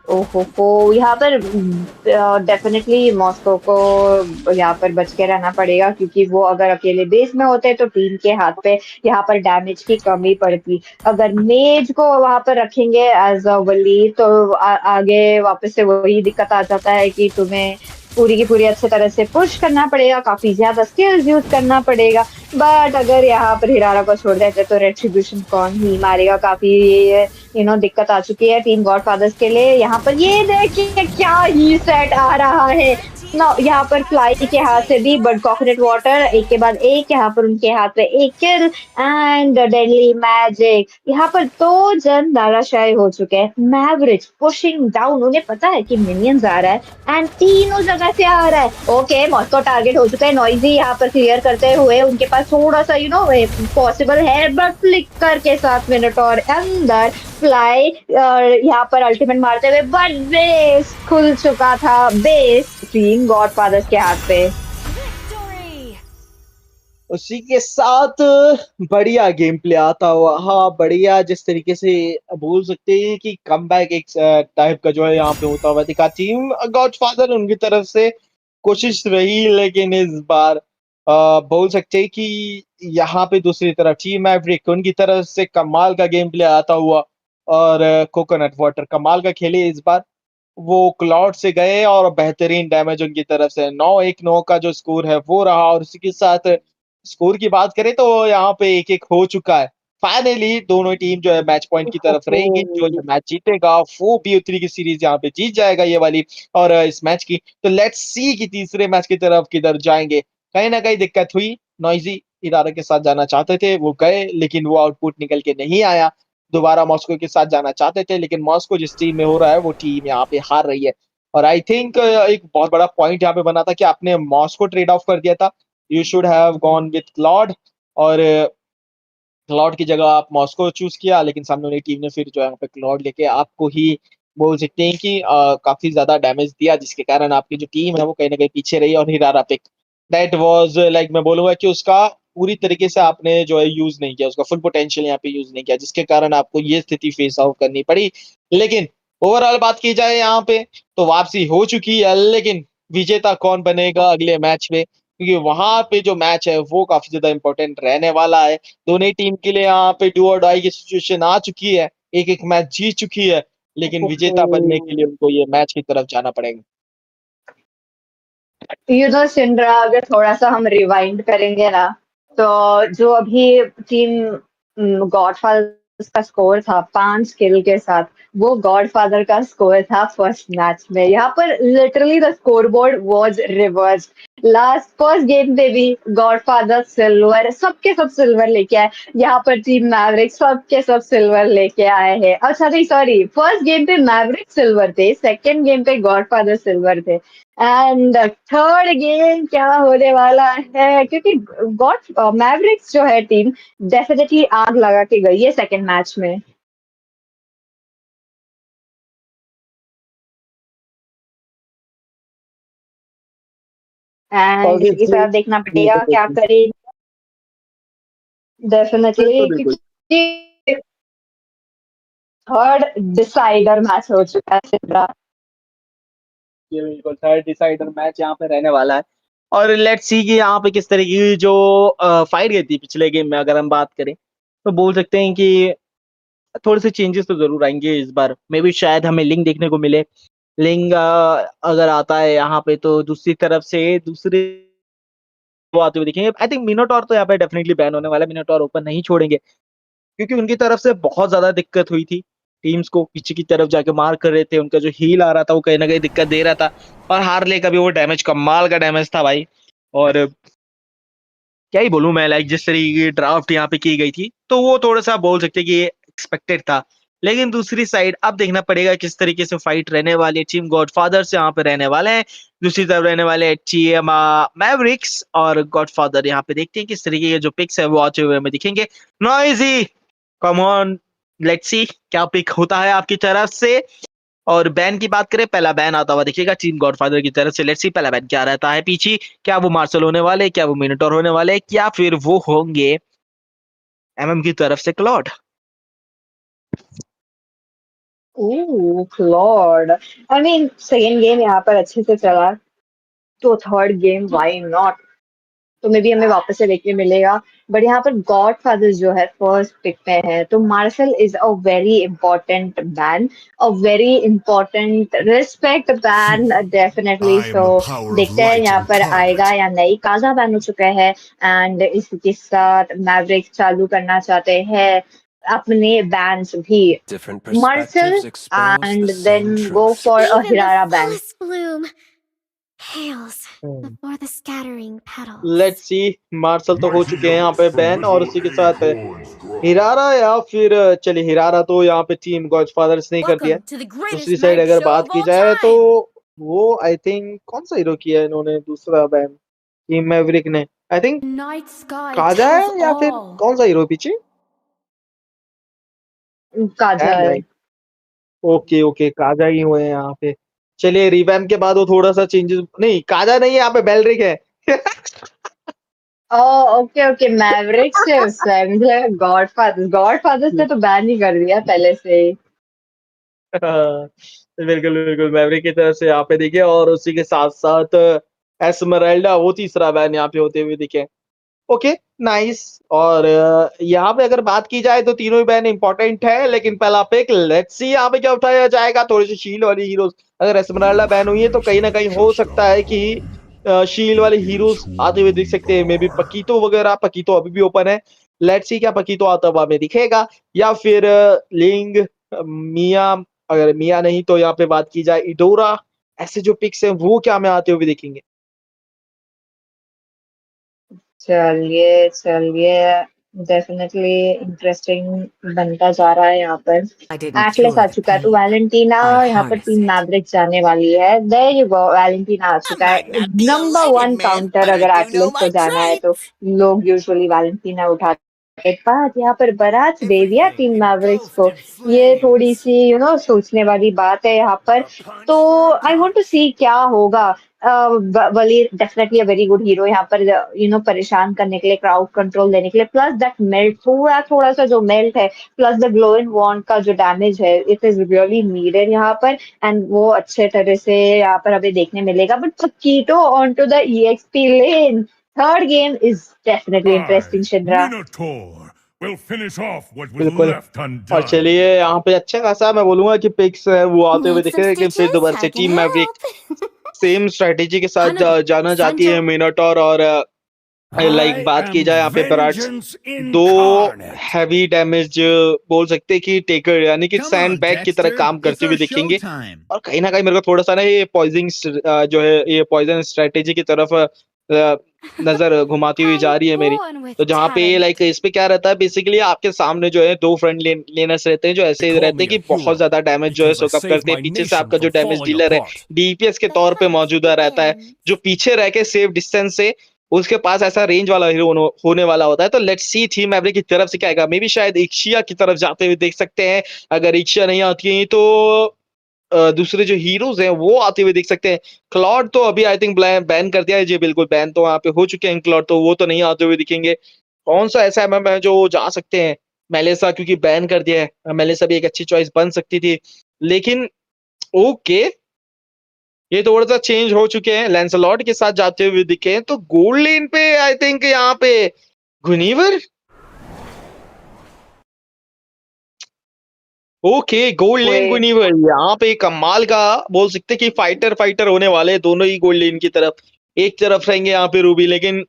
ओहो, यहाँ पर डेफिनेटली मॉस्को को यहाँ पर बच के रहना पड़ेगा, क्योंकि वो अगर अकेले बेस में होते तो टीम के हाथ पे यहाँ पर डैमेज की कमी पड़ती। अगर मेज को वहां पर रखेंगे एज अ वली तो आगे वापस से वही दिक्कत आ जाता है कि तुम्हें पूरी की पूरी अच्छी तरह से पुश करना पड़ेगा, काफी ज्यादा स्किल्स यूज करना पड़ेगा। बट अगर यहाँ पर हिरारा को छोड़ देते तो रेट्रीब्यूशन कौन ही मारेगा, काफी दिक्कत आ चुकी है टीम गॉडफादर्स के लिए। यहाँ पर ये देखिए क्या ही सेट आ रहा है, यहाँ पर फ्लाई के हाथ से भी बट कॉकरेट वाटर एक के बाद एक, यहाँ पर उनके हाथ में एक किल एंड डेडली मैजिक। यहाँ पर 2 जन धराशायी हो चुके हैं। मैवरिक्स पुशिंग डाउन, उन्हें पता है कि मिनियंस आ रहा है एंड तीनों जगह से आ रहा है। ओके मॉस्को टारगेट हो चुका है, नॉइजी यहाँ पर क्लियर करते हुए उनके पास थोड़ा सा पॉसिबल है बट फ्लिकर के साथ मिनटोर अंदर फ्लाई यहाँ पर अल्टीमेट मारते हुए बट बेस खुल चुका था। बेस टीम गॉडफादर्स के हाथ पे। Victory! उसी के साथ बढ़िया गेम प्ले आता हुआ, हाँ बढ़िया, जिस तरीके से बोल सकते हैं कि कमबैक एक टाइप का जो है यहाँ पे होता हुआ दिखा। टीम गॉडफादर उनकी तरफ से कोशिश रही, लेकिन इस बार बोल सकते हैं कि यहाँ पे दूसरी तरफ टीम मैवरिक उनकी तरफ से कमाल का गेम प्ले आता हुआ, और कोकोनट वाटर कमाल का खेले इस बार। वो क्लाउड से गए और बेहतरीन डैमेज उनकी तरफ से 9-1-9 का जो स्कोर है वो रहा, और उसी के साथ स्कोर की बात करें तो यहाँ पे 1-1 हो चुका है। फाइनली दोनों टीम जो है मैच पॉइंट की तरफ रहेगी। जो ये मैच जीतेगा वो BO3 की सीरीज यहाँ पे जीत जाएगा ये वाली, और इस मैच की। तो लेट्स सी कि तीसरे मैच की तरफ किधर जाएंगे। कहीं ना कहीं दिक्कत हुई, नॉइजी इरादा के साथ जाना चाहते थे, वो गए लेकिन वो आउटपुट निकल के नहीं आया। दोबारा मॉस्को के साथ जाना चाहते थे, लेकिन मॉस्को जिस टीम में हो रहा है वो टीम यहाँ पे हार रही है। और आई थिंक एक बहुत बड़ा पॉइंट यहाँ पे बना था कि आपने मॉस्को ट्रेड ऑफ कर दिया था। You should have gone with Claude, और क्लॉड की जगह आप मॉस्को चूज किया, लेकिन सामने वाली टीम ने फिर जो है यहाँ पे क्लॉड लेके आपको ही बोल सकते हैं कि काफी ज्यादा डैमेज दिया, जिसके कारण आपकी जो टीम है वो कहीं ना कहीं पीछे रही। और हिरारा पिक दैट वाज लाइक, मैं बोलूंगा कि उसका पूरी तरीके से आपने जो है यूज नहीं किया, उसका फुल पोटेंशियल यहाँ पे यूज नहीं किया, जिसके कारण आपको ये स्थिति फेस आउट करनी पड़ी। लेकिन ओवरऑल बात की जाए यहाँ पे तो वापसी हो चुकी है, लेकिन विजेता कौन बनेगा अगले मैच में, क्योंकि वहां पे जो मैच है वो काफी ज्यादा इंपॉर्टेंट रहने वाला है। दोनों ही टीम के लिए यहाँ पे डू और डाई की सिचुएशन आ चुकी है, एक एक मैच जीत चुकी है, लेकिन विजेता बनने के लिए उनको ये मैच की तरफ जाना पड़ेगा। सिंड्रा, अगर थोड़ा सा हम रिवाइंड करेंगे ना, तो जो अभी टीम गॉडफादर का स्कोर था 5 किल के साथ, वो गॉडफादर का स्कोर था फर्स्ट मैच में। यहाँ पर literally the score board was reverse. Last first game पे भी गॉडफादर सिल्वर, सबके सब सिल्वर लेके आए। यहाँ पर टीम मैवरिक सबके सब सिल्वर लेके आए हैं। अच्छा नहीं, सॉरी, फर्स्ट गेम पे मैवरिक सिल्वर थे, सेकेंड गेम पे गॉडफादर सिल्वर थे एंड थर्ड गेम क्या होने वाला है, क्योंकि गॉड मैवरिक्स जो है टीम डेफिनेटली आग लगा के गई है सेकंड मैच में। एंड इसी के ऑब्वियसली साथ देखना ये पड़ेगा तो क्या बिल्कुल करें डेफिनेटली, बिल्कुल बिल्कुल क्योंकि थर्ड डिसाइडर मैच हो चुका है सिद्रा। ये बिल्कुल थर्ड डिसाइडर मैच यहाँ पे रहने वाला है। और लेट्स सी कि यहाँ पे किस तरीके की जो फाइट गई थी पिछले गेम में अगर हम बात करें, तो बोल सकते हैं कि थोड़े से चेंजेस तो जरूर आएंगे इस बार। मे बी शायद हमें लिंक देखने को मिले। लिंक अगर आता है यहाँ पे तो दूसरी तरफ से दूसरे वो आते हुए दिखेंगे। आई थिंक मिनोटॉर तो यहाँ पे डेफिनेटली बैन होने वाला है, मिनोटॉर ओपन नहीं छोड़ेंगे, क्योंकि उनकी तरफ से बहुत ज्यादा दिक्कत हुई थी। टीम्स को पीछे की तरफ जाके मार कर रहे थे, उनका जो हील आ रहा था वो कहीं ना कहीं दिक्कत दे रहा था। और हार्ले का भी वो डैमेज कमाल का डैमेज था भाई। और क्या ही बोलूं मैं, लाइक जिस तरीके की ड्राफ्ट यहाँ पे की गई थी तो वो थोड़ा सा बोल सकते हैं कि ये एक्सपेक्टेड था। लेकिन दूसरी साइड अब देखना पड़ेगा किस तरीके से फाइट रहने वाली है। टीम गॉडफादर्स यहाँ पे रहने वाले हैं, दूसरी तरफ रहने वाले हैं टीम मैवरिक्स और गॉडफादर। यहाँ पे देखते हैं किस तरीके के जो पिक्स है वो आते हुए हमें दिखेंगे। Noisy come on, let's see क्या पिक होता है आपकी तरफ से। और बैन की बात करें, पहला बैन आता हुआ देखिएगा टीम गॉडफादर की तरफ से। लेट्स सी पहला बैन क्या रहता है पीछे, क्या वो मार्शल होने वाले, क्या वो मिनोटॉर होने वाले, क्या फिर वो होंगे की तरफ से Claude. Oh lord, I mean second game यहाँ पर अच्छे से चला, तो थर्ड गेम व्हाई नॉट, तो मे बी हमें वापस से देखने मिलेगा। बट यहाँ पर गॉड फादर्स जो है फर्स्ट पिक पे है, तो marshal is a very important ban, a very important respect ban definitely. I so am the power of देखते हैं light यहाँ and पर cloud. आएगा या नहीं। काजा बैन हो चुका है एंड इसके साथ मैवरिक्स चालू करना चाहते हैं अपने बैन्स भी। Different marshal perspectives expose the and same then go truth. For a Even the हिरारा ban. fullest bloom Hails before the scattering petals. Let's see, marshal तो हो चुके हैं यहाँ पे बैन, और उसी के साथ हिरारा, या फिर चलिए हिरारा तो यहाँ पे टीम गॉडफादर्स नहीं कर दिया। Welcome to the greatest दूसरी साइड knife अगर show बात of की all जाए तो time. वो आई थिंक कौन सा हीरो किया है इन्होंने दूसरा बैन, टीम मैवरिक ने, I think Night sky Kaza tells है या फिर all. कौन सा हीरो पीछे काजा है है। भाई। ओके ओके, काजा ही हुए हैं यहाँ पे। चलिए रिवैम्प के बाद वो थोड़ा सा चेंजेस, नहीं काजा नहीं है यहाँ पे, बेलरिक है। ओके ओके, मैवरिक्स से उससे मुझे गॉडफादर्स ने तो बैन ही कर दिया पहले से ही। बिल्कुल बिल्कुल, मैवरिक की तरफ से यहाँ पे दिखे, और उसी के साथ साथ एस्मराल्डा वो तीसरा बैन यहाँ पे होते हुए दिखे। Okay nice. और यहाँ पे अगर बात की जाए तो तीनों ही बैन इंपॉर्टेंट है, लेकिन पहला पिक लेट्स सी यहाँ पे क्या उठाया जाएगा। थोड़ी सी शील्ड वाली हीरोज, अगर एस्मराल्डा बैन हुई है तो कहीं ना कहीं हो सकता है कि शील्ड वाले हीरोज आते हुए दिख सकते हैं, मे बी पकीतो वगैरह। पकीतो अभी भी ओपन है, लेट्स सी क्या पकीतो आता हुआ हमें दिखेगा, या फिर लिंग, मिया। अगर मिया नहीं तो यहाँ पे बात की जाए इडोरा, ऐसे जो पिक्स हैं वो क्या हमें आते हुए दिखेंगे। चलिए चलिए, डेफिनेटली इंटरेस्टिंग बनता जा रहा है यहाँ पर। एटलस आ चुका है, तो वैलेंटीना यहाँ पर टीम मैवरिक जाने वाली है। देयर यू गो, वैलेंटीना आ चुका है। नंबर 1 काउंटर अगर एटलस को जाना है तो लोग यूजुअली वैलेंटीना उठाते हैं, पर यहाँ पर बारात दे दिया टीम मैवरिक्स को। ये थोड़ी सी सोचने वाली बात है यहाँ पर। तो आई वांट टू सी क्या होगा। वली definitely a very good hero यहाँ पर, परेशान करने के लिए, क्राउड कंट्रोल देने के लिए, प्लस दैट मेल्ट, थोड़ा सा जो मेल्ट है, प्लस द ग्लो इन वॉन्ड का जो डैमेज है, इट इज रियली नीडेड यहाँ पर, एंड वो अच्छे तरह से यहाँ पर हमें देखने मिलेगा। But Paquito on to the EXP lane, third game is definitely interesting, शिंद्रा। Minotaur will finish off what was बिल्कुल। left और undone. चलिए यहाँ पे अच्छा खासा मैं बोलूंगा कि पिक्स है वो आते हुए Need दिखे, some लेकिन फिर stitches? दोबारा से I can team Maverick help. Same strategy के साथ Another जाना चाहती है। Sancho. मिनोटॉर और लाइक I बात की am जाए यहाँ पे बराट्स, vengeance दो incarnate. हैवी डैमेज बोल सकते हैं कि टेकर, यानी कि Come सैंड on, बैग की तरह Dexter. काम It's करते हुए our दिखेंगे। showtime. और कहीं ना कहीं मेरे को थोड़ा सा ना ये पॉइजनिंग जो है, ये पॉइजन स्ट्रेटेजी की तरफ नजर घुमाती हुई जा I'm रही है मेरी। born with तो जहाँ पे talent. लाइक इस पे क्या रहता है, बेसिकली आपके सामने जो है दो फ्रंट लेनर्स रहते हैं, जो ऐसे They call रहते हैं me कि a बहुत hero ज्यादा डैमेज जो है because I सोकअप saved करते हैं। my पीछे से nation आपका जो from डैमेज falling डीलर है apart. DPS के The तौर पे hunt मौजूदा रहता है, begins. जो पीछे रह के सेफ डिस्टेंस से उसके पास ऐसा रेंज वाला हीरो होने वाला होता है। तो लेट्स सी टीम मैवरिक की तरफ से क्या आएगा। मे बी शायद इक्शिया की तरफ जाते हुए देख सकते हैं। अगर इक्शिया नहीं आती है तो दूसरे जो हीरोज हैं वो आते हुए देख सकते हैं। क्लॉड तो अभी आई थिंक बैन कर दिया है जी, बिल्कुल बैन तो वहाँ पे हो चुके हैं क्लॉड, तो वो तो नहीं आते हुए दिखेंगे। कौन सा ऐसा MM है जो जा सकते हैं। मेलेसा क्योंकि बैन कर दिया है, मेलेसा भी एक अच्छी चॉइस बन सकती थी, लेकिन ओके ये थोड़ा सा चेंज हो चुके हैं। लैंसलॉट के साथ जाते हुए दिखे हैं, तो गोल्ड लेन पे आई थिंक यहाँ पे गुनीवर, ओके गोल्ड लेन Wait. गुनीवर यहाँ पे कमाल का बोल सकते कि फाइटर होने वाले दोनों ही गोल्ड लेन की तरफ। एक तरफ रहेंगे यहाँ पे रूबी, लेकिन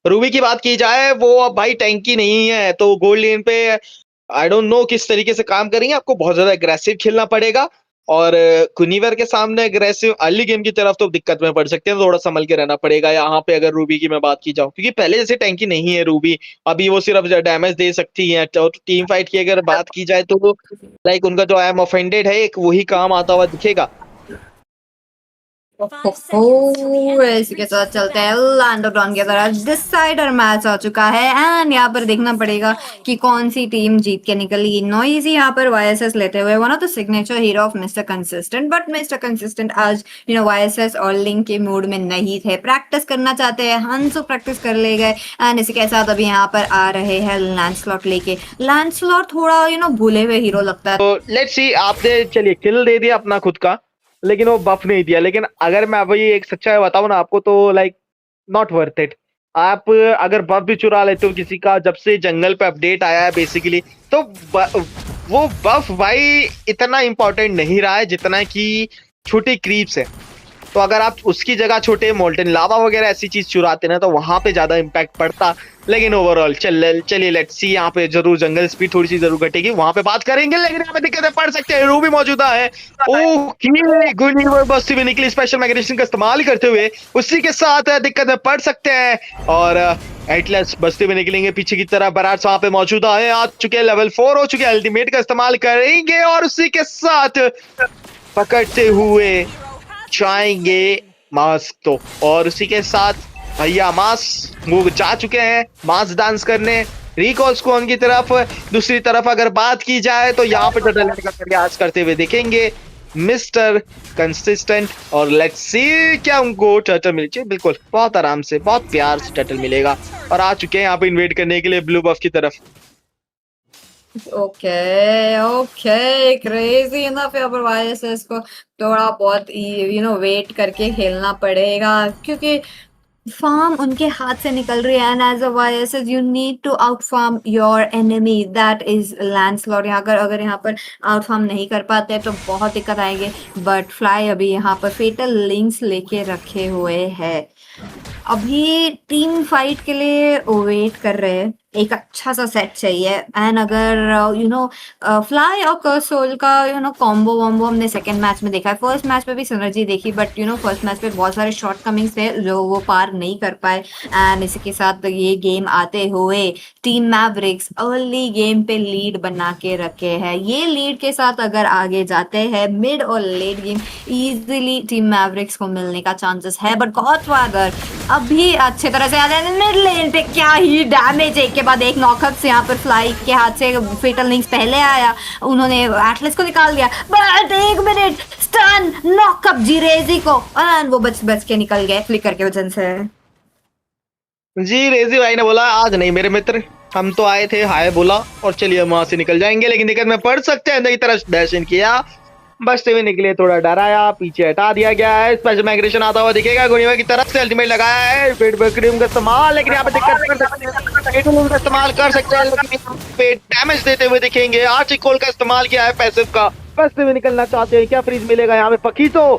रूबी की बात की जाए वो अब भाई टैंकी नहीं है, तो गोल्ड लेन पे आई डोंट नो किस तरीके से काम करेंगे। आपको बहुत ज्यादा अग्रेसिव खेलना पड़ेगा, और कुनीवर के सामने अग्रेसिव अर्ली गेम की तरफ तो दिक्कत में पड़ सकते हैं, थोड़ा संभल के रहना पड़ेगा यहाँ पे। अगर रूबी की मैं बात की जाऊँ, क्योंकि पहले जैसे टैंकी नहीं है रूबी, अभी वो सिर्फ डैमेज दे सकती है। तो टीम फाइट की अगर बात की जाए तो लाइक उनका जो आई एम ऑफेंडेड है एक वही काम आता हुआ दिखेगा। इसी के साथ चलते हैं लैंडोग्राउंड की तरफ। डिसाइडर मैच आ चुका है, एंड यहाँ पर देखना पड़ेगा कि कौन सी टीम जीत के निकली। नॉइजी यहाँ पर YSS लेते हुए, one of the signature hero of mister consistent, but mister consistent आज YSS और लिंक के मूड में नहीं थे, प्रैक्टिस करना चाहते हैं। हंसो प्रैक्टिस कर ले गए, एंड इसी के साथ अभी यहाँ पर आ रहे हैं लैंसलॉट लेके। लैंसलॉट थोड़ा भूले हुए हीरो लगता है। तो लेट्स सी, आपने चलिए किल दे दिया अपना खुद का, लेकिन वो बफ नहीं दिया। लेकिन अगर मैं वही एक सच्चाई बताऊं ना आपको, तो लाइक नॉट वर्थ इट। आप अगर बफ भी चुरा लेते हो किसी का, जब से जंगल पे अपडेट आया है बेसिकली, तो वो बफ भाई इतना इंपॉर्टेंट नहीं रहा है जितना कि छोटी क्रीप्स है। तो अगर आप उसकी जगह छोटे मोल्टन लावा वगैरह ऐसी चीज चुराते ना तो वहां पे ज्यादा इम्पैक्ट पड़ता। लेकिन ओवरऑल चलिए लेट्स सी, यहाँ पे जरूर जंगल स्पीड थोड़ी सी जरूर घटेगी, वहां पे बात करेंगे। लेकिन यहाँ पे दिक्कतें पड़ सकते हैं, रू भी मौजूदा है। ओके, गुनीवर बस्ती में निकली स्पेशल मैग्नेशन का इस्तेमाल करते हुए, उसी के साथ दिक्कत में पड़ सकते हैं। और एटलस बस्ती में निकलेंगे पीछे की तरफ, बराट्स वहां पे मौजूदा है, आ चुके हैं, लेवल 4 हो चुके हैं, अल्टीमेट का इस्तेमाल करेंगे और उसी के साथ पकड़ते हुए जाएंगे मास्क तो। और उसी के साथ भैया मास्क वो जा चुके हैं मास्क डांस करने, रिकॉल्स को उनकी तरफ। दूसरी तरफ अगर बात की जाए तो यहाँ पे टटल का प्रयास करते हुए दिखेंगे मिस्टर कंसिस्टेंट। और लेट्स सी क्या उनको टर्टल मिल जाए। बिल्कुल, बहुत आराम से, बहुत प्यार से टर्टल मिलेगा। और आ चुके हैं यहाँ पे इन्वेट करने के लिए ब्लू बफ की तरफ। Okay crazy enough. यहाँ पर वायरसेस को थोड़ा बहुत वेट करके खेलना पड़ेगा, क्योंकि फार्म उनके हाथ से निकल रही है। एंड एज अ वायरसेस you need to out farm your enemy, that is Lancelot. यहाँ अगर यहाँ पर आउट फार्म नहीं कर पाते हैं तो बहुत दिक्कत आएंगे। बट फ्लाई अभी यहाँ पर फेटल लिंक्स लेके रखे हुए है, अभी टीम फाइट के लिए वेट कर रहे हैं। एक अच्छा सा सेट चाहिए। एंड अगर फ्लाई और कर्सोल का कॉम्बो वॉम्बो हमने सेकंड मैच में देखा है, फर्स्ट मैच में भी सिनर्जी देखी, बट फर्स्ट मैच में बहुत सारे शॉर्ट कमिंग्स थे जो वो पार नहीं कर पाए। एंड इसी के साथ ये गेम आते हुए टीम मैवरिक्स अर्ली गेम पे लीड बना के रखे हैं। ये लीड के साथ अगर आगे जाते हैं मिड और late game easily team Mavericks को मिलने का चांसेस है। बट गॉडफादर अभी अच्छे तरह से आ रहे हैं मिड लेन पे, क्या ही डैमेज, एक के बाद एक नॉकअप से यहाँ पर फ्लाई के हाथ से फेटल लिंक्स पहले आया, उन्होंने एटलस को निकाल दिया। बट एक मिनट, स्टन नॉकअप जीरेजी को, एंड वो बच के निकल गए फ्लिकर के वजह से। जी रेजी भाई ने बोला आज नहीं मेरे मित्र, हम तो आए थे हाय बोला और चलिए वहां से निकल जाएंगे। लेकिन दिक्कत में पड़ सकते हैं, नई तरफ डैश इन किया, बचते हुए निकले, थोड़ा डराया, पीछे हटा दिया गया है। स्पेशल माइग्रेशन आता हुआ दिखेगा, गुनीवर की तरफ से अल्टीमेट लगाया है, क्रीम का इस्तेमाल। लेकिन यहाँ पे दिक्कत कर सकते हैं, इस्तेमाल कर सकते हैं, लेकिन यहाँ पे डैमेज देते हुए दिखेंगे। आर्टिकल का इस्तेमाल किया है पैसिव का, बचते हुए निकलना चाहते हैं, क्या फ्रीज मिलेगा यहाँ पे। पकीतो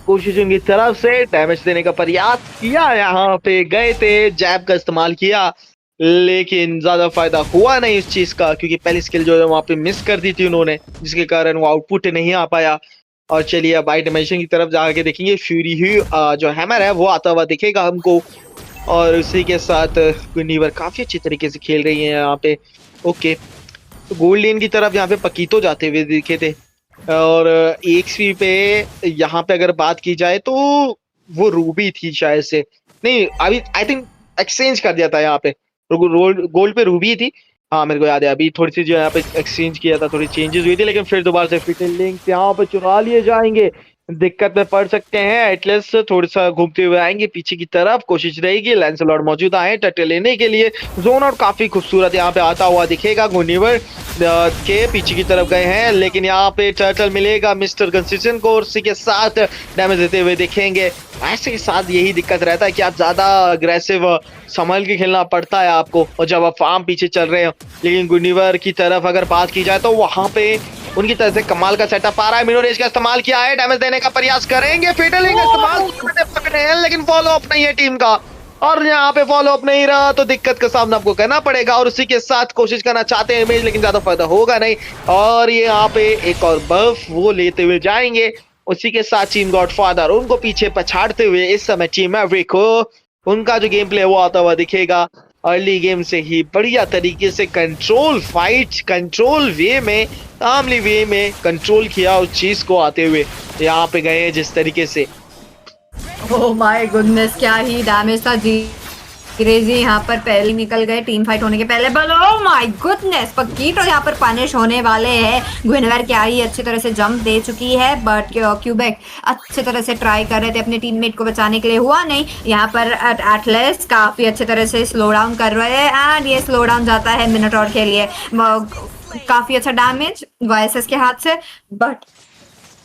कोशिश उनकी तरफ से डैमेज देने का प्रयास किया, यहाँ पे गए थे, जैब का इस्तेमाल किया, लेकिन ज्यादा फायदा हुआ नहीं इस चीज का, क्योंकि पहली स्किल जो है वहां पे मिस कर दी थी उन्होंने, जिसके कारण वो आउटपुट नहीं आ पाया। और चलिए अब बाई डिमेंशन की तरफ जाके देखेंगे, फ्यूरी ही जो हैमर है वो आता हुआ दिखेगा हमको। और उसी के साथ गुनीवर काफी अच्छी तरीके से खेल रही है यहाँ पे। ओके, तो गोल्ड लेन की तरफ यहाँ पे पकीतो जाते हुए दिखे थे। और एक सी पे यहाँ पे अगर बात की जाए तो वो रूबी थी शायद से, नहीं अभी आई थिंक एक्सचेंज कर दिया था यहाँ पे, गोल्ड पे रूबी थी। हाँ मेरे को याद है, अभी थोड़ी सी जो यहाँ पे एक्सचेंज किया था, थोड़ी चेंजेस हुई थी, लेकिन फिर दोबारा से फिटल लिंक्स यहाँ पे चुरा लिए जाएंगे, दिक्कत में पड़ सकते हैं। एटलस थोड़ा सा घूमते हुए आएंगे पीछे की तरफ, कोशिश रहेगी, लैंसलॉट मौजूद आए टट्टे लेने के लिए। जोन आउट काफी खूबसूरत यहाँ पे आता हुआ दिखेगा, गुनीवर के पीछे की तरफ गए हैं, लेकिन यहाँ पे टर्टल मिलेगा मिस्टर कंसिस्टेंट को, और उसी के साथ डैमेज देते हुए दिखेंगे। ऐसे के साथ यही दिक्कत रहता है कि आप ज्यादा अग्रेसिव संभल के खेलना पड़ता है आपको, और जब आप फार्म पीछे चल रहे हो। लेकिन गुनीवर की तरफ अगर बात की जाए तो वहां पे उनकी तरफ से कमाल का सेटअप आ रहा है, मिनोरेज का इस्तेमाल किया है, डैमेज देने का प्रयास करेंगे, फेटलिंग का इस्तेमाल पकड़े हैं, लेकिन फॉलो अप नहीं है टीम का, और यहाँ पे फॉलो अप नहीं रहा तो दिक्कत का सामना आपको करना पड़ेगा। और उसी के साथ कोशिश करना चाहते हैं इमेज, लेकिन ज्यादा फायदा होगा नहीं। और ये यहाँ पे एक और बफ वो लेते हुए जाएंगे, उसी के साथ टीम गॉडफादर उनको पीछे पछाड़ते हुए इस समय टीम मैवरिक को उनका जो गेम प्ले वो आता हुआ दिखेगा। अर्ली गेम से ही बढ़िया तरीके से कंट्रोल फाइट, कंट्रोल वे में, कामली वे में कंट्रोल किया उस चीज को आते हुए यहाँ पे गए जिस तरीके से। ओह माय गुडनेस, क्या ही डैमेज था जी। क्रेजी यहाँ पर पहले निकल गए टीम फाइट होने के पहले, बट ओह माय गुडनेस पकीटो यहाँ पर पनिश होने वाले हैं। गुइनवेर क्या ही अच्छी तरह से जंप दे चुकी है, बट क्यूबेक अच्छे तरह से ट्राई कर रहे थे अपने टीममेट को बचाने के लिए, हुआ नहीं। यहाँ पर एटलस काफी अच्छे तरह से स्लो डाउन कर रहे हैं, एंड ये स्लो डाउन जाता है मिनोटॉर के लिए, काफी अच्छा डैमेज वायसेस के हाथ से, बट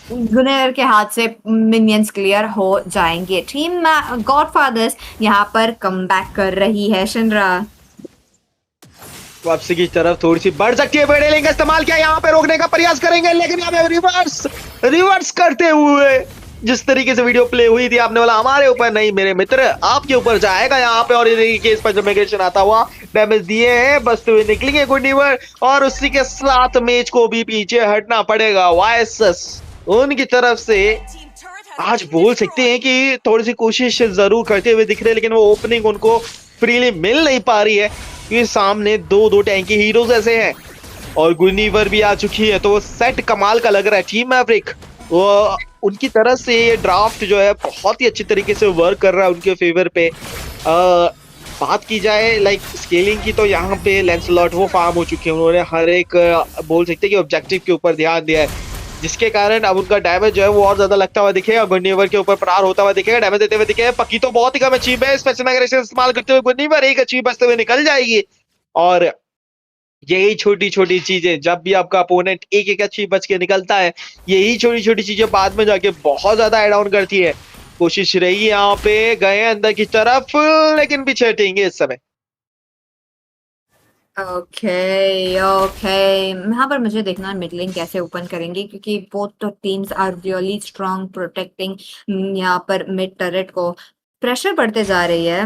गुनेर के हाथ से मिनियंस क्लियर हो जाएंगे। टीम गॉडफादर्स यहाँ पर कमबैक कर रही है। शिनरा वापसी की तरफ थोड़ी सी बढ़ सकती है, बड़े लिंक का इस्तेमाल किया, यहाँ पे रोकने का प्रयास करेंगे, लेकिन यहाँ पे रिवर्स करते हुए जिस तरीके से वीडियो प्ले हुई थी आपने बोला हमारे ऊपर नहीं मेरे मित्र आपके ऊपर जाएगा यहाँ पे, और इस केस पर जमेगेशन आता हुआ डैमेज दिए हैं, बसते हुए निकलेंगे गुडनीवर, और उसी के साथ मैच को भी पीछे हटना पड़ेगा। वायसस उनकी तरफ से आज बोल सकते हैं कि थोड़ी सी कोशिश जरूर करते हुए दिख रहे हैं, लेकिन वो ओपनिंग उनको फ्रीली मिल नहीं पा रही है क्योंकि सामने दो टैंकी हीरोज ऐसे हैं और गुडनीवर भी आ चुकी है, तो वो सेट कमाल का लग रहा है। टीम मैवरिक वो उनकी तरफ से ये ड्राफ्ट जो है बहुत ही अच्छी तरीके से वर्क कर रहा है उनके फेवर पे। बात की जाए लाइक स्केलिंग की, तो यहाँ पे लेंसलॉट वो फार्म हो चुके हैं, उन्होंने हर एक बोल सकते हैं कि ऑब्जेक्टिव के ऊपर ध्यान दिया है, जिसके कारण अब उनका डैमेज जो है वो और ज्यादा लगता हुआ दिखेगा। गुडनीवर के ऊपर प्रहार होता हुआ दिखेगा, डैमेज देते हुए दिखेगा। पक्की तो बहुत ही कम अचीव है, स्पेशल एग्रेशन इस्तेमाल करते हुए गुडनीवर एक अचीव बचते हुए निकल जाएगी। और यही छोटी छोटी चीजें, जब भी आपका अपोनेंट एक एक अच्छी बच के निकलता है, यही छोटी छोटी चीजें बाद में जाके बहुत ज्यादा एड ऑन करती है। कोशिश रही यहाँ पे, गए अंदर की तरफ, लेकिन पीछे हटेंगे इस समय। ओके यहाँ पर मुझे देखना मिड लेन कैसे ओपन करेंगे, क्योंकि both teams are really strong protecting यहाँ पर मिड टरेट को। प्रेशर बढ़ते जा रही है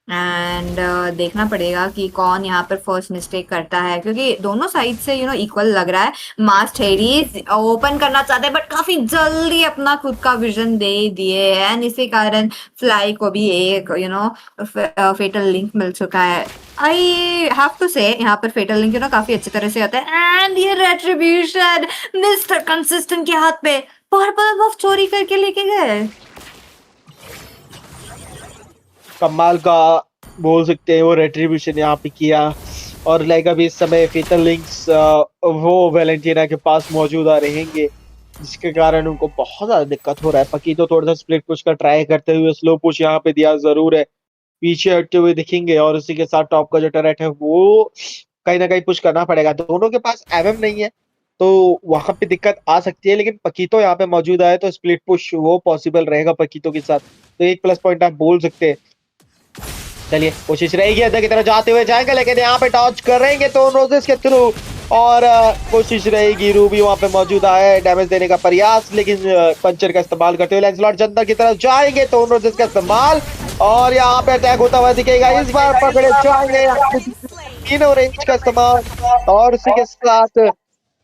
एंड देखना पड़ेगा कि कौन यहाँ पर फर्स्ट मिस्टेक करता है, क्योंकि दोनों साइड से इक्वल लग रहा है। मास्ट हेरीज ओपन करना चाहते हैं बट काफी जल्दी अपना खुद का विजन दे दिए एंड इसी कारण फ्लाई को भी एक फेटल लिंक मिल चुका है। आई हैव टू से यहाँ पर फेटल लिंक काफी अच्छी तरह से आता है एंड ये रेट्रिब्यूशन मिस्टर कंसिस्टेंट के हाथ पे पर्पल बफ चोरी करके लेके गए। कमाल का बोल सकते हैं वो रेट्रीब्यूशन यहाँ पे किया, और लाइक अभी इस समय फेटल लिंक्स वो वैलेंटिना के पास मौजूदा रहेंगे, जिसके कारण उनको बहुत ज्यादा दिक्कत हो रहा है। पकी तो थोड़ा सा स्प्लिट पुश का ट्राई करते हुए स्लो पुश यहाँ पे दिया जरूर है, पीछे हटते हुए दिखेंगे, और उसी के साथ टॉप का जो टरेट है वो कहीं ना कहीं पुश करना पड़ेगा। दोनों के पास एमएम नहीं है तो वहां पे दिक्कत आ सकती है, लेकिन पकीतो यहाँ पे मौजूद है तो स्प्लिट पुश वो पॉसिबल रहेगा पकीतो के साथ, तो एक प्लस पॉइंट आप बोल सकते हैं। चलिए कोशिश रहेगी अंदर की तरफ जाते हुए जाएंगे, लेकिन यहाँ पे टॉर्च करेंगे तो रोजेस के थ्रू, और कोशिश रहेगी रूबी वहां पे मौजूद है डैमेज देने का प्रयास, लेकिन पंचर का इस्तेमाल करते हुए लैंसलॉट अंदर की तरफ जाएंगे तो रोजेस का इस्तेमाल, और यहाँ पे अटैक होता हुआ दिखेगा। इस बार पकड़े जाएंगे तीनों रेंज का इस्तेमाल, और उसी के साथ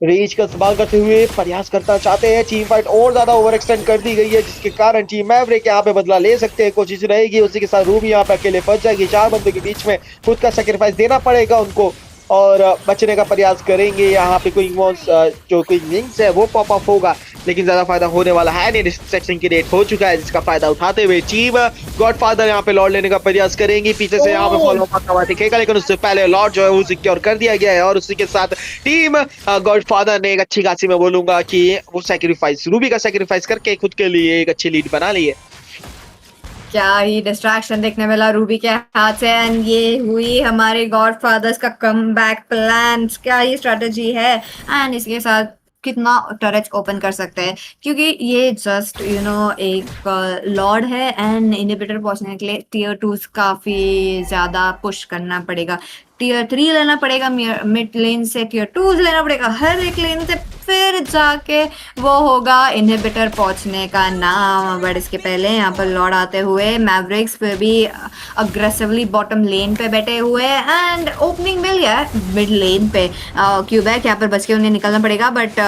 रेंज का इस्तेमाल करते हुए प्रयास करना चाहते हैं। टीम फाइट और ज्यादा ओवर एक्सटेंड कर दी गई है, जिसके कारण टीम मैवरिक यहाँ पे बदला ले सकते हैं। कोशिश रहेगी, उसी के साथ रूबी यहाँ पे अकेले फंस जाएगी, चार बंदों के बीच में खुद का सैक्रिफाइस देना पड़ेगा उनको, और बचने का प्रयास करेंगे। यहाँ पे कोई जो कोई विंग्स है वो पॉप अप होगा, लेकिन ज्यादा फायदा होने वाला है नहीं। डिस्ट्रैक्शन की रेट हो चुका है, जिसका फायदा उठाते हुए टीम गॉडफादर यहाँ पे लॉर्ड लेने का प्रयास करेंगी। पीछे से यहाँ पे फॉलो करता हुआ दिखेगा, लेकिन उससे पहले लॉर्ड जो है वो सिक्योर कर दिया गया है, और उसी के साथ टीम गॉडफादर ने एक अच्छी खासी मैं बोलूंगा कि वो सैक्रिफाइस, रूबी का सैक्रिफाइस करके खुद के लिए एक अच्छी लीड बना ली है। क्या ही डिस्ट्रैक्शन देखने मिला रूबी के हाथ से एंड ये हुई हमारे गॉडफादर्स का कमबैक प्लान। क्या ही स्ट्रेटजी है एंड इसके साथ कितना टरेट ओपन कर सकते हैं, क्योंकि ये जस्ट एक लॉर्ड है एंड इनहिबिटर पहुंचने के लिए टियर 2 काफी ज्यादा पुश करना पड़ेगा। टियर 3 लेना पड़ेगा, मिड लेन से टियर 2 लेना पड़ेगा, हर एक लेन से, फिर जाके वो होगा इनहिबिटर पहुंचने का नाम। बट इसके पहले यहाँ पर लॉर्ड आते हुए मैवरिक्स पे भी अग्रेसिवली बॉटम लेन पे बैठे हुए एंड ओपनिंग मिल गया है मिड लेन पे। क्यूबैक यहाँ पर बच के उन्हें निकलना पड़ेगा, बट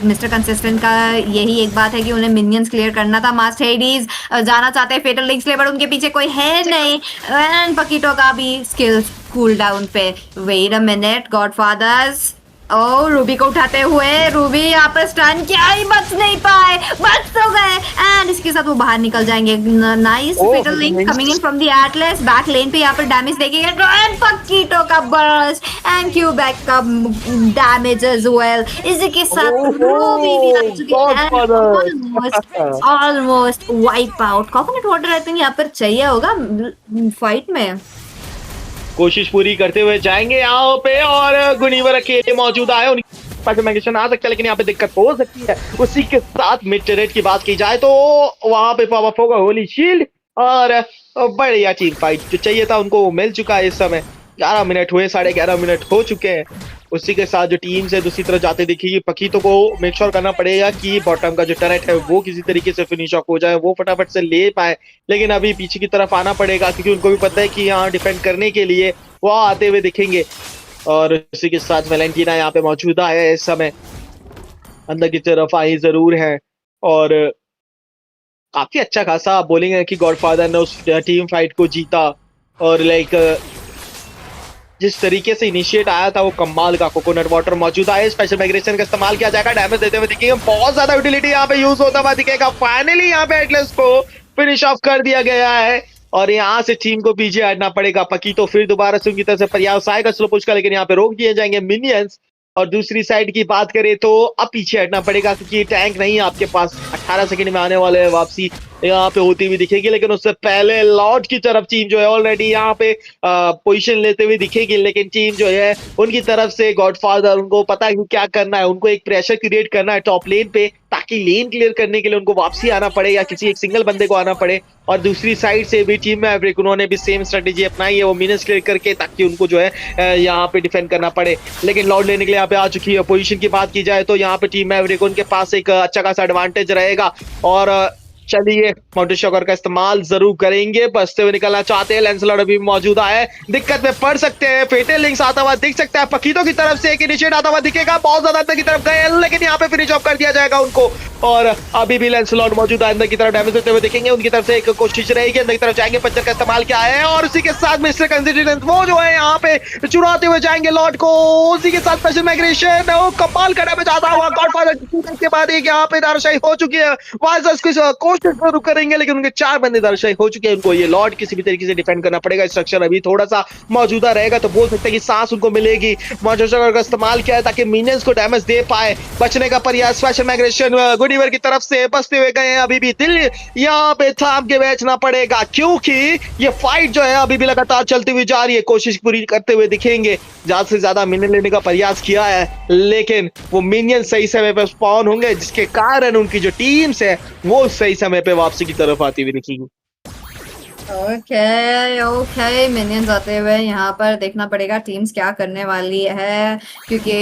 मिस्टर कंसिस्टेंट का यही एक बात है कि उन्हें मिनियंस क्लियर करना था। मास्ट हेडीज जाना चाहते हैं फेटल लिंक्स ले, बट उनके पीछे कोई है नहीं एंड पकीटो का भी स्किल्स कूल डाउन पे। वेट अ मिनट, गॉडफादर्स और रूबी को उठाते हुए, रूबी यहाँ पर स्टन किया ही बच नहीं पाए, बच तो गए एंड इसके साथ वो बाहर निकल जाएंगे। Nice fatal link coming in from the Atlas, back lane पे यहाँ पर डैमेज देखेगा एंड पकीटो का बर्स्ट एंड क्यूबैक का डैमेज एज वेल। इसी के साथ रूबी भी आ चुकी है, almost wipe out. Coconut water I think यहाँ पर चाहिए होगा फाइट में। कोशिश पूरी करते हुए जाएंगे यहाँ पे, और गुनीवर अकेले मौजूद है, मैगेशन आ सकता है, लेकिन यहाँ पे दिक्कत हो सकती है। उसी के साथ मिड टरेट की बात की जाए तो वहां पे पॉप अप होगा होली शील्ड, और बढ़िया टीम फाइट जो चाहिए था उनको मिल चुका है। इस समय 11 मिनट हुए, 11.5 मिनट हो चुके हैं। उसी के साथ जो टीम्स है दूसरी तरफ जाते दिखेगी। पकीतो को मेक श्योर करना पड़ेगा कि बॉटम का जो टरेट है वो किसी तरीके से फिनिश ऑफ हो जाए, वो फटाफट से ले पाए। लेकिन अभी पीछे की तरफ आना पड़ेगा क्योंकि उनको भी पता है कि यहाँ डिफेंड करने के लिए वो आते हुए दिखेंगे। और उसी के साथ वैलेंटीना यहाँ पे मौजूदा है इस समय, अंदर की तरफ आई जरूर है और काफी अच्छा खासा आप बोलेंगे कि गॉडफादर ने उस टीम फाइट को जीता। और लाइक जिस तरीके से इनिशिएट आया था वो कमाल का। कोकोनट वाटर मौजूदा है, स्पेशल माइग्रेशन का इस्तेमाल किया जाएगा, डैमेज देते हुए दिखेंगे, बहुत ज्यादा यूटिलिटी यहाँ पे यूज होता हुआ दिखेगा। फाइनली यहाँ पे एटलेस को फिनिश ऑफ कर दिया गया है और यहाँ से टीम को पीछे हटना पड़ेगा। पकी तो फिर दोबारा से उनकी तरफ से प्रयास आएगा स्लो पुश का, लेकिन यहाँ पे रोक दिए जाएंगे मिनियंस। और दूसरी साइड की बात करें तो अब पीछे हटना पड़ेगा क्योंकि टैंक नहीं है आपके पास। 18 सेकंड में आने वाले वापसी यहाँ पे होती हुई दिखेगी, लेकिन उससे पहले लॉर्ड की तरफ टीम जो है ऑलरेडी यहाँ पे पोजीशन लेते हुए दिखेगी। लेकिन टीम जो है उनकी तरफ से गॉडफादर, उनको पता है कि क्या करना है, उनको एक प्रेशर क्रिएट करना है टॉप लेन पे ताकि लेन क्लियर करने के लिए उनको वापसी आना पड़े या किसी एक सिंगल बंदे को आना पड़े। और दूसरी साइड से भी टीम मैवरिक उन्होंने भी सेम स्ट्रेटेजी अपनाई है, वो मिनट्स क्लियर करके ताकि उनको जो है यहाँ पे डिफेंड करना पड़े। लेकिन लॉर्ड लेने के लिए यहाँ पे आ चुकी है। पोजीशन की बात की जाए तो यहाँ पे टीम मैवरिक उनके पास एक अच्छा खासा एडवांटेज रहेगा और चलिए माउंटेन शॉकर का इस्तेमाल जरूर करेंगे। बचते हुए निकलना चाहते हैं, लैंसलॉट अभी मौजूदा है, दिक्कत में पड़ सकते हैं। फेटल लिंक्स आता हुआ दिख सकता है, पकीतो की तरफ से एक इनिशिएट आता हुआ दिखेगा, बहुत ज्यादा अंदर की तरफ गए लेकिन यहाँ पे फिनिश ऑफ कर दिया जाएगा उनको। और अभी भी लैंसलॉट मौजूदा अंदर की तरफ डैमेज देते हुए दिखेंगे, उनकी तरफ से एक कोशिश रहेगी, अंदर की तरफ जाएंगे, पंचर का इस्तेमाल किया है और उसी के साथ मिस्टर कंसिस्टेंस वो जो है यहाँ पे चुराते हुए जाएंगे लॉर्ड को। उसी के साथ स्पेशल माइग्रेशन कमाल का डैमेज आता हुआ गॉडफादर के बाद एक यहाँ पे दारशाही हो चुकी है। वाइजर्स कुछ कोशिश जरूर करेंगे लेकिन उनके 4 बंदे दर्शाई हो चुके हैं, उनको ये लॉर्ड किसी भी तरीके से डिफेंड करना पड़ेगा। स्ट्रक्चर अभी थोड़ा सा मौजूदा रहेगा तो बोल सकते हैं कि सांस उनको मिलेगी। मॉन्स्टर का इस्तेमाल किया है ताकि मिनियंस को डैमेज दे पाए, बचने का प्रयास स्पेशल माइग्रेशन गुडीवर की तरफ से बचते हुए गए हैं। अभी भी दिल यहाँ पे थाम के बेचना पड़ेगा क्योंकि ये फाइट जो है अभी भी लगातार चलती हुई जा रही है। कोशिश पूरी करते हुए दिखेंगे, ज्यादा से ज्यादा मिनियन लेने का प्रयास किया है लेकिन वो मिनियन सही समय पर स्पॉन होंगे जिसके कारण उनकी जो टीम्स है वो सही समय पे वापसी की तरफ आती हुई दिखेगी। ओके मिनियंस आते हुए यहाँ पर देखना पड़ेगा टीम्स क्या करने वाली है क्योंकि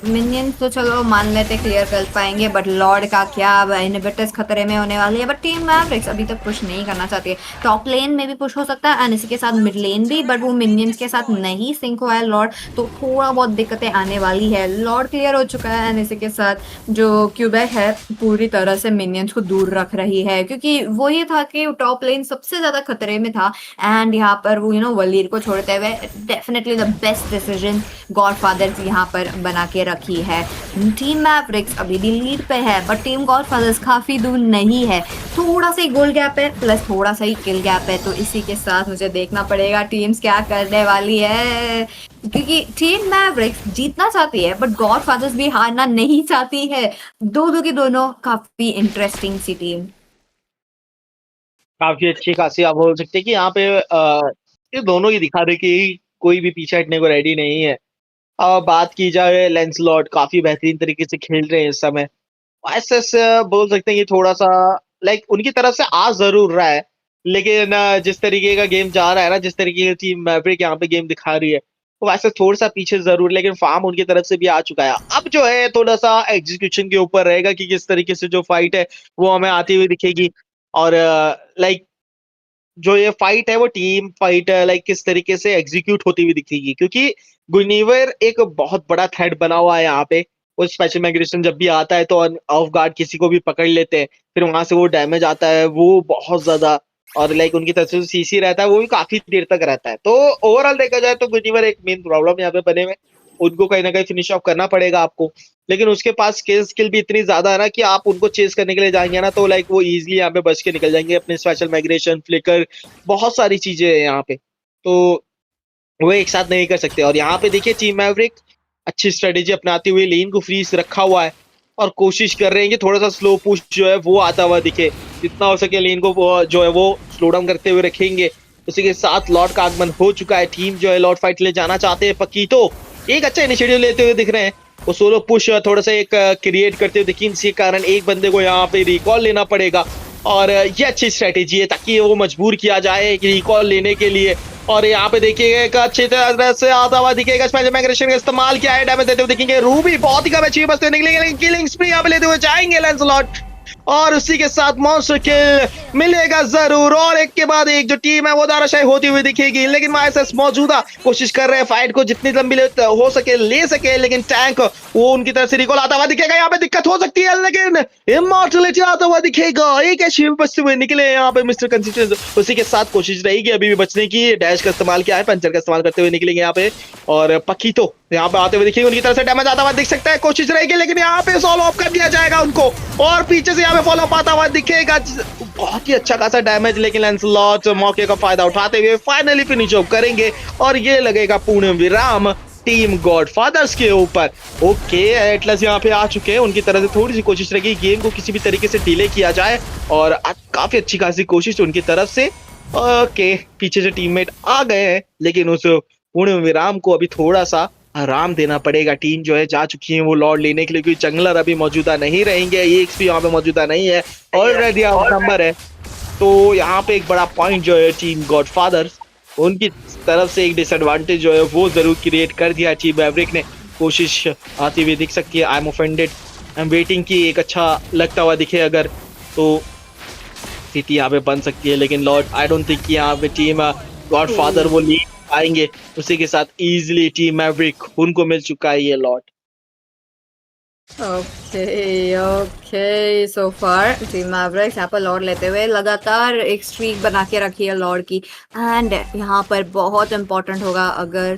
मिनियंस तो चलो मान लेते क्लियर कर पाएंगे बट लॉर्ड का क्या इनहिबिटर्स खतरे में होने वाली है। बट टीम मैवरिक्स अभी तक पुश नहीं करना चाहती है, टॉप लेन में भी पुश हो सकता है एंड इसी के साथ मिड लेन भी, बट वो मिनियंस के साथ नहीं सिंक हुआ है लॉर्ड तो थोड़ा बहुत दिक्कतें आने वाली है। लॉर्ड क्लियर हो चुका है एंड इसी के साथ जो क्यूबेक है पूरी तरह से मिनियंस को दूर रख रही है क्योंकि वो ये था कि टॉप लेन सबसे ज्यादा खतरे में था एंड यहाँ पर वो वलीर को छोड़ते हुए डेफिनेटली द बेस्ट डिसीजन गॉडफादर्स यहाँ पर बना के रखी है। टीम मैवरिक्स अभी भी लीड पे है बट टीम गॉडफादर्स काफी दूर नहीं है, थोड़ा सा ही गोल गैप है प्लस थोड़ा सा ही किल गैप है। तो इसी के साथ मुझे देखना पड़ेगा टीम्स क्या करने वाली है क्योंकि टीम मैवरिक्स जीतना चाहती है बट गॉडफादर्स भी हारना नहीं चाहती है। दोनों की दोनों काफी इंटरेस्टिंग सी टीम, काफी अच्छी खासी आप बोल सकते हैं कि यहाँ पे ये दोनों ही दिखा रहे कि कोई भी पीछे हटने को रेडी नहीं है। बात की जाए लैंसलॉट काफी बेहतरीन तरीके से खेल रहे हैं इस समय, ऐसे बोल सकते हैं कि थोड़ा सा लाइक उनकी तरफ से आ जरूर रहा है लेकिन जिस तरीके का गेम जा रहा है ना, जिस तरीके की टीम मैवरिक यहाँ पे गेम दिखा रही है तो वैसे थोड़ा सा पीछे जरूर, लेकिन फार्म उनकी तरफ से भी आ चुका है। अब जो है थोड़ा सा एग्जीक्यूशन के ऊपर रहेगा कि किस तरीके से जो फाइट है वो हमें आती हुई दिखेगी और लाइक जो ये फाइट है वो टीम फाइट लाइक किस तरीके से एग्जीक्यूट होती हुई दिखेगी क्योंकि गुनीवर एक बहुत बड़ा थ्रेड बना हुआ है यहाँ पे। वो स्पेशल माइग्रेशन जब भी आता है तो ऑफ गार्ड किसी को भी पकड़ लेते हैं, फिर वहां से वो डैमेज आता है वो बहुत ज्यादा और लाइक उनकी तरफ से सीसी रहता है वो भी काफी देर तक रहता है। तो ओवरऑल देखा जाए तो गुनीवर एक मेन प्रॉब्लम यहाँ पे बने हुए, उनको कहीं ना कहीं फिनिश ऑफ करना पड़ेगा आपको, लेकिन उसके पास स्किल भी इतनी ज्यादा है ना कि आप उनको चेस करने के लिए जाएंगे ना तो लाइक वो इजीली यहाँ पे बच के निकल जाएंगे। अपने स्पेशल माइग्रेशन फ्लिकर बहुत सारी चीजें है यहाँ पे तो वो एक साथ नहीं कर सकते। और यहाँ पे देखिए टीम मैवरिक अच्छी स्ट्रेटेजी अपनाते हुए लेन को फ्रीज रखा हुआ है और कोशिश कर रहे हैं कि थोड़ा सा स्लो पुश जो है वो आता हुआ दिखे, जितना हो सके लेन को जो है वो स्लो डाउन करते हुए रखेंगे। उसी के साथ लॉर्ड का आगमन हो चुका है, टीम जो है लॉर्ड फाइट ले जाना चाहते हैं। पकीतो एक अच्छा इनिशिएटिव लेते हुए दिख रहे हैं, वो सोलो पुश थोड़ा सा एक क्रिएट करते हुए दिखे, इसी कारण एक बंदे को यहाँ पे रिकॉल लेना पड़ेगा और ये अच्छी स्ट्रेटेजी है ताकि वो मजबूर किया जाए कि रिकॉल लेने के लिए और यहाँ पे देखिएगा एक अच्छी तरह से आता हुआ दिखेगा, स्पेशल माइग्रेशन का इस्तेमाल किया है, डैमेज देते हुए दिखेंगे रूबी, बहुत ही कम अच्छी बचते निकलेंगे, लेकिन किलिंग स्प्री यहाँ पे लेते हुए जाएंगे लैंसलॉट, और उसी के साथ मॉन्स्टर किल मिलेगा जरूर, और एक के बाद एक जो टीम है वो दाराशाही होती हुई दिखेगी, लेकिन माइसेस मौजूदा कोशिश कर रहे हैं फाइट को जितनी लंबी हो सके ले सके, लेकिन टैंक वो उनकी तरफ से रिकॉल आता हुआ दिखेगा, यहाँ पे दिक्कत हो सकती है, लेकिन इमॉर्टलिटी आता हुआ दिखेगा, एक ऐसी बचते हुए निकले यहाँ पे मिस्टर कंसिस्टेंट, उसी के साथ कोशिश रहेगी अभी भी बचने की, डैश का इस्तेमाल किया है, पंचर का इस्तेमाल करते हुए निकलेंगे यहाँ पे, और पक्की तो यहाँ पे आते हुए दिखेंगे, उनकी तरफ से डैमेज आता हुआ दिख सकता है, कोशिश रहेगी, लेकिन यहाँ पे सॉल्व ऑफ कर दिया जाएगा उनको, और पीछे से यहाँ पे फॉलो अप आता हुआ दिखेगा, बहुत ही अच्छा खासा डैमेज, लेकिन लैंसलॉट मौके का फायदा उठाते हुए फाइनली फिनिश ऑफ करेंगे, और ये लगेगा पूर्ण विराम टीम गॉडफादर्स के ऊपर। ओके, एटलस यहाँ पे आ चुके हैं, उनकी तरफ से थोड़ी सी कोशिश रहेगी गेम को किसी भी तरीके से डिले किया जाए, और काफी अच्छी खासी कोशिश उनकी तरफ से। ओके, पीछे से टीममेट आ गए हैं, लेकिन उस पूर्ण विराम को अभी थोड़ा सा आराम देना पड़ेगा, टीम जो है जा चुकी है वो लॉर्ड लेने के लिए, क्योंकि जंगलर अभी मौजूदा नहीं रहेंगे, EXP यहाँ पे मौजूदा नहीं है, ऑलरेडी आउट नंबर है, तो यहाँ पे एक बड़ा पॉइंट जो है टीम गॉडफादर्स उनकी तरफ से एक डिसएडवांटेज जो है वो जरूर क्रिएट कर दिया टीम मैवरिक ने, कोशिश आती हुई दिख सकती है, I am offended, I am waiting की एक अच्छा लगता हुआ दिखे अगर तो स्थिति यहाँ पे बन सकती है, लेकिन लॉर्ड आई डोंट थिंक यहाँ पे टीम गॉडफादर वो लीड पाएंगे, उसी के साथ इजीली टीम मैवरिक उनको मिल चुका है ये लॉर्ड। ओके सो फार टीम मैवरिक्स यहाँ पर लॉर्ड लेते हुए लगातार एक स्ट्रीक बना के रखी है लॉर्ड की, एंड यहाँ पर बहुत इंपॉर्टेंट होगा अगर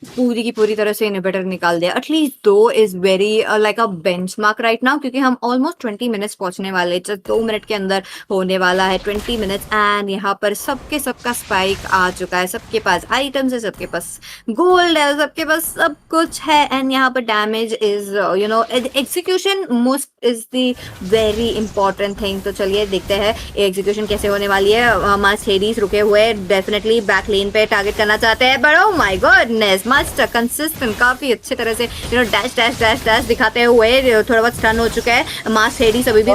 पूरी की पूरी तरह से इनहिबिटर निकाल दिया, एटलीस्ट दो is very like a benchmark right now, क्योंकि हम ऑलमोस्ट 20 मिनट्स पहुंचने वाले, जस्ट 2 मिनट के अंदर होने वाला है 20 मिनट्स, एंड यहाँ पर सबका स्पाइक आ चुका है, सबके पास आइटम्स है, सबके पास गोल्ड है, सबके पास सब कुछ है, एंड यहाँ पर damage is you know execution most is the very important thing. तो चलिए देखते हैं एग्जीक्यूशन कैसे होने वाली है। हमारे हेडीज रुके हुए डेफिनेटली बैक लेन पे टारगेट करना चाहते हैं, but oh my goodness must consistent, काफी अच्छे तरह से you know dash dash dash dash दिखाते हुए थोड़ा बहुत स्टन हो चुका है मास हेडीज अभी भी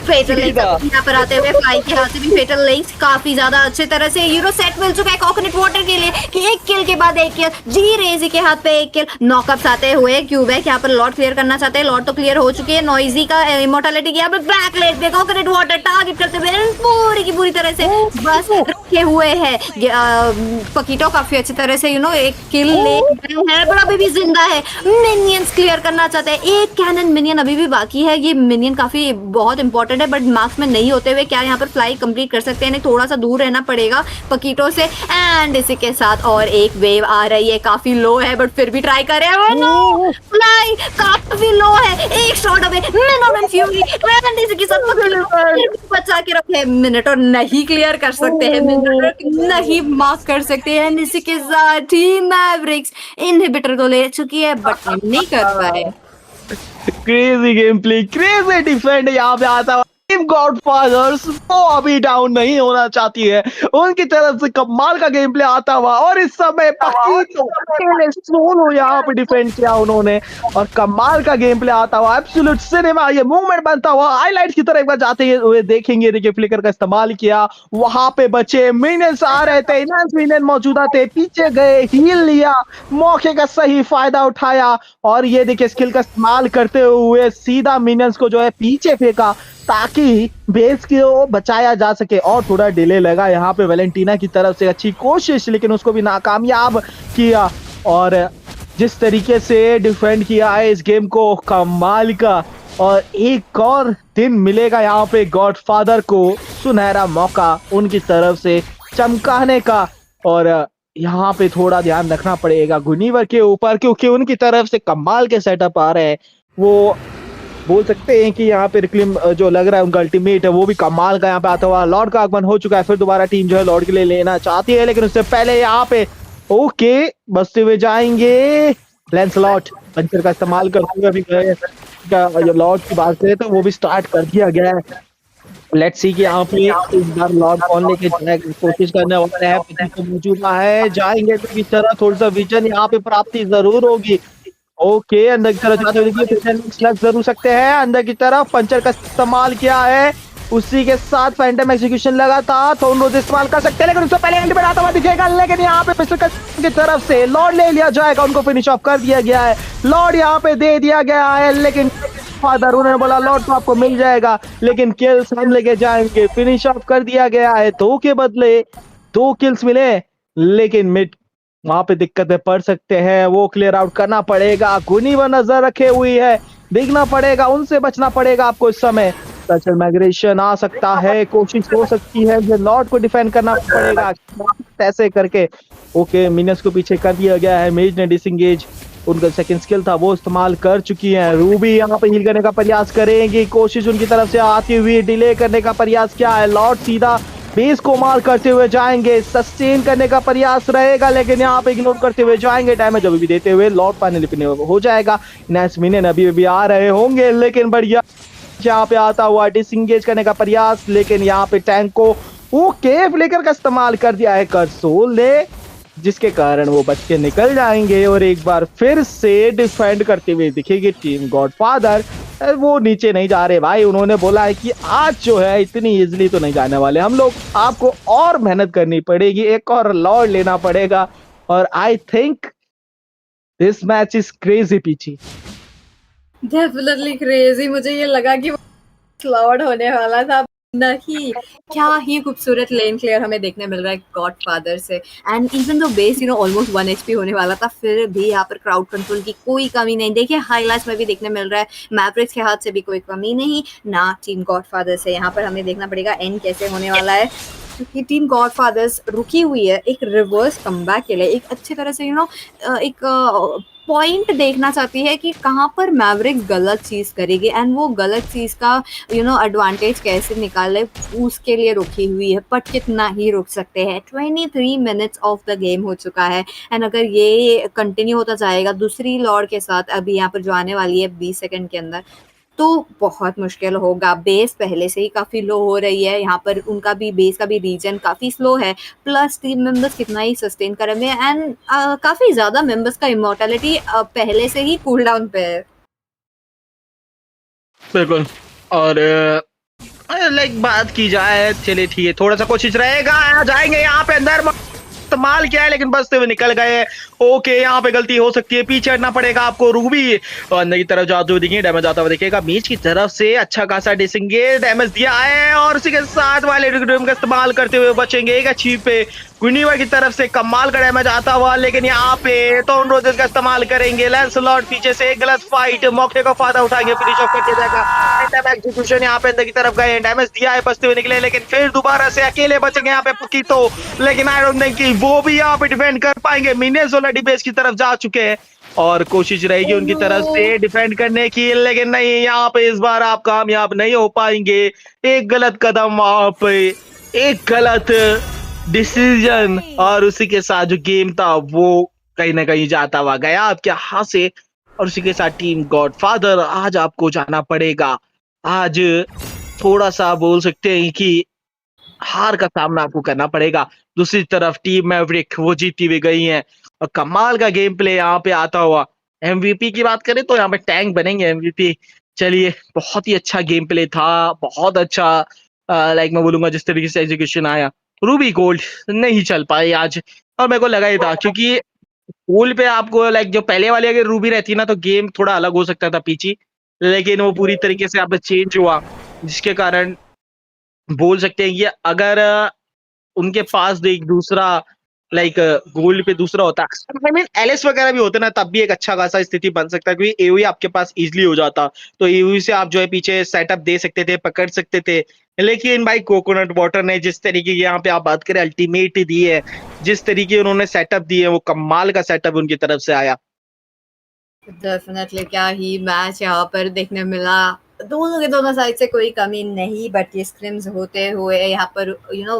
फेटल यहाँ पर आते हुए फ्लाई के हाथ से भी फेटल लिंक्स काफी ज्यादा अच्छे तरह से यूरो सेट मिल चुका है कोकोनट वाटर के लिए कि एक किल के बाद एक किल, जी रेजी के हाथ पे एक किल, नॉकअप्स आते हुए क्यूबैक यहाँ पर लॉर्ड क्लियर करना चाहते हैं, लॉर्ड तो क्लियर हो चुकी है, नॉइजी का इमोर्टैलिटी की यहाँ पर बैक लेट पे कोकोनट वाटर टारगेट करते हुए पूरी की पूरी तरह से बस रखे हुए है। पकीटो काफी अच्छी तरह से यू नो एक किल ले है, बट अभी भी जिंदा है, मिनियंस क्लियर करना चाहते हैं, एक कैनन मिनियन अभी भी बाकी है, ये मिनियन काफी बहुत इंपॉर्टेंट है, बट मार्क्स में नहीं होते हुए क्या यहाँ पर फ्लाई कंप्लीट कर सकते हैं, थोड़ा सा दूर रहना पड़ेगा पकीटो से, एंड इसी के साथ और एक वेव आ रही है, काफी लो है बट फिर भी ट्राई कर रहे हैं, नो फ्लाई काफी लो है, एक shot away Minotaur and fury, and इसी के साथ बचा के रखे, मिनट और नहीं क्लियर कर सकते हैं, मिनट नहीं मार्क कर सकते हैं, इसी के साथ टीम मैवरिक्स इनहिबिटर तो ले चुकी है बट नहीं कर पाए। Crazy game play, crazy defend यहाँ पे आता है टीम गॉडफादर्स, वो अभी डाउन नहीं होना चाहती है, उनकी तरफ से कमाल का गेम प्ले आता हुआ, और इस समय सोलो यहाँ पे डिफेंड किया उन्होंने, और कमाल का गेम प्ले आता हुआ, एब्सोल्यूट सिनेमा, ये मूवमेंट बनता हुआ हाईलाइट्स की तरह एक बार जाते हुए देखेंगे, देखिए फ्लिकर का इस्तेमाल किया, वहां पे बचे मिनियंस आ रहे थे, मिनियन मौजूदा थे, पीछे गए, हील लिया, मौके का सही फायदा उठाया, और ये देखिए स्किल का इस्तेमाल करते हुए सीधा मिनियंस को जो है पीछे फेंका ताकि बेस को बचाया जा सके, और थोड़ा डिले लगा यहाँ पे वैलेंटीना की तरफ से, अच्छी कोशिश लेकिन उसको भी नाकामयाब किया, और जिस तरीके से डिफेंड किया है इस गेम को, कमाल का, और एक और दिन मिलेगा यहाँ पे गॉडफादर को, सुनहरा मौका उनकी तरफ से चमकाने का, और यहाँ पे थोड़ा ध्यान रखना पड़ेगा गुनीवर के ऊपर, क्योंकि उनकी तरफ से कमाल के सेटअप आ रहे हैं, वो बोल सकते हैं कि यहाँ पे रिक्लिम जो लग रहा है उनका अल्टीमेट है वो भी कमाल का यहाँ पे आता हुआ, लॉर्ड का आगमन हो चुका है, फिर दोबारा टीम जो है लॉर्ड के लिए लेना चाहती है, लेकिन उससे पहले यहाँ पे ओके बसते हुए जाएंगे लैंसलॉट, पंचर का इस्तेमाल करते हुए अभी गए, लॉर्ड की बात करें तो वो भी स्टार्ट कर दिया गया है, लेट्स सी कि यहाँ पे इस बार लॉर्ड कौन लेके कोशिश करने वाले हैं, तो मौजूदा है, जाएंगे तो इस तरह थोड़ा सा विजन यहाँ पे प्राप्ति जरूर होगी। ओके, अंदर की तरफ जाते हुए जरूर सकते हैं, अंदर की तरफ पंचर का इस्तेमाल किया है, उसी के साथ फैंटम एग्जीक्यूशन लगा था, तो रोज इस्तेमाल कर सकते हैं, लेकिन उससे पहले एंड में आता हुआ दिखेगा, लेकिन यहाँ पे पिस्टल की तरफ से लॉर्ड ले लिया जाएगा, उनको फिनिश ऑफ कर दिया गया है। लॉर्ड यहाँ पे दे दिया गया है, लेकिन फादर उन्होंने बोला लॉर्ड तो आपको मिल जाएगा, लेकिन किल्स हम लेके जाएंगे। फिनिश ऑफ कर दिया गया है, 2 के बदले 2 किल्स मिले, लेकिन मिड वहां पे दिक्कत में पड़ सकते हैं, वो क्लियर आउट करना पड़ेगा। गुनी व नजर रखे हुई है, देखना पड़ेगा, उनसे बचना पड़ेगा आपको इस समय। स्पेशल माइग्रेशन आ सकता है, कोशिश हो सकती है, ये लॉर्ड को डिफेंड करना पड़ेगा ऐसे करके। ओके, मिनस को पीछे कर दिया गया है, मेज ने डिसंगेज उनका सेकंड स्किल था वो इस्तेमाल कर चुकी हैं। रूबी यहाँ पे हील करने का प्रयास करेंगी, कोशिश उनकी तरफ से आती हुई, डिले करने का प्रयास क्या है, लॉर्ड सीधा बेस को मार करते हुए जाएंगे, सस्टेन करने का प्रयास रहेगा, लेकिन यहाँ पे इग्नोर करते हुए जाएंगे, डैमेज अभी भी देते हुए लॉर्ड फाइनली हो जाएगा। नेक्स्ट मिनट अभी भी आ रहे होंगे, लेकिन बढ़िया यहाँ पे आता हुआ डिसंगेज करने का प्रयास, लेकिन यहाँ पे टैंक को वो केव लेकर का इस्तेमाल कर दिया है करसोल ने, जिसके कारण वो बच के निकल जाएंगे और एक बार फिर से डिफेंड करते हुए दिखेगी टीम गॉडफादर। वो नीचे नहीं जा रहे भाई, उन्होंने बोला है कि आज जो है इतनी इजीली तो नहीं जाने वाले हम लोग, आपको और मेहनत करनी पड़ेगी, एक और लॉर्ड लेना पड़ेगा। और I think this match is crazy पीछी, डेफिनेटली क्रेजी। मुझे ये लगा कि लॉर्ड होने वाला था, नहीं। क्या ही खूबसूरत लेन क्लियर हमें देखने मिल रहा है गॉडफादर से। And even though base almost 1 HP होने वाला था, फिर भी यहाँ पर क्राउड कंट्रोल की कोई कमी नहीं। देखिए हाईलाइट्स में भी देखने मिल रहा है, मैवरिक्स के हाथ से भी कोई कमी नहीं ना टीम गॉडफादर से। यहाँ पर हमें देखना पड़ेगा एंड कैसे होने वाला है, क्योंकि टीम गॉडफादर्स रुकी हुई है एक रिवर्स कमबैक के लिए, एक अच्छी तरह से एक पॉइंट देखना चाहती है कि कहाँ पर मैवरिक्स गलत चीज़ करेगी एंड वो गलत चीज़ का एडवांटेज कैसे निकाले, उसके लिए रुकी हुई है। बट कितना ही रुक सकते हैं, 23 मिनट्स ऑफ द गेम हो चुका है एंड अगर ये कंटिन्यू होता जाएगा दूसरी लॉर्ड के साथ अभी यहाँ पर जो आने वाली है 20 सेकंड के अंदर, तो बहुत मुश्किल होगा। बेस पहले से ही काफ़ी लो हो रही है, यहाँ पर उनका भी बेस का भी रीजन काफ़ी स्लो है, प्लस टीम मेंबर्स कितना ही सस्टेन करेंगे एंड काफ़ी ज़्यादा मेंबर्स का इमोर्टैलिटी पहले से ही कूल डाउन पे है। बिल्कुल। और लाइक बात की जाए, चलिए ठीक है, थोड़ा सा कोशिश रहेगा, जाएंगे यहाँ पे अंदर, इस्तेमाल किया है लेकिन बचते हुए निकल गए। ओके, यहाँ पे गलती हो सकती है, पीछे हटना पड़ेगा आपको। रूबी अंदर की तरफ जाते हुए दिखेंगे, डैमेज आता हुआ दिखेगा मीच की तरफ से, अच्छा खासा डिसंगेज डैमेज दिया है और उसी के साथ वाले का इस्तेमाल करते हुए बचेंगे। एक अच्छी पे गुनीवर की तरफ से कमाल का डैमेज आता हुआ, लेकिन यहाँ पे तो रोजेस का इस्तेमाल करेंगे। लैंसलॉट पीछे से एक गलत फाइट, मौके का फायदा उठाएंगे, फिनिश ऑफ कर दिया जाएगा। एग्जीक्यूशन यहाँ पे अंदर की तरफ गए, डैमेज दिया है, बचते हुए निकले, लेकिन फिर दोबारा से अकेले बचेंगे यहाँ पे पुकी तो, लेकिन आई डोंट थिंक कि वो भी यहाँ पे डिफेंड कर पाएंगे। मिनेज ऑलरेडी बेस की तरफ जा चुके हैं और कोशिश रहेगी उनकी तरफ से डिफेंड करने की, लेकिन नहीं, यहाँ पे इस बार आप कामयाब नहीं हो पाएंगे। एक गलत कदम वहां पे, एक गलत डिसीजन और उसी के साथ जो गेम था वो कहीं ना कहीं जाता हुआ गया आपके हाथ से। और उसी के साथ टीम गॉडफादर, आज आपको जाना पड़ेगा, आज थोड़ा सा बोल सकते हैं कि हार का सामना आपको करना पड़ेगा। दूसरी तरफ टीम मैवरिक वो जीती हुई गई हैं और कमाल का गेम प्ले यहाँ पे आता हुआ। एमवीपी की बात करें तो यहाँ पे टैंक बनेंगे एमवीपी। चलिए, बहुत ही अच्छा गेम प्ले था, बहुत अच्छा लाइक मैं बोलूंगा जिस तरीके से एग्जीक्यूशन आया। रूबी गोल्ड नहीं चल पाए आज, और मेरे को लगा ही था, क्योंकि पूल पे आपको लाइक जो पहले वाली अगर रूबी रहती ना तो गेम थोड़ा अलग हो सकता था पीछे, लेकिन वो पूरी तरीके से यहाँ पे चेंज हुआ, जिसके कारण बोल सकते हैं कि अगर उनके पास एक दूसरा लाइक गोल्ड पे दूसरा होता, आई मीन एलएस वगैरह भी होते ना, तब भी एक अच्छा खासा स्थिति बन सकता है, क्योंकि एओई आपके पास इजीली हो जाता, तो एओई से आप जो है पीछे सेटअप दे सकते थे, पकड़ सकते थे। लेकिन भाई कोकोनट वाटर ने जिस तरीके की यहाँ पे आप बात करें अल्टीमेट दी है, जिस तरीके उन्होंने सेटअप दी है, वो कमाल का सेटअप उनकी तरफ से आया। डेफिनेटली क्या ही मैच यहाँ पर देखने मिला, दोनों के दोनों साइड से कोई कमी नहीं, बट ये स्क्रिम्स होते हुए यहाँ पर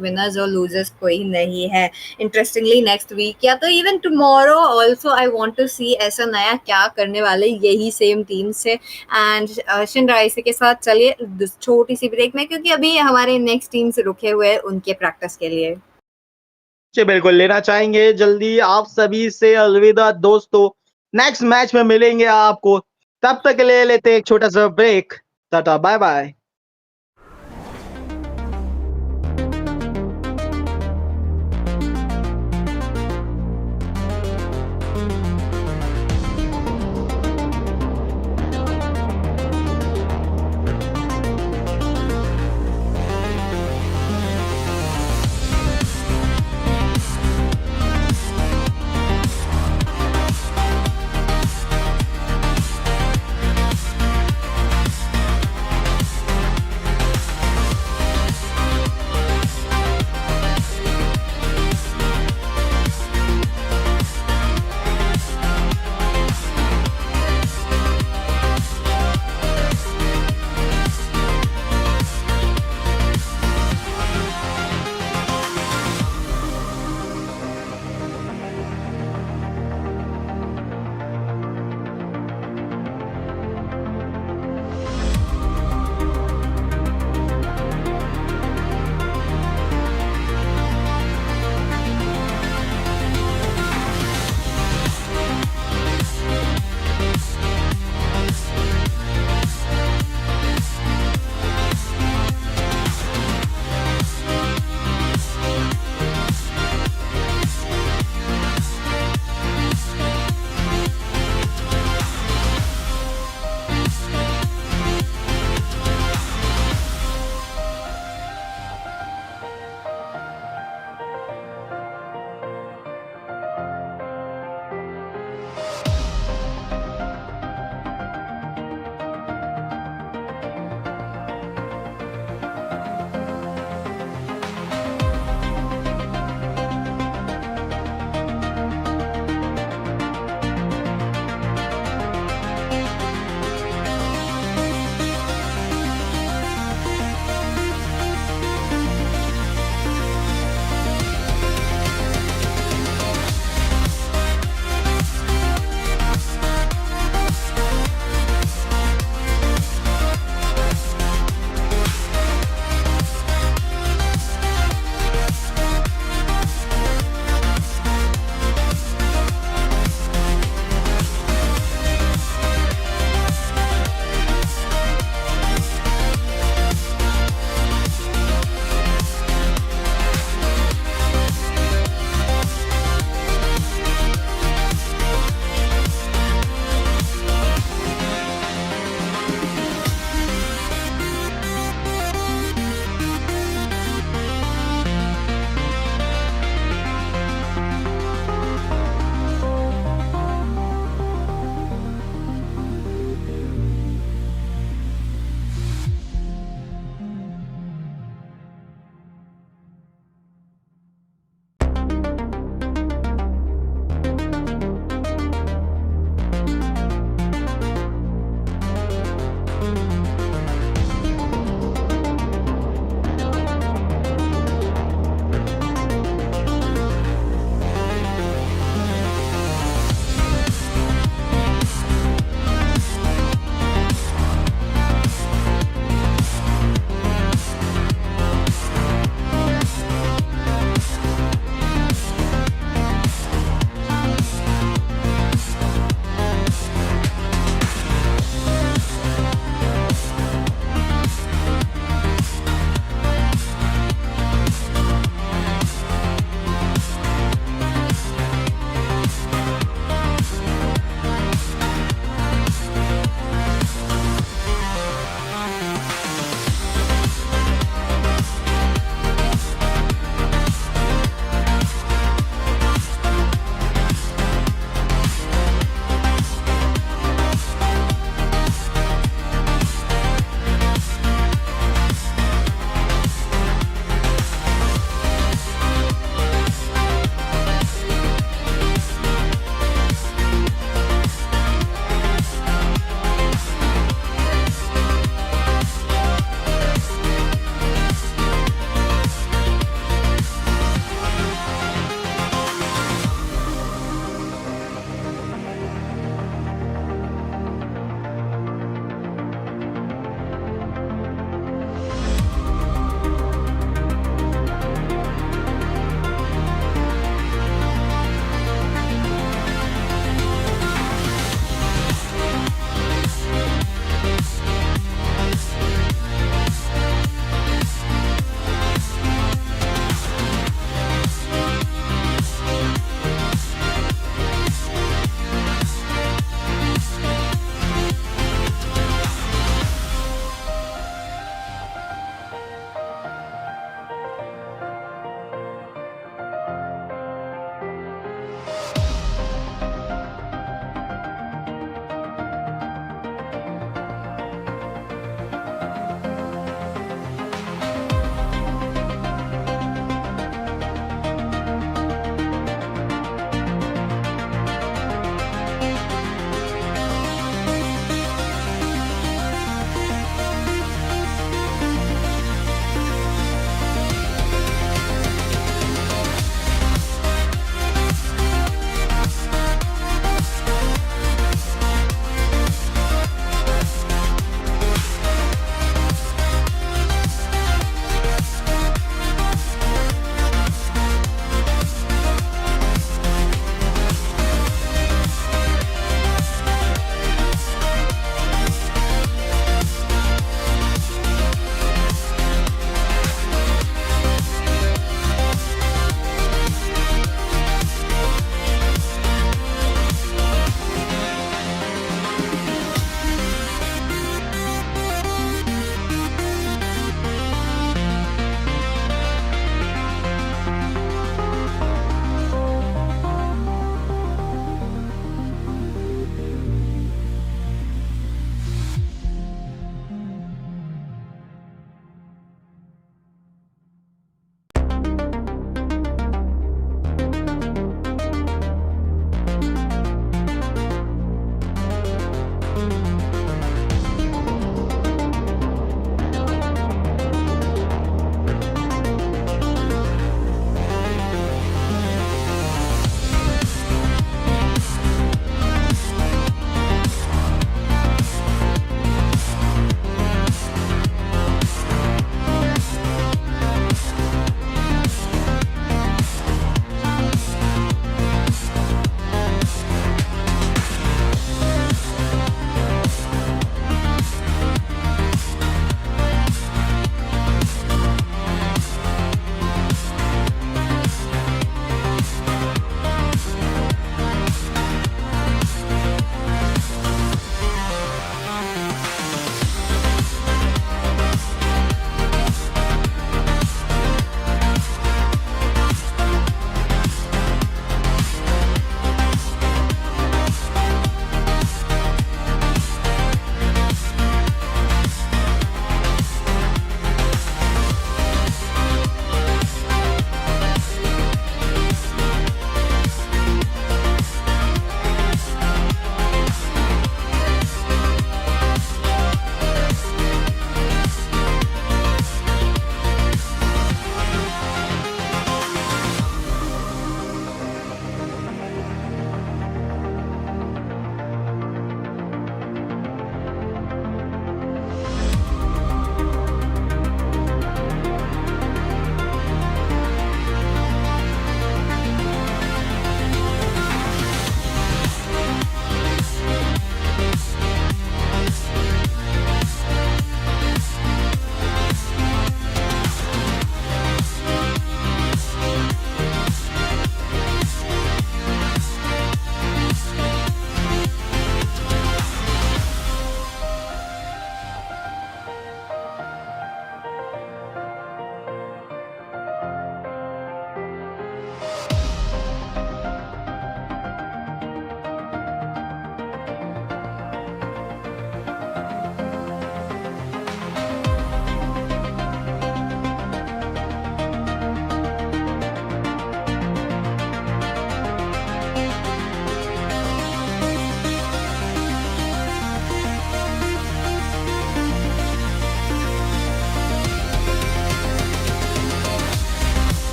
विनर्स और लूजर्स कोई नहीं है। इंटरेस्टिंगली नेक्स्ट वीक या तो even tomorrow also I want to see ऐसा नया क्या करने वाले यही सेम टीम से एंड शिनराइसे के साथ। चलिए छोटी सी ब्रेक में, क्योंकि अभी हमारे नेक्स्ट टीम से रुके हुए हैं उनके प्रैक्टिस के लिए। जी बिल्कुल, लेना चाहेंगे जल्दी आप सभी से अलविदा दोस्तों, नेक्स्ट मैच में मिलेंगे आपको, तब तक ले लेते एक छोटा सा break, tata bye bye.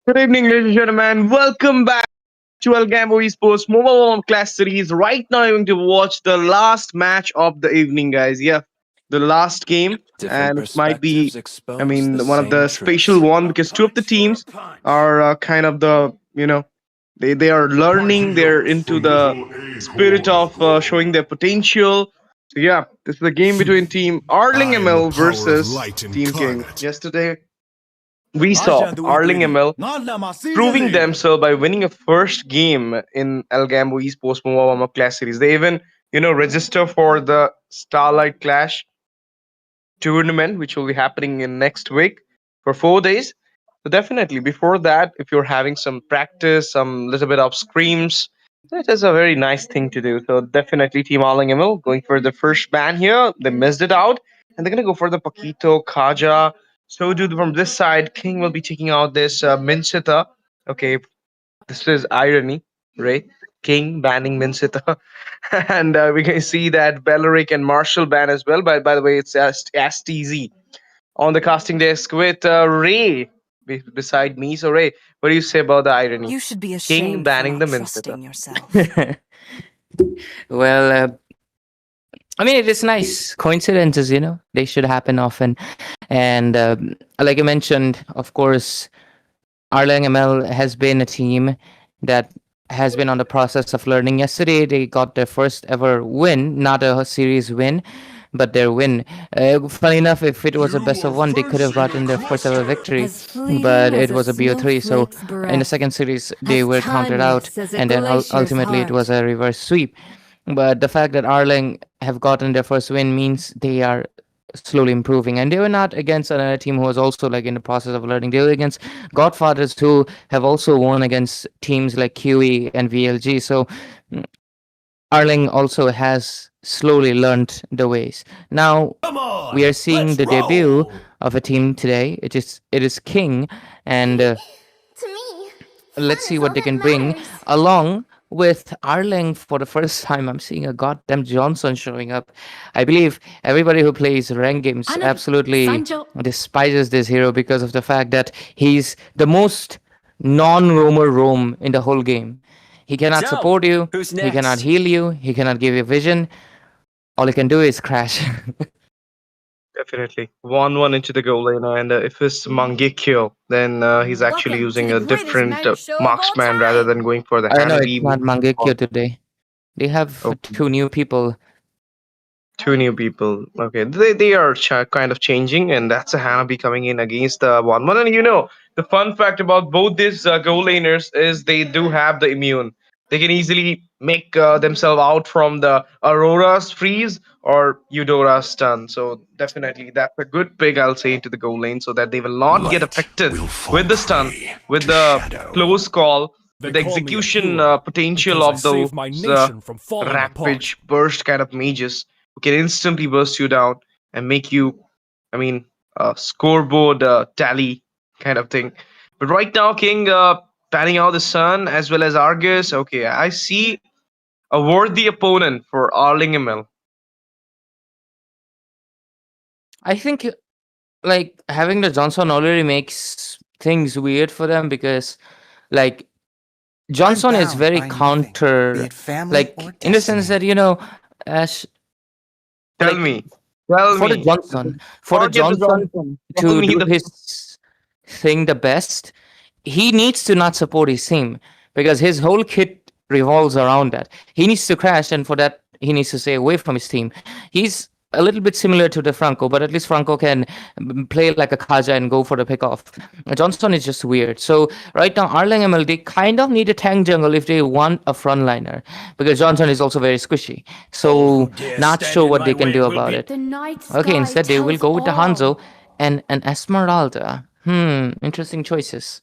Good evening, ladies and gentlemen. Welcome back to Algambo Esports Mobile Class Series. Right now, you're going to watch the last match of the evening, guys. Yeah, the last game, and it might be, one of the special one because two of the teams are kind of they are learning. They're into the spirit of showing their potential. So yeah, this is a game between Team Arleng I am the ML power of versus light Team King. incarnate. Yesterday, we saw Arleng ML proving themselves by winning a first game in Algambo Esports Mobile Clash Series. They even, register for the Starlight Clash tournament, which will be happening in next week for 4 days. So definitely, before that, if you're having some practice, some little bit of scrims, that is a very nice thing to do. So definitely, Team Arleng ML going for the first ban here. They missed it out, and they're gonna go for the Paquito, Kaja. So, dude, from this side, King will be taking out this Minsita. Okay, this is irony, right? King banning Minsita. And we can see that Belleric and Marshall ban as well. By the way, it's STZ on the casting desk with Ray beside me. So, Ray, what do you say about the irony? You should be King ashamed for banning not the Minsita. trusting yourself. Well, I mean, it is nice. Coincidences, they should happen often. And like I mentioned, of course, Arleng ML has been a team that has been on the process of learning. Yesterday, they got their first ever win, not a series win, but their win. Funny enough, if it was a best of one, they could have gotten their first ever victory, As fleeting but as it was a BO3. So snowflake's in the breath, second series, they as were counted out, timeless as a and then glacier's ultimately it was heart. a reverse sweep. But the fact that Arleng have gotten their first win means they are slowly improving, and they were not against another team who was also like in the process of learning. They were against Godfathers, who have also won against teams like QE and VLG. So mm, Arling also has slowly learned the ways. Now we are seeing the debut of a team today. It is King, and To me, let's fun see is what all they that can bring matters. along with Arling. For the first time, I'm seeing a goddamn Johnson showing up. I believe everybody who plays rank games Ana, absolutely Sancho. despises this hero because of the fact that he's the most non-roamer roam in the whole game. He cannot So, support you, who's he cannot next? heal you, he cannot give you vision. All he can do is crash. Definitely. 1-1 into the goal lane, and if it's Mangekyo, then he's actually Welcome to using the a greatest different night show of all marksman rather time. than going for the I know it's Hanabi not move. Mangekyo today. They have Okay. two new people. Two new people. Okay, they are kind of changing, and that's a Hanabi coming in against the 1-1. And the fun fact about both these goal laners is they do have the immune. They can easily make themselves out from the Aurora's freeze or Eudora's stun. So definitely that's a good pick, I'll say, into the goal lane, so that they will not get Light affected will fall with the stun, prey with to the shadow. close call, They with the call me a execution hero potential because I of those saved my uh, nation from falling apart. rampage burst kind of mages who can instantly burst you down and make you, scoreboard tally kind of thing. But right now, King panning out the Sun as well as Argus. Okay, I see a worthy opponent for Arling ML. I think like having the Johnson already makes things weird for them because like Johnson is very counter, like in the sense that as Tell like me, tell for the me. Johnson for the Forget the Johnson Johnson. Tell to me do the. his thing the best, he needs to not support his team because his whole kit revolves around that. He needs to crash, and for that, he needs to stay away from his team. He's a little bit similar to the Franco, but at least Franco can play like a Kaja and go for the pick off. Johnson is just weird. So right now, Arleng ML, they kind of need a tank jungle if they want a frontliner because Johnson is also very squishy. So not sure what they can do about it. The night Okay, sky instead they will tells go with the Hanzo all. and an Esmeralda. Interesting choices.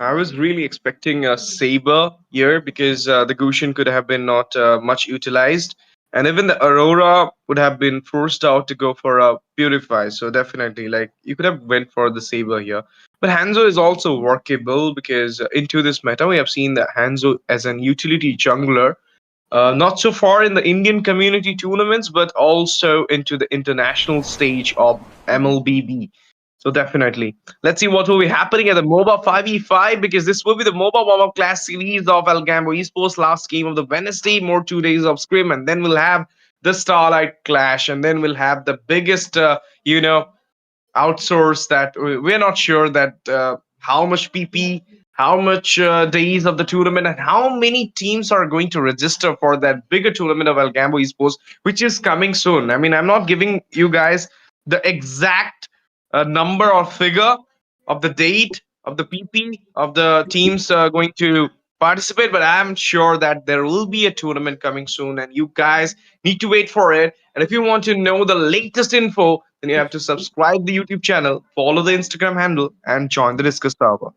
I was really expecting a Saber here because the Gushin could have been not much utilized, and even the Aurora would have been forced out to go for a Purify. So definitely, like you could have went for the Saber here. But Hanzo is also workable because into this meta we have seen that Hanzo as an utility jungler, not so far in the Indian community tournaments, but also into the international stage of MLBB. So definitely. Let's see what will be happening at the MOBA 5v5 because this will be the MOBA Warmup Class series of Algambo Esports last game of the Wednesday, more 2 days of Scrim, and then we'll have the Starlight Clash, and then we'll have the biggest, outsource that we're not sure that how much PP, how much days of the tournament, and how many teams are going to register for that bigger tournament of Algambo Esports, which is coming soon. I mean, I'm not giving you guys the exact number or figure of the date of the PP of the teams going to participate, but I'm sure that there will be a tournament coming soon, and you guys need to wait for it. And if you want to know the latest info, then you have to subscribe the YouTube channel, follow the Instagram handle, and join the Discuss server.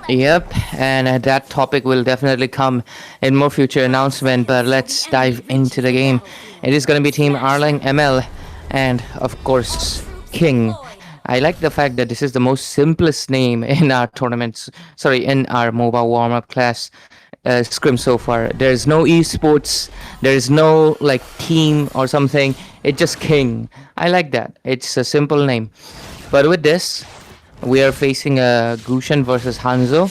Yep, and that topic will definitely come in more future announcement, but let's dive into the game. It is going to be Team Arleng, ML, and of course, King. I like the fact that this is the most simplest name in our tournaments, in our MOBA warm-up class scrim so far. There's no esports, there's no like team or something, it's just King. I like that, it's a simple name. But with this, we are facing a Gushan versus Hanzo.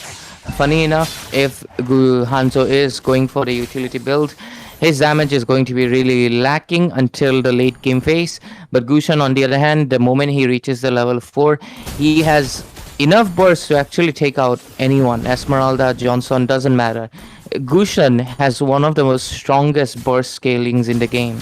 Funny enough, if Hanzo is going for the utility build, his damage is going to be really lacking until the late game phase. But Gushan, on the other hand, the moment he reaches the level 4, he has enough burst to actually take out anyone. Esmeralda, Johnson, doesn't matter. Gushan has one of the most strongest burst scalings in the game.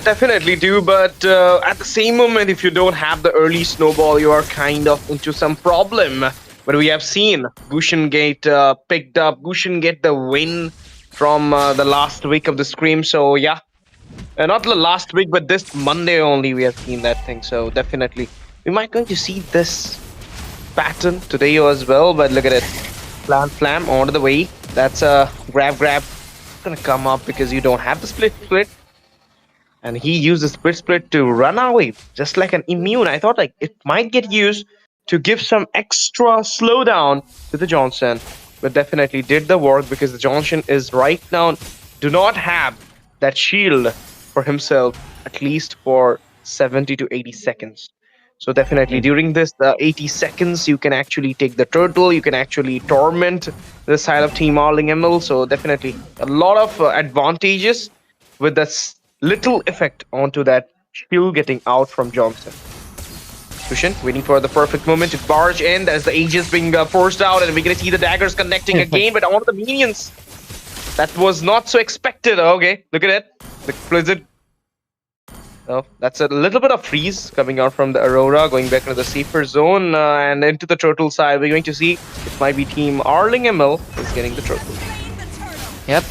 Definitely do, but at the same moment, if you don't have the early snowball, you are kind of into some problem. But we have seen Gushan get picked up, Gushan get the win from the last week of the Scrim. So yeah, not the last week, but this Monday only we have seen that thing. So definitely, we might going to see this pattern today as well. But look at it, flam on the way. That's a grab. It's gonna come up because you don't have the split. And he used the split to run away, just like an immune. I thought like it might get used to give some extra slowdown to the Johnson, but definitely did the work because the Johnson is right now do not have that shield for himself, at least for 70 to 80 seconds. So definitely during this 80 seconds, you can actually take the turtle, you can actually torment the side of Team Arleng ML. So definitely a lot of advantages with this little effect onto that shield getting out from Johnson. Tushin waiting for the perfect moment to barge in as the Aegis being forced out, and we're gonna see the daggers connecting again, but on the minions. That was not so expected. Okay, look at it. The Blizzard. Oh, that's a little bit of freeze coming out from the Aurora, going back into the safer zone and into the turtle side. We're going to see it might be Team Arleng ML is getting the turtle. Yep,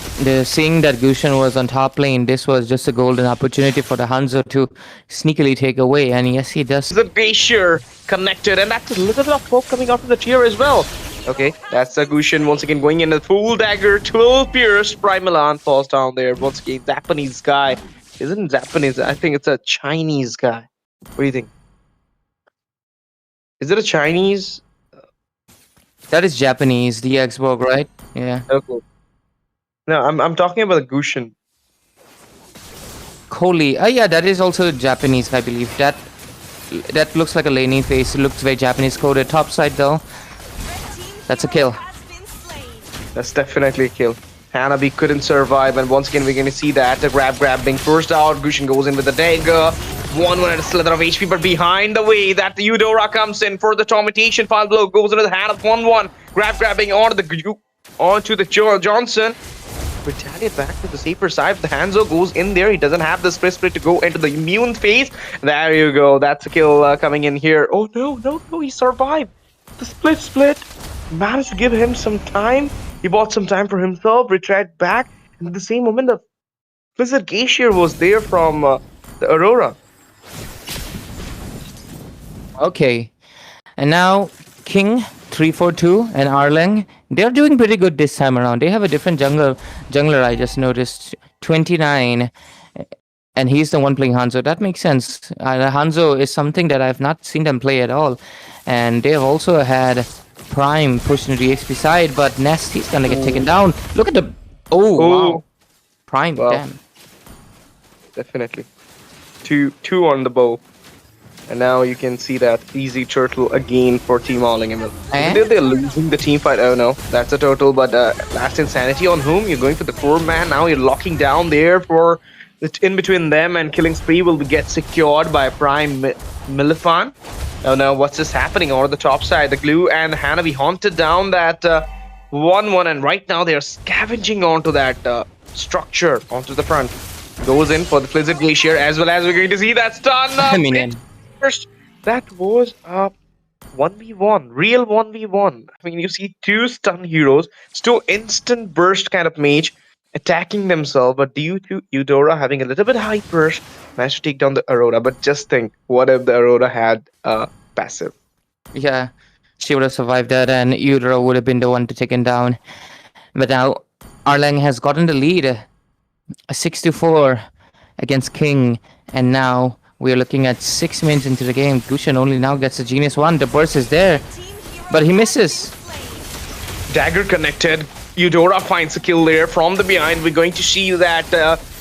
seeing that Gushan was on top lane, this was just a golden opportunity for the Hanzo to sneakily take away, and yes, he does. The glacier connected, and that's a little bit of poke coming out of the tier as well. Okay, that's a Gushan once again going in the full dagger, 12 pierce. Primalan falls down there once again. Japanese guy. Isn't Japanese? I think it's a Chinese guy. What do you think? Is it a Chinese? That is Japanese, the Xbox, right? Yeah. Okay. No, I'm talking about the Gushan. Kohli. Yeah, that is also Japanese, I believe. That looks like a laning face. It looks very Japanese coded. Top side though. That's a kill. That's definitely a kill. Hanabi couldn't survive, and once again we're going to see that the grab being forced out. Gushan goes in with the dagger. 1-1 at a slither of HP, but behind the way that the Eudora comes in for the tormentation. Final blow goes into the hand of 1-1. Grabbing onto the Johnson. Retaliate back to the safer side. The Hanzo goes in there. He doesn't have the split to go into the immune phase. There you go. That's a kill coming in here. Oh no, he survived. The split managed to give him some time. He bought some time for himself, retreat back, and at the same moment the Blizzard Glacier was there from the Aurora. Okay, and now King 342 and Arleng, they're doing pretty good this time around. They have a different jungler, I just noticed, 29, and he's the one playing Hanzo. That makes sense. Hanzo is something that I've not seen them play at all, and they have also had Prime pushed into the XP side, but Nasty's gonna get taken down. Look at the wow. Prime, wow. damn. Definitely. Two on the bow. And now you can see that easy turtle again for Team Arleng. Eh? They're losing the team fight. Oh no, that's a turtle. But last insanity on whom? You're going for the 4-man. Now you're locking down there for in between them, and killing spree will get secured by Prime Millifan. Oh no, what's this happening on the top side? The glue and Hanabi haunted down that 1-1, and right now they're scavenging onto that structure onto the front. Goes in for the Blizzard Glacier, as well as we're going to see that stun. I mean, First, that was a 1v1, real 1v1. I mean, you see two stun heroes, still instant burst kind of mage attacking themselves, but due to Eudora having a little bit high burst, managed to take down the Aurora. But just think, what if the Aurora had passive? yeah, she would have survived that, and Eudora would have been the one to take him down. But now Arleng has gotten the lead, a 6-4 against King, and now we're looking at 6 minutes into the game. Gushin only now gets a Genius 1. The burst is there, but he misses. Dagger connected. Eudora finds a kill there from the behind. We're going to see that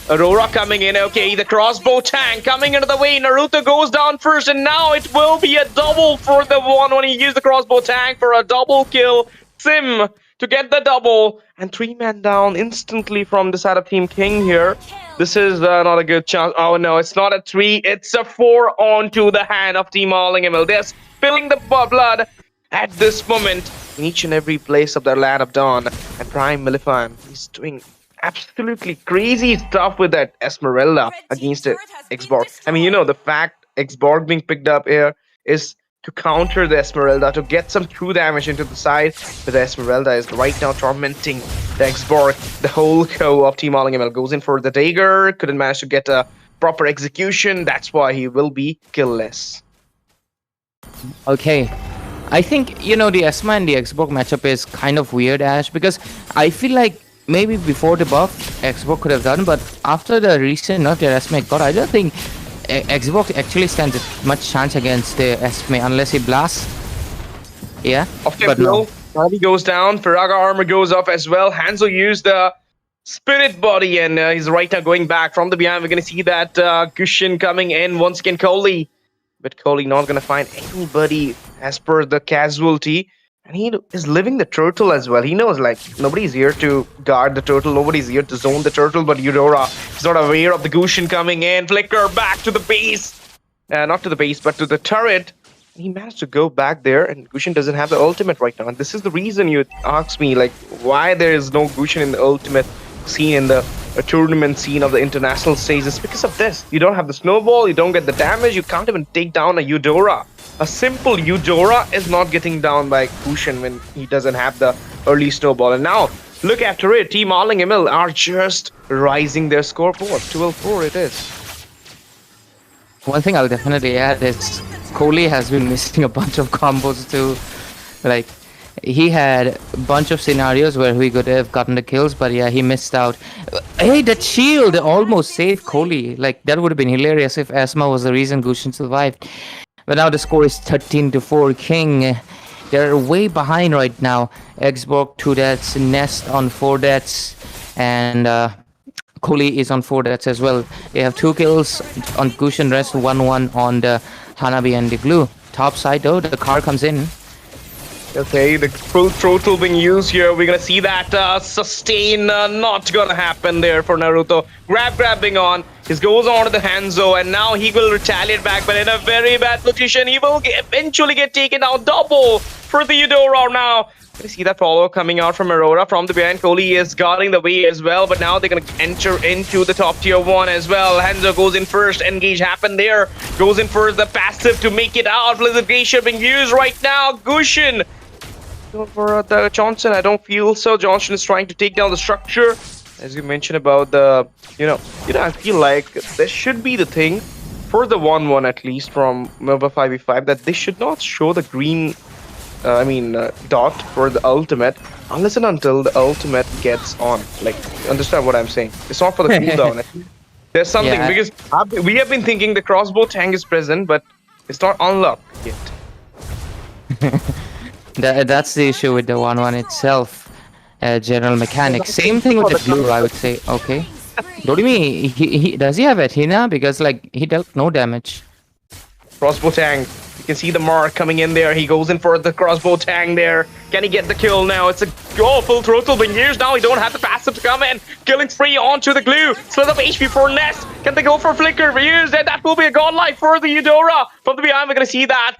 Aurora coming in. Okay, the crossbow tank coming into the way. Naruto goes down first, and now it will be a double for the one when he used the crossbow tank for a double kill. Sim to get the double, and 3-man down instantly from the side of Team King here. This is not a good chance. Oh no, it's not a 3, it's a 4 onto the hand of Team Arleng. They're spilling the blood at this moment in each and every place of their land of dawn. And Prime Millifan, he's doing absolutely crazy stuff with that Esmeralda against the Xborg. I mean, you know, the fact Xborg being picked up here is to counter the Esmeralda, to get some true damage into the side. But the Esmeralda is right now tormenting the Xborg. The whole co of Team Arleng goes in for the dagger, couldn't manage to get a proper execution. That's why he will be killless. Okay, I think, you know, the Esma and the Xbox matchup is kind of weird, Ash, because I feel like maybe before the buff, Xbox could have done, but after the recent nerf that Esma got, I don't think Xbox actually stands a much chance against the Esme unless he blasts. Yeah, But no. Body goes down, Firaga armor goes up as well. Hanzo used the spirit body, and he's right now going back from the behind. We're going to see that Gushin coming in once again. Kohli, but Kohli not going to find anybody as per the casualty. And he is living the turtle as well. He knows, like, nobody's here to guard the turtle. Nobody's here to zone the turtle. But Eudora is not aware of the Gushin coming in. Flicker back to the base. Not to the base, but to the turret. He managed to go back there, and Gushin doesn't have the ultimate right now. And this is the reason you ask me, like, why there is no Gushin in the ultimate scene, in the tournament scene of the international stage. It's because of this. You don't have the snowball, you don't get the damage, you can't even take down a Eudora. A simple Eudora is not getting down by Gushin when he doesn't have the early snowball. And now, look after it, Team Arleng are just rising their scoreboard. 12-4 it is. one thing I'll definitely add is Kohli has been missing a bunch of combos too. Like, he had a bunch of scenarios where we could have gotten the kills, but yeah, he missed out. Hey, that shield almost saved Kohli. Like, that would have been hilarious if Asma was the reason Gushin survived. But now the score is 13-4. King, they're way behind right now. Xborg 2 deaths, Nest on 4 deaths, and Kohli is on 4 deaths as well. They have 2 kills on Gushin, rest 1-1 on the Hanabi and the Glue. Top side though, the car comes in. Okay, the full throttle being used here. We're gonna see that sustain not gonna happen there for Naruto. Grabbing on. His goes on to the Hanzo, and now he will retaliate back, but in a very bad position. He will eventually get taken out. Double for the Eudora now. You see that follow coming out from Aurora from the behind. Kohli is guarding the way as well, but now they're going to enter into the top tier 1 as well. Hanzo goes in first. Engage happened there. Goes in first. The passive to make it out. Blizzard Glacier being used right now. Gushin. For the Johnson, I don't feel so. Johnson is trying to take down the structure. As you mentioned about the, I feel like there should be the thing for the 1-1 at least from MOBA 5v5 that they should not show the green dot for the ultimate unless and until the ultimate gets on. Like, understand what I'm saying? It's not for the cooldown. There's something, Yeah. because we have been thinking the crossbow tank is present, but it's not unlocked yet. That's the issue with the 1-1 itself. General mechanics. Same thing with the Glue, I would say. Okay. What do you mean? He does he have Athena? Because, like, he dealt no damage. Crossbow tang. You can see the mark coming in there. He goes in for the crossbow tang there. Can he get the kill now? It's a full throttle being used now. He don't have the passive to come in. Killing spree onto the glue. Split up HP for Nest. Can they go for flicker? Used, and that will be a godlike for the Eudora. From the behind, we're going to see that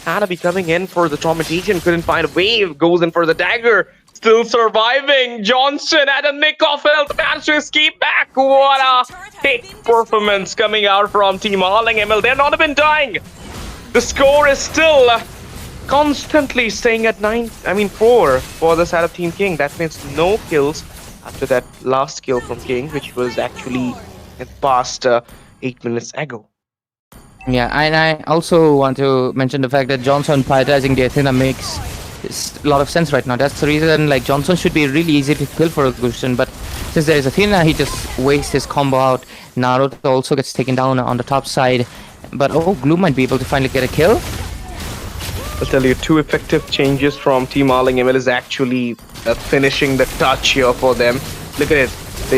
Hanabi coming in for the Tormentation. Couldn't find a wave. Goes in for the dagger. Still surviving. Johnson at a nick of health. Managed to escape back. What a hit performance coming out from Team Arleng ML. They're not even dying. The score is still constantly staying at 4 for the side of Team King. That means no kills after that last kill from King, which was actually in past 8 minutes ago. Yeah, and I also want to mention the fact that Johnson prioritizing the Athena makes a lot of sense right now. That's the reason, like, Johnson should be really easy to kill for a Gushin, but since there is Athena, he just wastes his combo out. Naruto also gets taken down on the top side, but Glue might be able to finally get a kill. I'll tell you, 2 effective changes from Team Arleng ML is actually finishing the touch here for them. Look at it.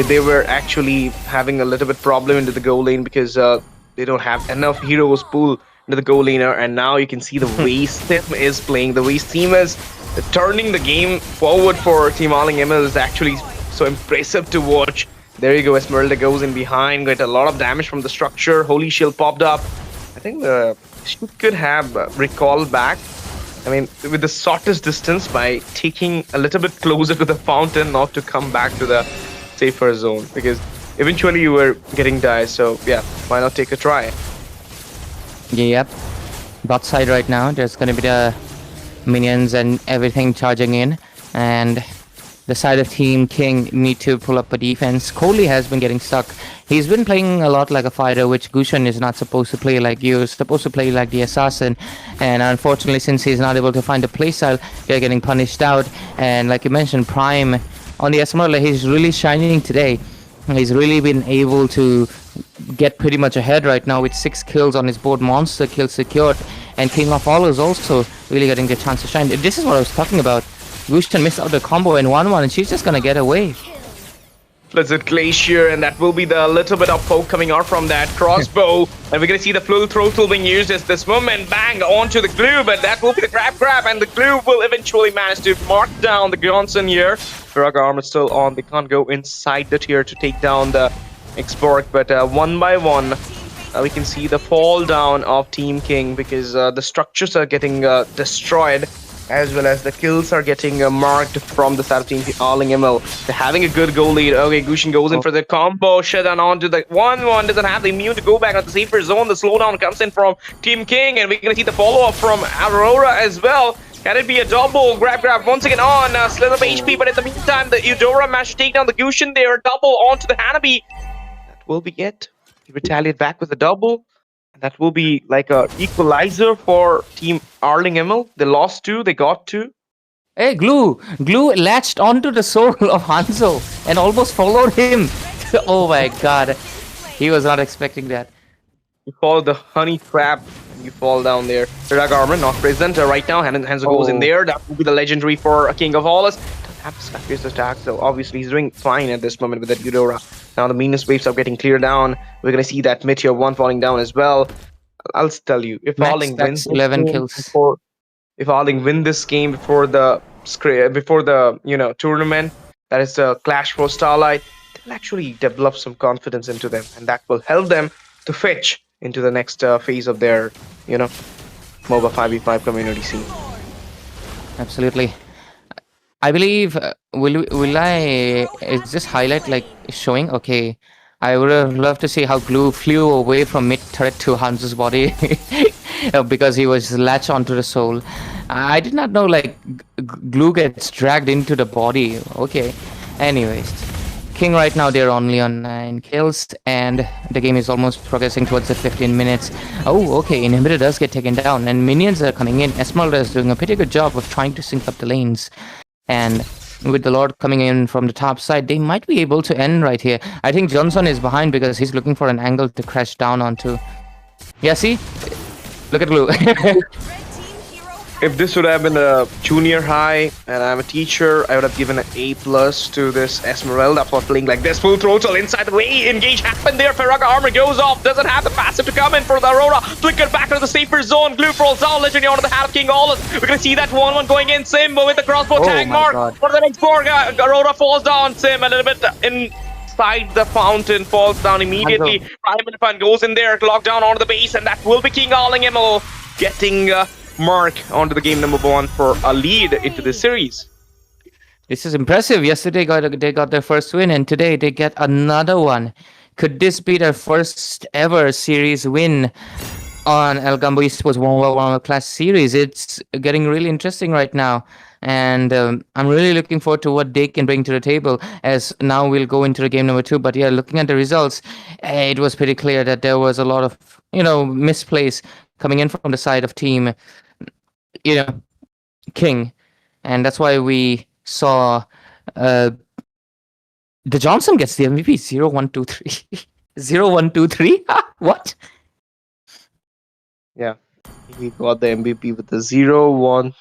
They were actually having a little bit problem into the goal lane because they don't have enough heroes pool into the goal laner, and now you can see the way Sim is playing, the way Steam is turning the game forward for Team Arleng ML is actually so impressive to watch. There you go, Esmeralda goes in behind, got a lot of damage from the structure. Holy Shield popped up. I think she could have recalled back. I mean, with the shortest distance by taking a little bit closer to the fountain, not to come back to the safer zone, because eventually you were getting died. So yeah, why not take a try? Yep. Bot side right now, there's gonna be the minions and everything charging in, and the side of Team King need to pull up a defense. Kohli has been getting stuck. He's been playing a lot like a fighter, which Gushan is not supposed to play like. You're supposed to play like the assassin, and unfortunately, since he's not able to find a playstyle, they're getting punished out. And like you mentioned, Prime on the Esmeralda, he's really shining today. He's really been able to get pretty much ahead right now with 6 kills on his board, monster kills secured, and King of All is also really getting the chance to shine. This is what I was talking about. Gushan missed out the combo in 1-1, and she's just gonna get away. Blizzard Glacier, and that will be the little bit of poke coming out from that crossbow. And we're gonna see the full throttle being used as this moment. Bang onto the glue, but that will be the grab, and the glue will eventually manage to mark down the Johnson here. Viraga armor still on. They can't go inside the tier to take down the Exborg, but one by one, we can see the fall down of Team King because the structures are getting destroyed, as well as the kills are getting marked from the side of Team Arleng ML. They're having a good goal lead. Okay, Gushin goes in for the combo, shut down onto the 1-1, doesn't have the immune to go back on the safer zone. The slowdown comes in from Team King, and we're gonna see the follow-up from Aurora as well. Can it be a double? Grab once again on, slit up HP, but in the meantime, the Eudora managed to take down the Gushin there, double onto the Hanabi. That will be it. He retaliate back with a double. That will be like a equalizer for Team Arleng ML. They lost 2, they got 2. Hey, Glue latched onto the soul of Hanzo and almost followed him. Oh my god, he was not expecting that. You follow the honey trap, and you fall down there. Viraga armor not present right now. Hanzo goes in there. That will be the legendary for King of All. Doesn't have the Skyfierce attack, so obviously he's doing fine at this moment with that Eudora. Now the meanest waves are getting cleared down. We're gonna see that Meteor 1 falling down as well. I'll tell you, if Arleng wins 11 kills. If Arleng win this game before the tournament, that is the Clash for Starlight, they'll actually develop some confidence into them, and that will help them to fetch into the next phase of their MOBA 5v5 community scene. Absolutely. I believe, will I, is this highlight like showing? Okay, I would have loved to see how Glue flew away from mid turret to Hanzo's body because he was latched onto the soul. I did not know like Glue gets dragged into the body. Okay, anyways, King right now they're only on 9 kills and the game is almost progressing towards the 15 minutes. Oh, okay, Inhibitor does get taken down and minions are coming in. Esmeralda is doing a pretty good job of trying to sync up the lanes. And with the Lord coming in from the top side, they might be able to end right here. I think Johnson is behind because he's looking for an angle to crash down onto. Yeah, see? Look at Glue. if this would have been a junior high and I'm a teacher, I would have given an A plus to this Esmeralda for playing like this. Full throttle inside the way. Engage happened there. Ferraga armor goes off. Doesn't have the passive to come in for the Aurora. Flicker back to the safer zone. Glue rolls down. Legendary onto the hand of King Olin. We're going to see that 1-1 going in. Sim with the crossbow tag mark. God. For the next board, Aurora falls down. Sim a little bit inside the fountain. Falls down immediately. Prime Elephant goes in there. Locked down onto the base. And that will be King Arleng MO getting... mark onto the game number 1 for a lead into the series. This is impressive. Yesterday they got their first win, and today they get another one. Could this be their first ever series win on Algambo Esports Warmup Clash series? It's getting really interesting right now, and I'm really looking forward to what they can bring to the table. As now we'll go into the game number 2. But yeah, looking at the results, it was pretty clear that there was a lot of misplays coming in from the side of team King, and that's why we saw the Johnson gets the MVP 0-1-2-3. 0-1-2-3? What? Yeah, he got the MVP with the 0-1-23.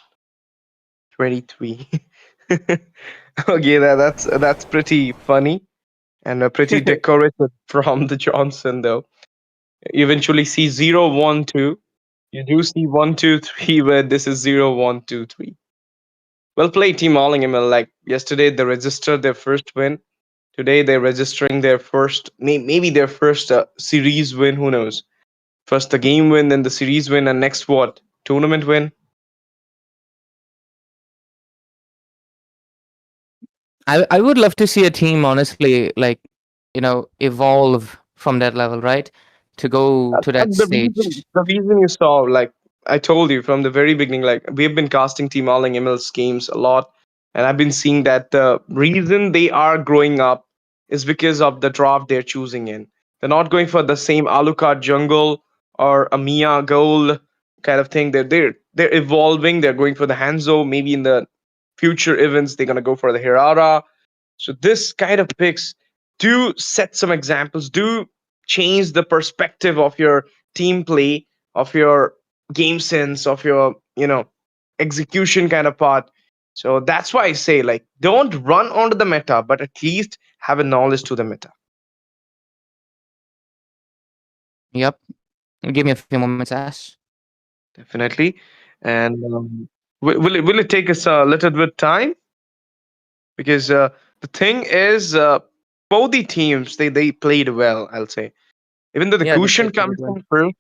Okay, that's pretty funny and pretty decorated from the Johnson though. You eventually see 0-1-2. You do see 1-2-3 where this is 0-1-2-3. Well played, Team Arleng ML. Like yesterday, they registered their first win. Today, they're registering their first, maybe their first series win. Who knows? First the game win, then the series win, and next what? Tournament win. I would love to see a team, honestly, evolve from that level, right? To go to that That's stage. the reason you saw, like I told you from the very beginning, like we've been casting Team Arleng ML's games a lot, and I've been seeing that the reason they are growing up is because of the draft they're choosing in. They're not going for the same Alucard jungle or a Mia goal kind of thing. They're evolving. They're going for the Hanzo. Maybe in the future events they're gonna go for the Hirara. So this kind of picks do set some examples. Do change the perspective of your team play, of your game sense, of your execution kind of part. So that's why I say, like, don't run onto the meta, but at least have a knowledge to the meta. Yep. Give me a few moments, Ash. Definitely. And will it take us a little bit time? Because the thing is, both the teams they played well, I'll say. Even though the Yeah, they cushion played pretty comes well. in first,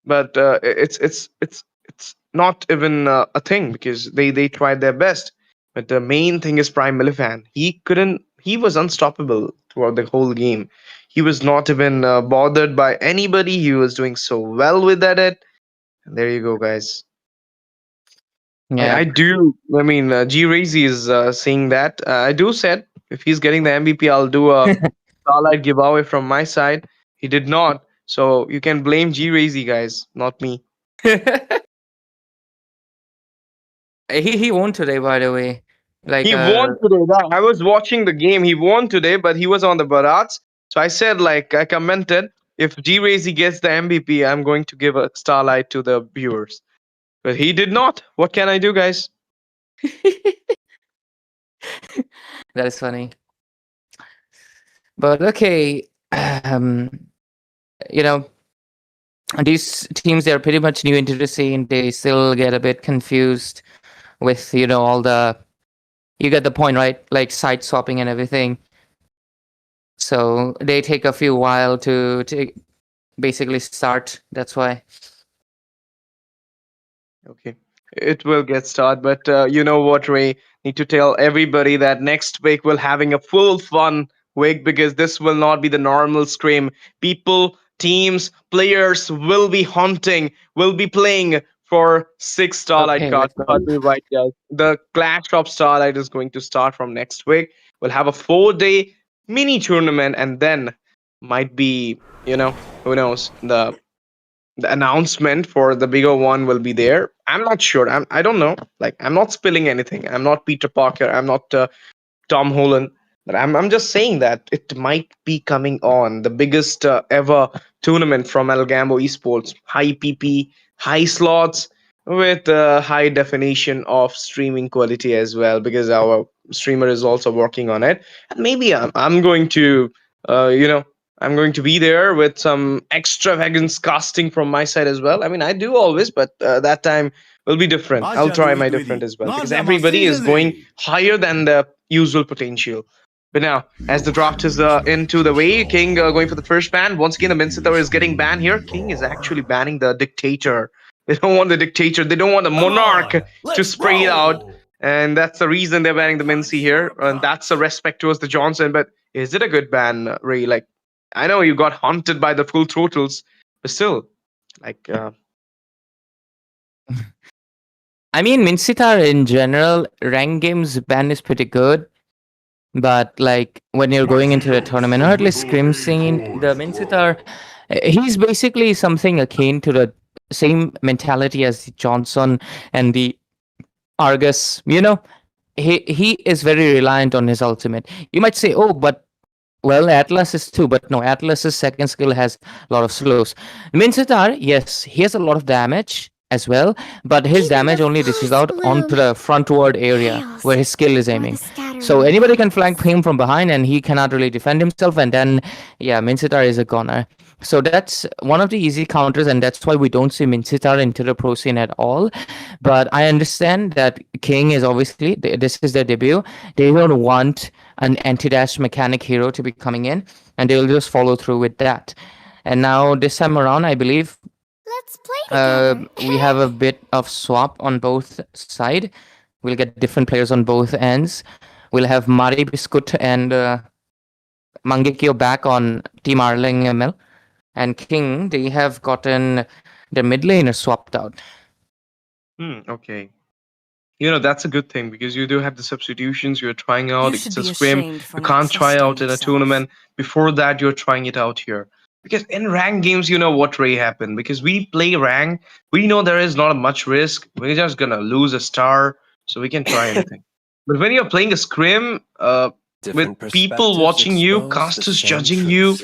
but it's not even a thing because they tried their best. But the main thing is Prime Milifan. He was unstoppable throughout the whole game. He was not even bothered by anybody. He was doing so well with that. And there you go, guys. Yeah. I do. I mean, G Razy is saying that. I do said if he's getting the MVP, I'll do a Starlight giveaway from my side. He did not. So you can blame G Razy, guys, not me. He won today, by the way. He won today. I was watching the game. He won today, but he was on the Barats. So I said, like, I commented, if G Razy gets the MVP, I'm going to give a Starlight to the viewers. But he did not. What can I do, guys? That is funny. But okay, these teams, they're pretty much new into the scene. They still get a bit confused with all the, you get the point, right? Like side swapping and everything. So they take a few while to basically start. That's why. Okay. It will get started, but you know what, Ray? Need to tell everybody that next week we're having a full fun week because this will not be the normal scrim. People, teams, players will be hunting, will be playing for 6 Starlight Okay, cards. let's Got me right, guys. The Clash of Starlight is going to start from next week. We'll have a 4-day mini tournament, and then might be, who knows, the announcement for the bigger one will be there. I'm not sure. I don't know. Like, I'm not spilling anything. I'm not Peter Parker. I'm not Tom Holland. But I'm just saying that it might be coming on the biggest ever tournament from Algambo Esports. High PP, high slots, with high definition of streaming quality as well, because our streamer is also working on it. And maybe I'm going to you know, I'm going to be there with some extravagance casting from my side as well. I mean, I do always, but that time will be different. I'll try my different as well, because everybody is going higher than the usual potential. But now, as the draft is into the way, King going for the first ban. Once again, the Mincetar is getting banned here. King is actually banning the dictator. They don't want the dictator. They don't want the monarch to spray it out. And that's the reason they're banning the Mincy here. And that's a respect towards the Johnson. But is it a good ban, Ray? Like, I know you got haunted by the full totals, but still, like, I mean, Mincetar in general, rank games ban is pretty good. But like when you're going into the tournament, or at least scrim scene, the Mincetar, he's basically something akin to the same mentality as the Johnson and the Argus. You know, he is very reliant on his ultimate. You might say, oh, but well, Atlas is too, but no, Atlas's second skill has a lot of slows. Mincetar, yes, he has a lot of damage as well, but his Even damage the only dishes first out onto bloom. the frontward area Chaos where his skill is for the aiming. scattering So anybody can minds. flank him from behind and he cannot really defend himself, and then yeah, Mincetar is a goner. So that's one of the easy counters, and that's why we don't see Mincetar into the pro scene at all. But I understand that King is obviously this is their debut. They don't want an anti-dash mechanic hero to be coming in, and they'll just follow through with that. And now this time around, I believe Let's play together. we have a bit of swap on both side. We'll get different players on both ends. We'll have Mari Biscuit and Mangekyo back on Team Arleng ML. And King, they have gotten their mid laner swapped out. okay. You know, that's a good thing, because you do have the substitutions you're trying out. You should It's a be scrim. ashamed for You not can't try trusting out in a yourself. tournament. Before that, you're trying it out here. Because in rank games, you know what Ray happened. Because we play rank, we know there is not much risk. We're just gonna lose a star, so we can try anything. But when you're playing a scrim, with people watching you, casters judging you,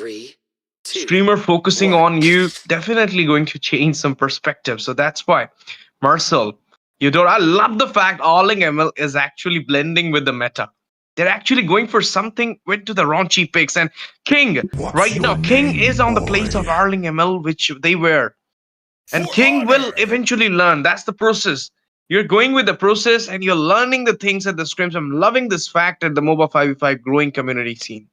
streamer focusing on you, definitely going to change some perspective. So that's why, Marcel, you don't. I love the fact Arleng ML is actually blending with the meta. They're actually going for something into the raunchy picks. And King, right now, King is on the place of Arleng ML, which they were. And King will eventually learn. That's the process. You're going with the process and you're learning the things at the scrims. I'm loving this fact at the MOBA 5v5 growing community scene.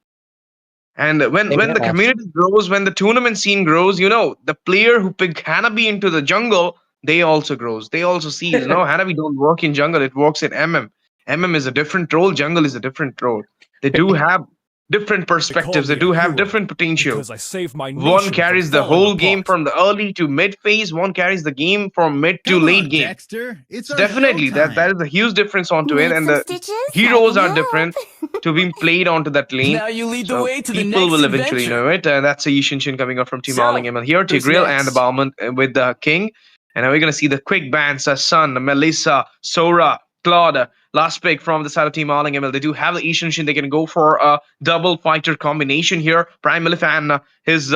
And when the Yeah. community grows, when the tournament scene grows, you know, the player who picked Hanabi into the jungle, they also grows. They also see, you know, Hanabi don't work in jungle, it works in MM. MM is a different role, jungle is a different role. They do have different perspectives, they do have different potential. Because I saved my One nation carries from the falling whole game apart. from the early to mid phase, one carries the game from mid to late game. Dexter. It's So our definitely that showtime. is a huge difference onto it, Need and some the stitches? heroes I are can different help. to being played onto that lane. Now you lead the So way to the people next will eventually adventure. know it. That's a Yishinshin coming up from Team So, Arleng ML here. who's Tigreal and the next? Balmond with the King. And now we're going to see the quick bans. Sun, Melissa, Sora, Claude. Last pick from the side of Team Arleng ML. They do have the Yishinshin. They can go for a double fighter combination here. Prime Milifan, his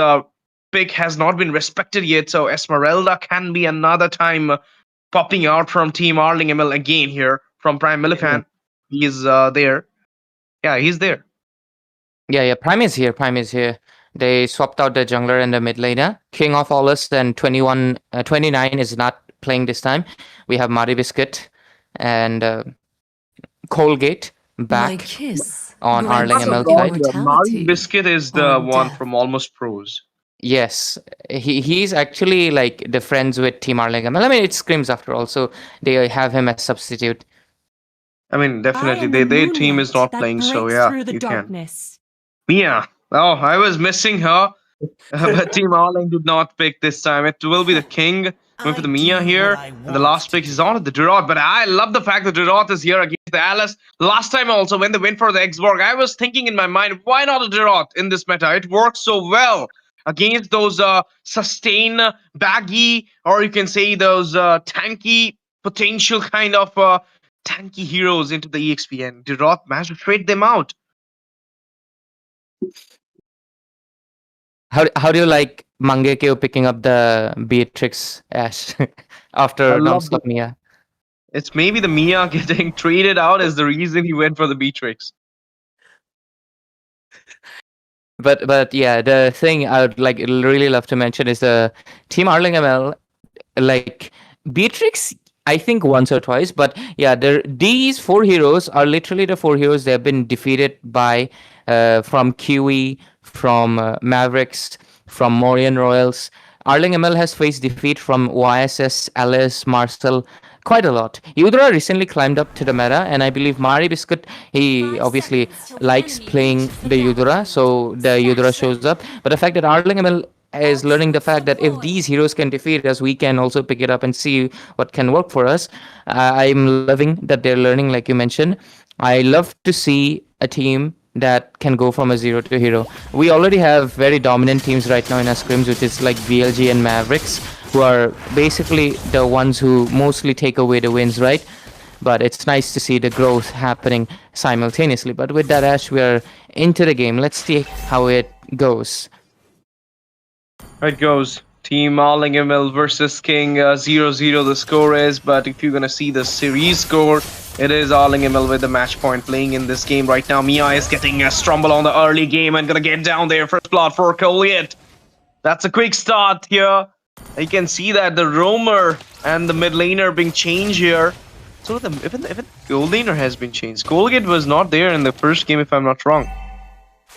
pick has not been respected yet. So Esmeralda can be another time popping out from Team Arleng ML again here from Prime Milifan. He is there. Yeah, he's there. Yeah, Prime is here. Prime is here. They swapped out the jungler and the mid laner. King of Allus and 29 is not playing this time. We have Mari Biscuit and Colgate My back kiss. on grants Arleng you ML Wrong, side. Mari immortality Biscuit is the on one death. from Almost Pros. Yes, he's actually like the friends with Team Arleng ML. I mean, it's Scrims after all, so they have him as substitute. I mean, definitely, their team is not playing, so yeah, you can. Mia. Oh, I was missing her. But Team Arleng did not pick this time. It will be the King going for the Mia here. And the last pick is on the Durot. But I love the fact that Durot is here against the Alice. Last time also, when they went for the Xborg, I was thinking in my mind, why not a Durot in this meta? It works so well against those sustain, baggy, or you can say those tanky, potential kind of tanky heroes into the EXP. And Durot managed to trade them out. How do you like Mangekyo picking up the Beatrix Ash I after love the. non-stop Mia? It's maybe the Mia getting traded out is the reason he went for the Beatrix. But yeah, the thing I would like really love to mention is the Team Arleng ML. Like Beatrix, I think once or twice, but yeah, these four heroes are literally the four heroes they have been defeated by from QE, from Mavericks, from Morian Royals. Arleng ML has faced defeat from YSS, Alice, Marcel, quite a lot. Yudra recently climbed up to the meta, and I believe Mari Biscuit, he obviously likes playing the Yudra, so the Yudra shows up. But the fact that Arleng ML is learning the fact that if these heroes can defeat us, we can also pick it up and see what can work for us. I'm loving that they're learning, like you mentioned. I love to see a team that can go from a zero to hero. We already have very dominant teams right now in our scrims, which is like VLG and Mavericks, who are basically the ones who mostly take away the wins, right? But it's nice to see the growth happening simultaneously. But with that, Ash, we are into the game. Let's see how it goes. It goes. Team Arleng ML versus King 0-0 the score is, but if you're gonna see the series score, it is Arleng ML with the match point playing in this game right now. Mia is getting a strumble on the early game and gonna get down there. First blood for Goliath. That's a quick start here. You can see that the roamer and the mid laner being changed here. So even gold laner has been changed. Colgate was not there in the first game if I'm not wrong.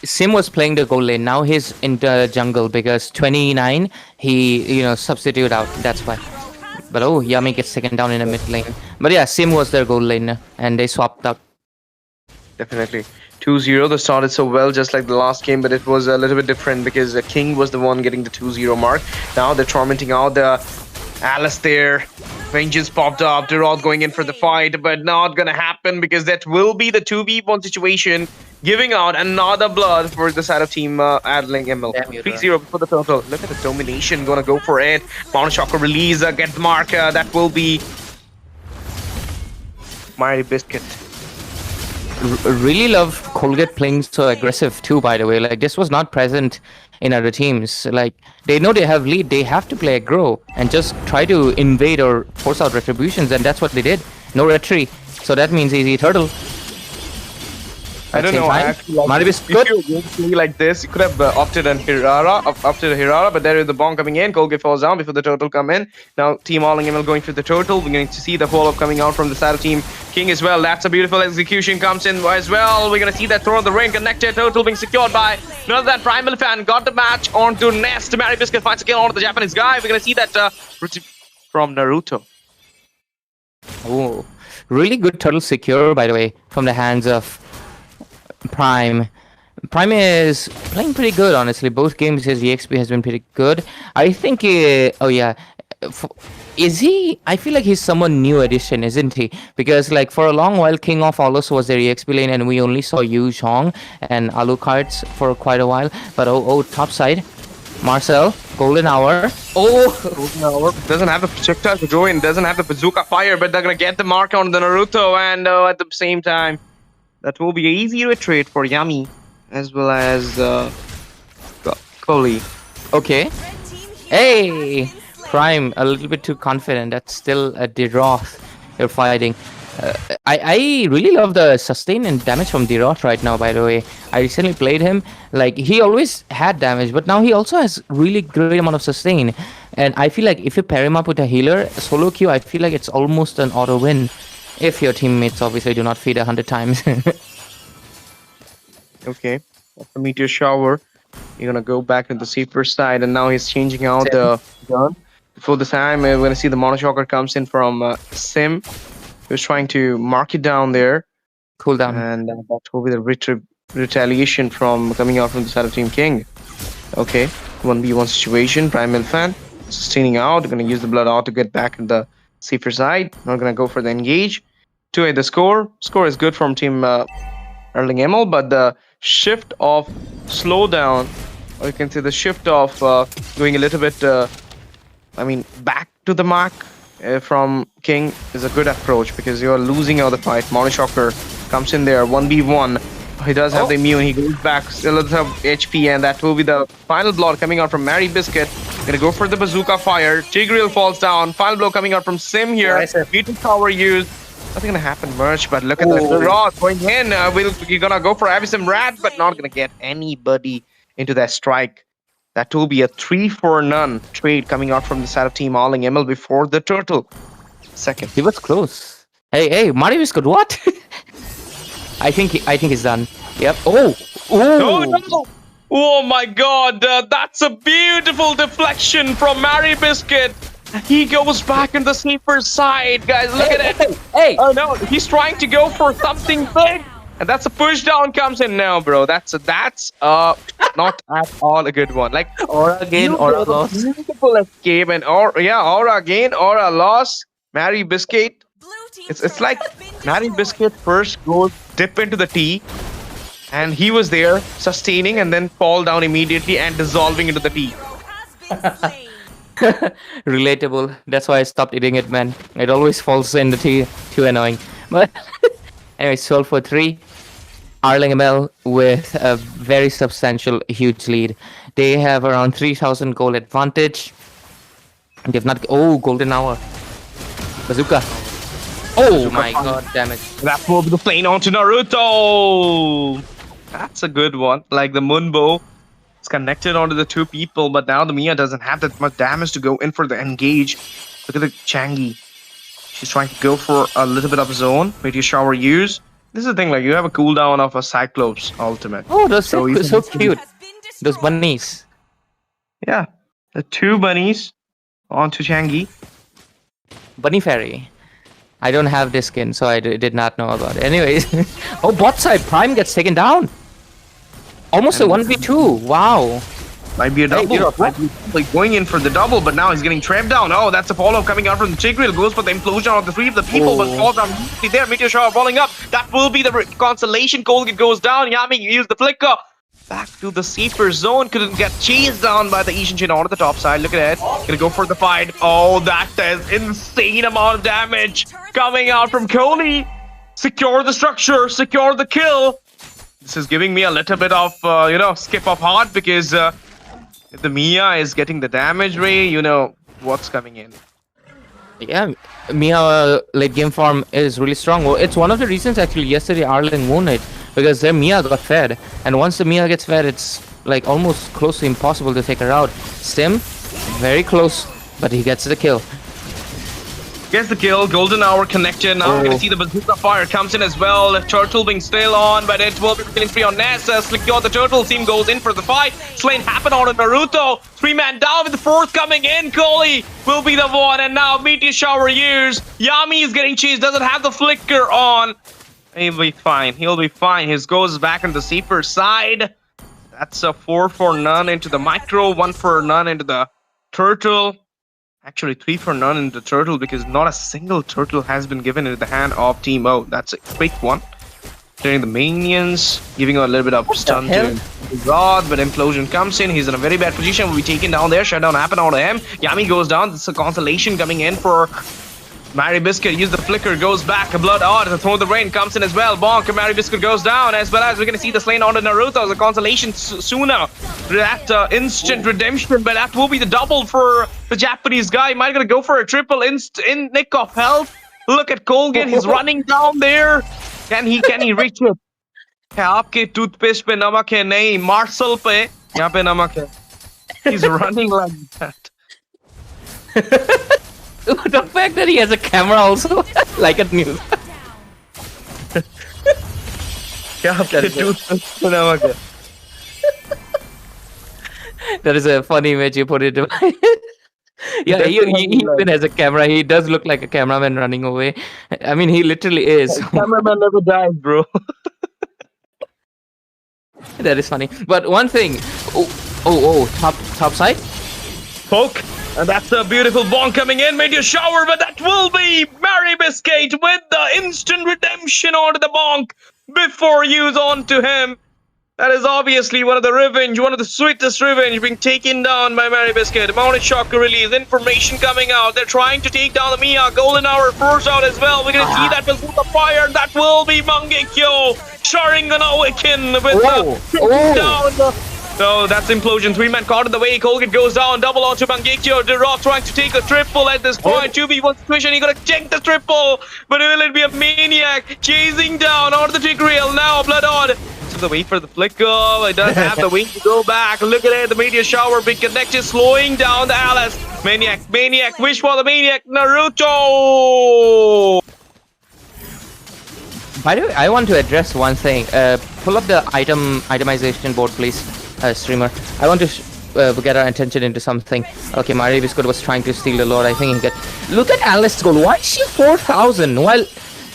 Sim was playing the gold lane. Now he's in the jungle because 29 he substitute out. That's why. But oh, Yami gets taken down in the mid lane. But yeah, Sim was their gold lane and they swapped out. Definitely. 2-0. They started so well, just like the last game, but it was a little bit different because King was the one getting the 2-0 mark. Now they're tormenting out the Alice there. Vengeance popped up. Durod going in for the fight, but not gonna happen because that will be the 2v1 situation, giving out another blood for the side of team Arleng ML. 3-0 for the total. Look at the domination, gonna go for it. Monoshocker release, get the mark. That will be Mari Biscuit. Really love Colgate playing so aggressive too, by the way. Like, this was not present in other teams. Like, they know they have lead, they have to play aggro and just try to invade or force out retributions, and that's what they did. No retry, so that means easy turtle. I don't know. I actually like if you play like this, you could have opted a Hirara, but there is the bomb coming in. Colgate falls down before the turtle come in. Now Team Arleng ML going for the turtle. We're going to see the follow-up coming out from the side of Team King as well. That's a beautiful execution comes in as well. We're going to see that throw on the ring connected. Turtle being secured by none of that Primal Fan. Got the match onto Nest. Mari Biscuit finds a kill onto the Japanese guy. We're going to see that from Naruto. Oh, really good turtle secure, by the way, from the hands of Prime. Prime is playing pretty good, honestly. Both games his EXP has been pretty good. I think is he? I feel like he's someone new addition, isn't he? Because like for a long while King of Olos was their EXP lane and we only saw Yu Zhong and Alucards for quite a while. But oh, top side, Marcel, golden hour. Oh, golden hour doesn't have the projectile to go in, doesn't have the bazooka fire, but they're gonna get the mark on the Naruto, and at the same time that will be easy retreat for Yami as well as Koli. Okay. Hey, Prime, a little bit too confident. That's still a Deroth you're fighting. I really love the sustain and damage from Deroth right now, by the way. I recently played him. Like, he always had damage, but now he also has really great amount of sustain. And I feel like if you pair him up with a healer, solo queue, I feel like it's almost an auto win. If your teammates obviously do not feed 100 times. Okay, after Meteor Shower, you're gonna go back to the safer side, and now he's changing out the gun. Before this time, we're gonna see the Monoshocker comes in from Sim, who's trying to mark it down there. Cool down. And that will be the retaliation from coming out from the side of Team King. Okay, 1v1 situation, Primal Fan sustaining out, gonna use the blood out to get back in the safer side. Not gonna go for the engage. 2-8 the score. Score is good from Team Arleng ML, but the shift of slowdown, or you can say the shift of going a little bit, back to the mark from King is a good approach because you're losing out the fight. Monoshocker comes in there, 1v1. he does have the immune. He goes back, still at some HP, and that will be the final blow coming out from Mary Biscuit. Gonna go for the bazooka fire. Tigreal falls down. Final blow coming out from Sim here. Beating power used. Nothing gonna happen much, but look at the Rod going in. You're gonna go for Abyssum Rat, but not gonna get anybody into that strike. That will be a 3-for-none trade coming out from the side of Team Arleng ML before the turtle. Second. He was close. Hey, Mario Biscuit, what? I think he's done. Yep. No! Oh my god, that's a beautiful deflection from Mary Biscuit. He goes back in the safer side, guys. Look at it. Hey! Oh no, he's trying to go for something big. And that's a push down comes in. No, bro, that's not at all a good one. Like Aura gain, aura loss. Beautiful escape and aura gain, aura loss. Mary Biscuit. It's like Mary Biscuit first goes dip into the T, and he was there sustaining and then fall down immediately and dissolving into the T. Relatable. That's why I stopped eating it, man. It always falls in the tea. Too annoying. But anyway, 12 for 3. Arleng ML with a very substantial, huge lead. They have around 3,000 gold advantage. They've not. Oh, golden hour. Bazooka. Oh my god, damage. That will be the plane onto Naruto. That's a good one. Like the Moonbow. It's connected onto the two people, but now the Mia doesn't have that much damage to go in for the engage. Look at the Changi. She's trying to go for a little bit of zone. Meteor shower use. This is the thing, like you have a cooldown of a Cyclops ultimate. Oh, those so cute. Those bunnies. Yeah. The two bunnies onto Changi. Bunny Fairy. I don't have this skin, so I did not know about it. Anyways. Oh, bot side. Prime gets taken down. Almost a 1v2. Wow. Might be a double. Might be like going in for the double, but now he's getting trapped down. Oh, that's a follow coming out from the Tigreal. Goes for the implosion of the three of the people, but falls down there. Meteor shower falling up. That will be the consolation. Colgate goes down. Yami used the flicker. Back to the safer zone. Couldn't get chased down by the Asian Chin onto the top side. Look at it. Gonna go for the fight. Oh, that is insane amount of damage coming out from Kohli. Secure the structure. Secure the kill. This is giving me a little bit of, skip of heart because if the Mia is getting the damage ray, you know what's coming in. Yeah, Mia late game farm is really strong. Well, it's one of the reasons actually yesterday Arleng won it because their Mia got fed, and once the Mia gets fed, it's like almost close to impossible to take her out. Sim, very close, but he gets the kill. Gets the kill, golden hour connected. Now we're gonna see the bazooka fire comes in as well. The turtle being still on, but it will be killing free on Ness. Slickyo, the turtle team goes in for the fight. Slain happen on Naruto. 3-man down with the fourth coming in. Kohli will be the one, and now Meteor shower use. Yami is getting chased, doesn't have the flicker on. He'll be fine. He'll be fine. His goes back on the safer side. That's a 4-for-none into the micro, 1-for-none into the turtle. Actually, 3-for-none in the turtle because not a single turtle has been given into the hand of Team O. That's a quick one. Clearing the minions, giving a little bit of stun to Rod, but implosion comes in. He's in a very bad position. Will be taken down there. Shutdown happen out of him. Yami goes down. It's a consolation coming in for Mary Biscuit. Use the flicker, goes back. A blood odd. The throw of the rain comes in as well. Bonk. Mary Biscuit goes down, as well as we're gonna see the slain onto Naruto as a consolation sooner. That instant redemption, but that will be the double for the Japanese guy. Might gonna go for a triple in nick of health. Look at Colgate. He's running down there. Can he reach it? क्या आपके toothpaste पे नमक है नहीं martial पे यहाँ पे नमक है. He's running like that. The fact that he has a camera also, like a news. क्या आपके टूथपेस्ट पे नमक है. That is a funny image you put it. Yeah, he even has a camera. He does look like a cameraman running away. I mean, he literally is. Cameraman never dies, bro. That is funny. But one thing. Top side. Poke. And that's a beautiful bonk coming in. Meteor shower, but that will be Mary Biscuit with the instant redemption onto the bonk before use onto him. That is obviously one of the sweetest revenge being taken down by Mary Biscuit. Mounted shocker release, information coming out. They're trying to take down the Mia. Golden hour force out as well. We're gonna see that bazooka fire. That will be Mangekyo. Sharing gonna awaken with down. So that's implosion. 3-man caught in the way. Colgate goes down. Double onto Mangekyo. Derot trying to take a triple at this point. 2v1 situation. He gonna check the triple. But will it be a maniac chasing down on the tick rail? Now Blood on. So the wait for the flicker. It does have the wing to go back. Look at it. The meteor shower being connected. Slowing down the Alice. Maniac. Maniac. Wish for the maniac. Naruto. By the way, I want to address one thing. Pull up the itemization board, please, streamer. I want to get our attention into something. Okay, Mario Biscuit was trying to steal the Lord. I think he got. Look at Alice's goal. Why is she 4,000 while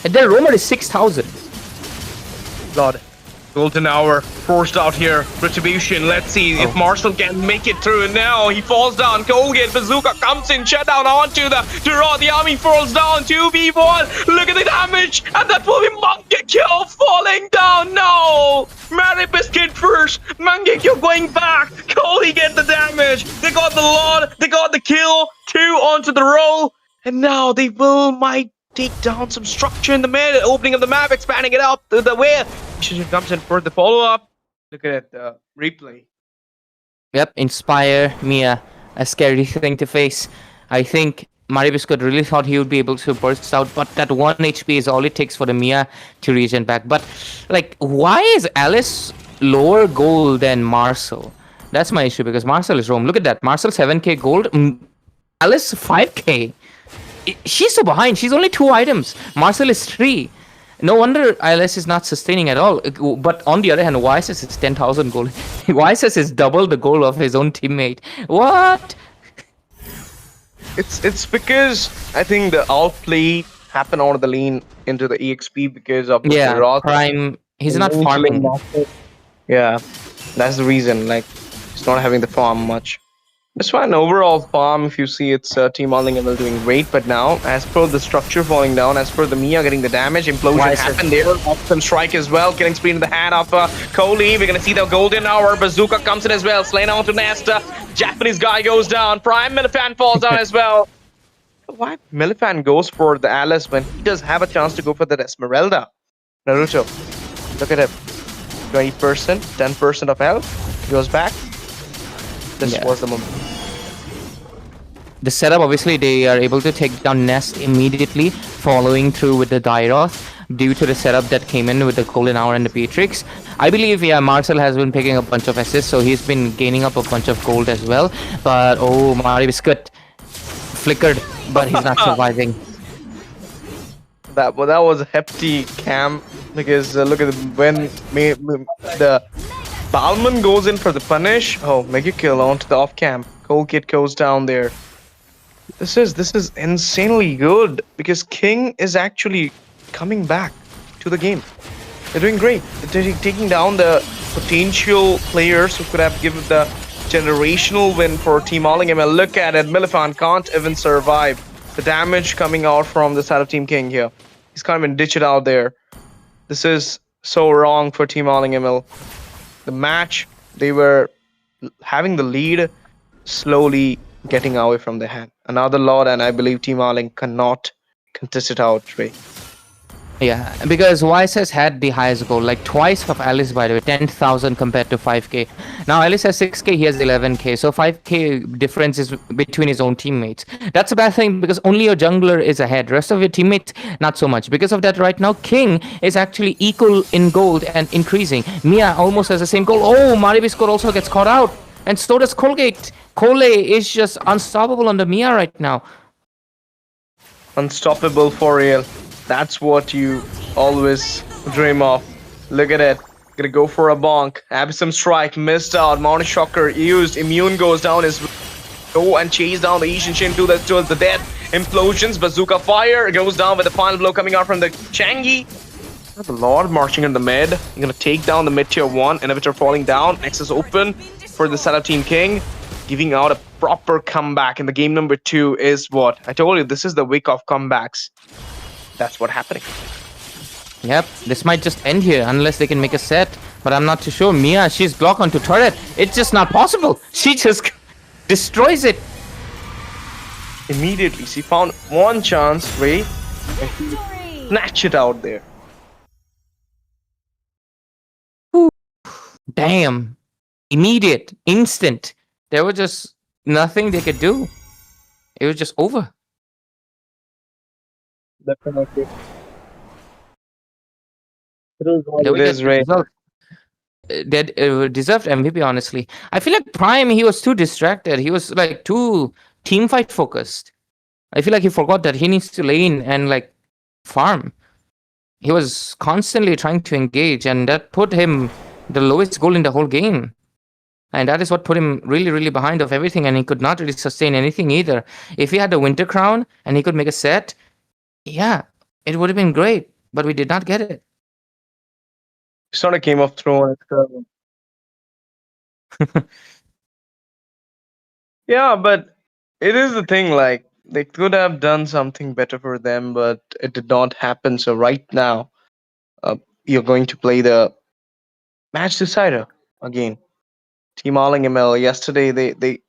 their roamer is 6,000? Lord. Golden hour forced out here. Retribution. Let's see if Marshall can make it through. Now he falls down. Colgate Bazooka comes in. Shut down onto the draw. The army falls down. 2v1. Look at the damage. And that will be Mangekyo falling down. No. Mary Biscuit first. Mangekyo going back. Coley get the damage. They got the Lord. They got the kill. 2 onto the roll. And now they might take down some structure in the mid, opening up the map, expanding it out the way. She comes in for the follow-up. Look at it, replay. Yep, inspire Mia, a scary thing to face. I think Mario Biscuit really thought he would be able to burst out, but that 1 HP is all it takes for the Mia to regen back. But, like, why is Alice lower gold than Marcel? That's my issue, because Marcel is roam. Look at that, Marcel 7k gold, Alice 5k. She's so behind. She's only 2 items. Marcel is 3. No wonder ILS is not sustaining at all. But on the other hand, YSS is 10,000 gold. YSS is double the goal of his own teammate. What? It's because I think the outplay happened on the lane into the EXP because of the Roth. Prime. He's not farming. Yeah, that's the reason. Like, he's not having the farm much. That's why an overall farm, if you see, it's Team Arleng doing great. But now, as per the structure falling down, as per the Mia getting the damage, implosion happened there. Some strike as well, getting sprayed in the hand of Coley. We're gonna see the golden hour. Bazooka comes in as well. Slain out to Nesta. Japanese guy goes down. Prime Milifan falls down as well. Why Milifan goes for the Alice when he does have a chance to go for the Esmeralda? Naruto, look at him. 20%, 10% of health. Goes back. This was the moment. The setup, obviously, they are able to take down Nest immediately, following through with the Dairoth due to the setup that came in with the Golden Hour and the Beatrix. I believe, Marcel has been picking a bunch of assists, so he's been gaining up a bunch of gold as well. But, Mario Biscuit flickered, but he's not surviving. That was a hefty cam, because look at when the Balman goes in for the punish. Oh, mega kill onto the off cam. Colgate goes down there. This is insanely good, because King is actually coming back to the game. They're doing great. They're taking down the potential players who could have given the generational win for Team Arleng. Look at it. Milifan can't even survive. The damage coming out from the side of Team King here. He's kind of been ditched out there. This is so wrong for Team Arleng. The match, they were having the lead, slowly getting away from their hand. Another Lord, and I believe Team Arleng cannot contest it out, Ray. Yeah, because YSS had the highest goal, like twice of Alice, by the way, 10,000 compared to 5k. Now Alice has 6k, he has 11k, so 5k difference is between his own teammates. That's a bad thing, because only your jungler is ahead. Rest of your teammates, not so much. Because of that, right now, King is actually equal in gold and increasing. Mia almost has the same goal. Oh, Mario Biscuit also gets caught out, and so does Colgate. Cole is just unstoppable on the Mia right now. Unstoppable for real. That's what you always dream of. Look at it. Gonna go for a bonk. Abyssum strike. Missed out. Mountain shocker used. Immune goes down as go and chase down the Ishin Shin towards the death. Implosions. Bazooka fire goes down with the final blow coming out from the Changi. The Lord marching in the mid. You're gonna take down the mid tier 1. Inhibitor falling down. Nexus open for the setup Team King. Giving out a proper comeback in the game number 2 is what? I told you, this is the week of comebacks. That's what's happening. Yep, this might just end here unless they can make a set. But I'm not too sure. Mia, she's blocked onto turret. It's just not possible. She just destroys it. Immediately, she found one chance, Ray, and she snatched it out there. damn, immediate, instant. There was just nothing they could do. It was just over. Definitely. They It will get is the right. result. They deserved MVP, honestly. I feel like Prime, he was too distracted. He was like too team fight focused. I feel like he forgot that he needs to lane and like farm. He was constantly trying to engage, and that put him the lowest goal in the whole game. And that is what put him really, really behind of everything, and he could not really sustain anything either. If he had the Winter Crown and he could make a set, yeah, it would have been great, but we did not get it. It's not a Game of Thrones. Yeah, but it is the thing, like, they could have done something better for them, but it did not happen. So right now, you're going to play the match decider again. Team Arleng ML, yesterday they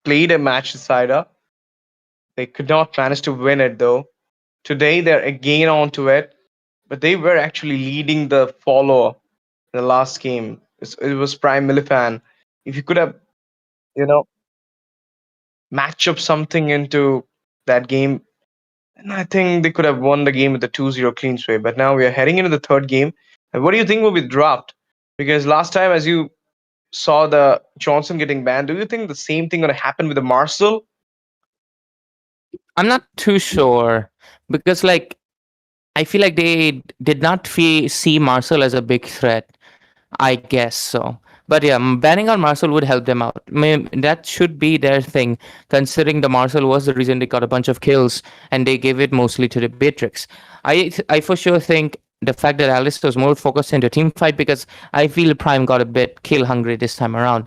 played a match decider. They could not manage to win it though. Today they're again onto it, but they were actually leading the follower in the last game. It was Prime Milifan. If you could have, you know, match up something into that game, and I think they could have won the game with the 2-0 clean sweep. But now we are heading into the third game. And what do you think will be dropped? Because last time, as you saw the Johnson getting banned, do you think the same thing going to happen with the Marcel? I'm not too sure because, like, I feel like they did not see Marcel as a big threat. I guess so. But yeah, banning on Marcel would help them out. That should be their thing, considering the Marcel was the reason they got a bunch of kills, and they gave it mostly to the Beatrix. I for sure think the fact that Alice was more focused into team fight, because I feel Prime got a bit kill hungry this time around.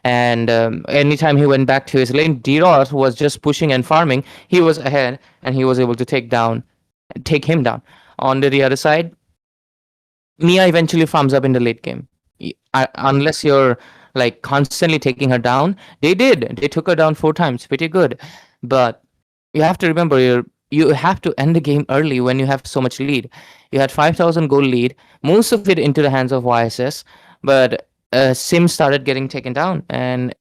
And anytime he went back to his lane, D-Ross was just pushing and farming. He was ahead, and he was able to take him down. On the other side, Mia eventually farms up in the late game. Unless you're like constantly taking her down. They did. They took her down 4 times. Pretty good. But you have to remember, you have to end the game early when you have so much lead. You had 5,000 goal lead, most of it into the hands of YSS, but Sim started getting taken down, and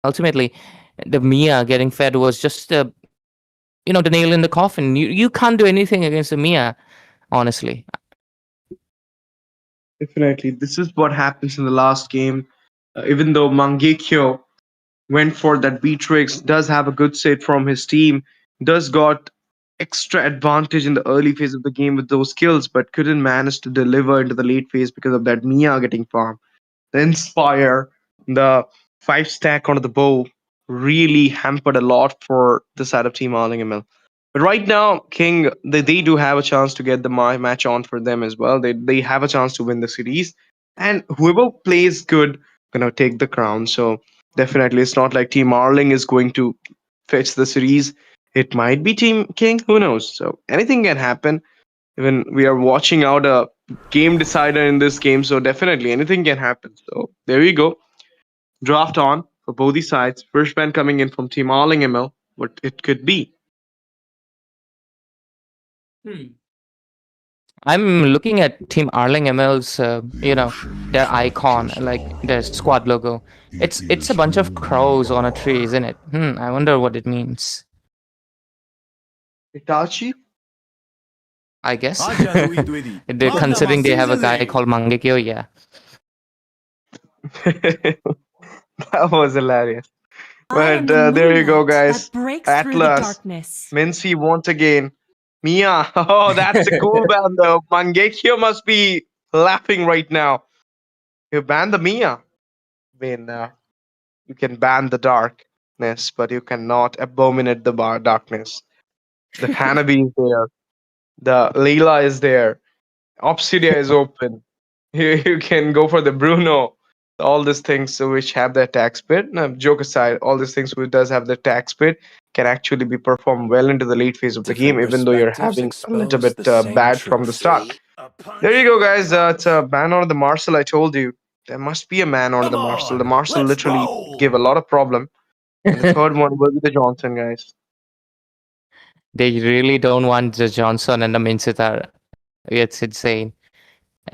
ultimately the Mia getting fed was just the nail in the coffin. You can't do anything against the Mia, honestly. Definitely. This is what happens in the last game. Even though Mangekyo went for that Beatrix, does have a good set from his team, does got extra advantage in the early phase of the game with those kills, but couldn't manage to deliver into the late phase because of that Mia getting farmed. The Inspire, the 5 stack onto the bow really hampered a lot for the side of Team Arling ML. But right now, King, they do have a chance to get the match on for them as well. They have a chance to win the series, and whoever plays good gonna take the crown. So definitely, it's not like Team Arling is going to fetch the series. It might be Team King. Who knows? So anything can happen. Even we are watching out a game decider in this game, so definitely anything can happen. So there you go. Draft on for both the sides. First ban coming in from Team Arling ML. What it could be. I'm looking at Team Arling ML's, their icon, like their squad logo. It's a bunch of crows on a tree, isn't it? I wonder what it means. Itachi? I guess. Considering they have a guy called Mangekyo, yeah. That was hilarious. I am But the there you go, moonlight guys. that breaks through the Atlas, darkness. Mincy once again. Mia, oh, that's a cool ban though. Mangekyo must be laughing right now. You banned the Mia. I mean, you can ban the darkness, but you cannot abominate the darkness. The Hanabi is there. The Leila is there. Obsidia is open. You can go for the Bruno. All these things which have the attack speed. Now, joke aside, all these things which does have the attack speed can actually be performed well into the late phase of the game, even though you're having a little bit bad from the start. There you go, guys. It's a ban on the Marcel. I told you there must be a man on the Marcel. The Marcel literally gave a lot of problem. And the third one will be the Johnson, guys. They really don't want the Johnson and the Minsitar. It's insane.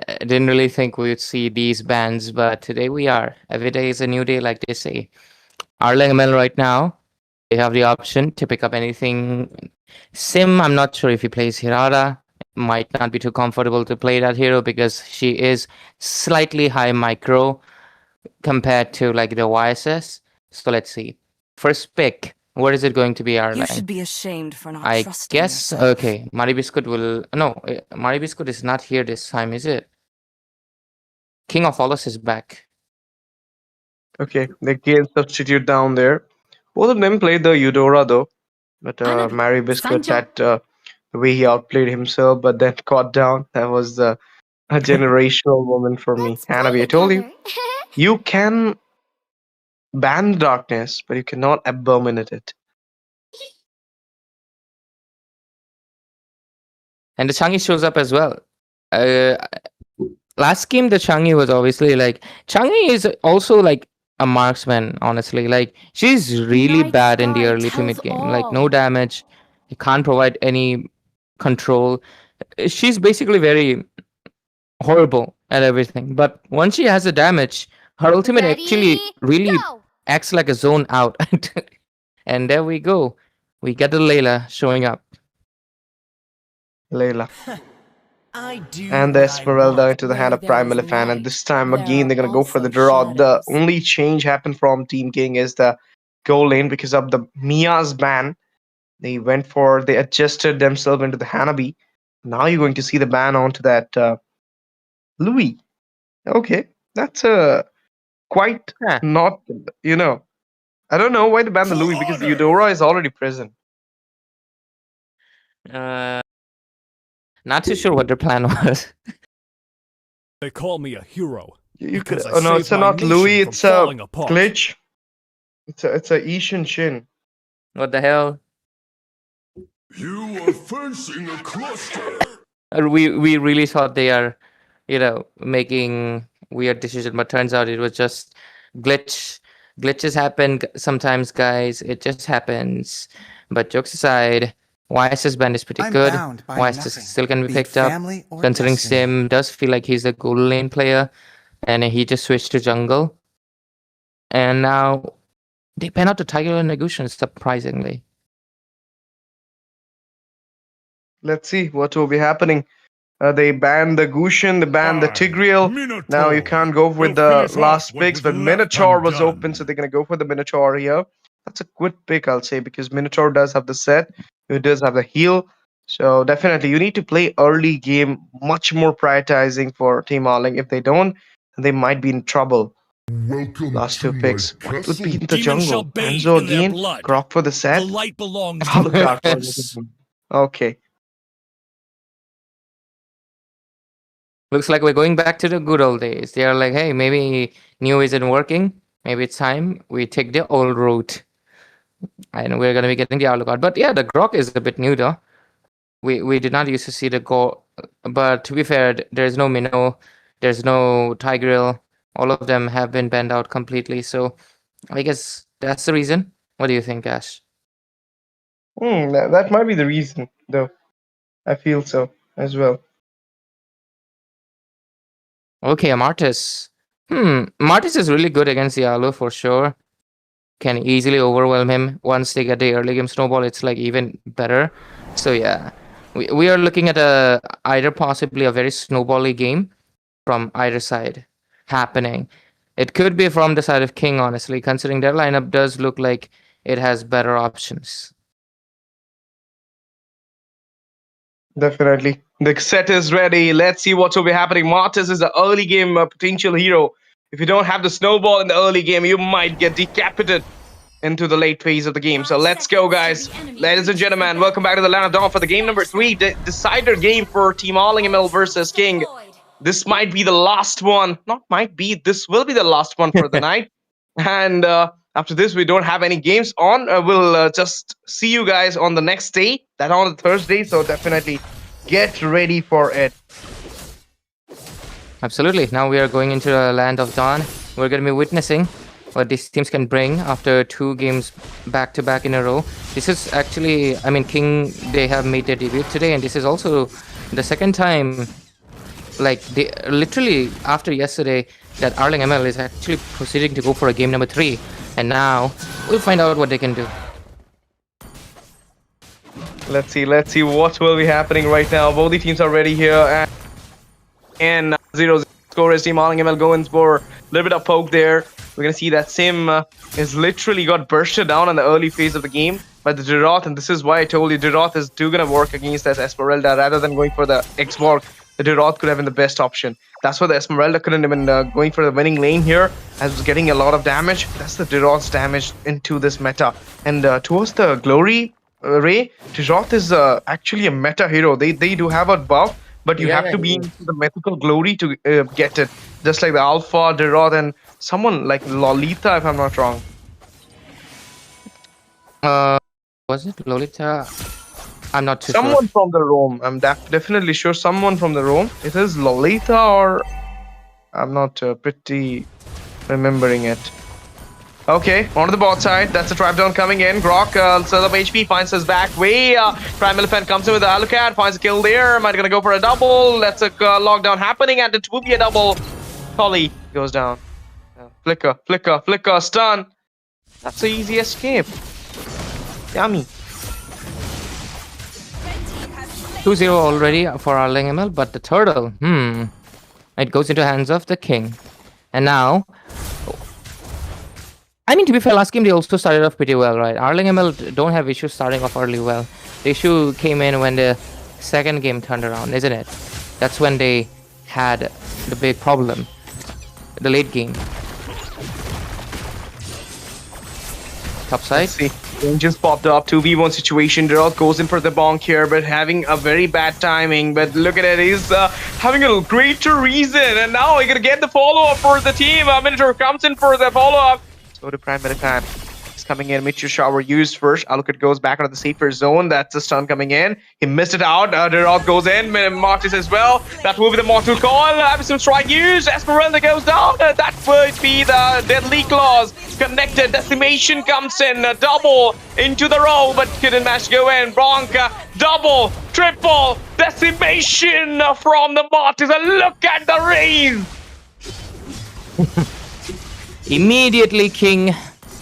I didn't really think we would see these bans, but today we are. Every day is a new day, like they say. Arleng ML right now, they have the option to pick up anything. Sim, I'm not sure if he plays Hirara. Might not be too comfortable to play that hero because she is slightly high micro compared to like the YSS. So let's see. First pick. What is it going to be, You Arleng? should be ashamed for not I trusting guess, yourself. okay, Maribiscuit will... No, Maribiscuit is not here this time, is it? King of Olos is back. Okay, they can substitute down there. Both of them played the Eudora though, but Mary Biscuit had the way he outplayed himself, but then caught down. That was a generational moment for me. Let's play Hanabi, I told you, together. you can ban the darkness, but you cannot abominate it. And the Changi shows up as well. Last game, the Changi was obviously like... Changi is also like a marksman, honestly. Like, she's really Night bad in the Sky early to mid tells game. Like, no all. damage. You can't provide any control. She's basically very horrible at everything. But once she has the damage, her ultimate actually Ready, really go! acts like a zone out. And there we go. We get the Layla showing up. Layla. I do And the what I Esmeralda want. into the hand Where of there Prime is Elephant, and light, this time there again are they're gonna go for the also draw. The shadows. only change happened from Team King is the goal lane because of the Mia's ban. They adjusted themselves into the Hanabi. Now you're going to see the ban onto that Louis. Okay, that's quite Yeah. not, I don't know why they banned the For Louis because the honor! Eudora is already present. Not too sure what their plan was. They call me a hero. You could, Because I oh no, saved it's my not nation Louis, from it's a falling apart. glitch. It's a Ishin Shin. What the hell? You are facing a cluster. We really thought they are, making weird decision, but turns out it was just glitch. Glitches happen sometimes, guys. It just happens. But jokes aside, YS's band is pretty good. YS still can be picked up. Considering Sim does feel like he's a gold lane player, and he just switched to jungle. And now they pan out to Tiger and Negution, surprisingly. Let's see what will be happening. They banned the Gushin, they banned the Tigreal. Now you can't go with the last picks, but Minotaur was open, so they're gonna go for the Minotaur here. That's a good pick, I'll say, because Minotaur does have the set, it does have the heal. So definitely, you need to play early game, much more prioritizing for Team Arleng. If they don't, they might be in trouble. Welcome Last to two picks. my What would be in the Demons shall jungle? bathe Hanzo in their again, blood. Grok for the set. The light belongs to Alucard for Yes. the Okay. Looks like we're going back to the good old days. They are like, hey, maybe new isn't working. Maybe it's time we take the old route. And we're going to be getting the Alucard. But yeah, the Grok is a bit new though. We did not used to see the Go. But to be fair, there's no Minnow. There's no Tigreal. All of them have been banned out completely. So I guess that's the reason. What do you think, Ash? That might be the reason, though. I feel so as well. Okay, Martis. Martis is really good against the Alu for sure. Can easily overwhelm him. Once they get the early game snowball, it's like even better. So yeah, we are looking at either possibly a very snowbally game from either side happening. It could be from the side of King, honestly, considering their lineup does look like it has better options. Definitely. The set is ready. Let's see what will be happening. Martis is the early game potential hero. If you don't have the snowball in the early game, you might get decapitated into the late phase of the game. So let's go, guys. Ladies and gentlemen, welcome back to the Land of Dawn for the game number 3. The decider game for Team Arleng ML versus King. This might be the last one. Not might be. This will be the last one for the night. And after this, we don't have any games on. We'll just see you guys on the next day. That on the Thursday. So definitely get ready for it. Absolutely. Now we are going into the Land of Dawn. We're going to be witnessing what these teams can bring after 2 games back-to-back in a row. This is actually, King, they have made their debut today, and this is also the second time like they literally after yesterday that Arleng ML is actually proceeding to go for a game number 3, and now we'll find out what they can do. Let's see what will be happening right now. Both the teams are ready here, and 0-0 score is Team Arleng ML going for a little bit of poke there. We're gonna see that Sim is literally got bursted down in the early phase of the game by the Diroth, and this is why I told you Diroth is gonna work against that Esmeralda rather than going for the X-Mark. The Diroth could have been the best option. That's why the Esmeralda couldn't have been going for the winning lane here, as was getting a lot of damage. That's the Diroth's damage into this meta. And towards the Glory Ray, Diroth is actually a meta hero. They do have a buff, but you have to be into the mythical glory to get it. Just like the Alpha, Diroth, and someone like Lolita, if I'm not wrong. Was it Lolita? I'm not too Someone sure. from the Rome. I'm definitely sure someone from the Rome. It is Lolita, or I'm not pretty remembering it. Okay, on to the bot side. That's a trap down coming in. Grok sets up HP, finds his back way. Prime Elephant comes in with the Alucard, finds a kill there. Might gonna go for a double. That's a lockdown happening, and it will be a double. Holly goes down. Flicker, stun. That's an easy escape. Yummy. 2-0 already for Arleng ML, but the turtle, it goes into hands of the king. And now, I mean, to be fair, last game they also started off pretty well, right? Arleng ML don't have issues starting off early well. The issue came in when the second game turned around, isn't it? That's when they had the big problem, the late game. Top side. See, just popped up 2v1 situation. Diroth goes in for the bonk here, but having a very bad timing. But look at it, he's having a greater reason, and now he's gonna get the follow-up for the team. Minotaur comes in for the follow-up. So to Prime Medican. He's coming in. Meteor Shower used first. Alucard goes back into the safer zone. That's a stun coming in. He missed it out. Diroth goes in. Mortis as well. That will be the mortal call. Abyssal Strike used. Esmeralda goes down. That would be the Deadly Claws. Connected. Decimation comes in. Double into the row, but couldn't manage to go in. Bronca. Double. Triple. Decimation from the Mortis. And look at the raise. Immediately, King,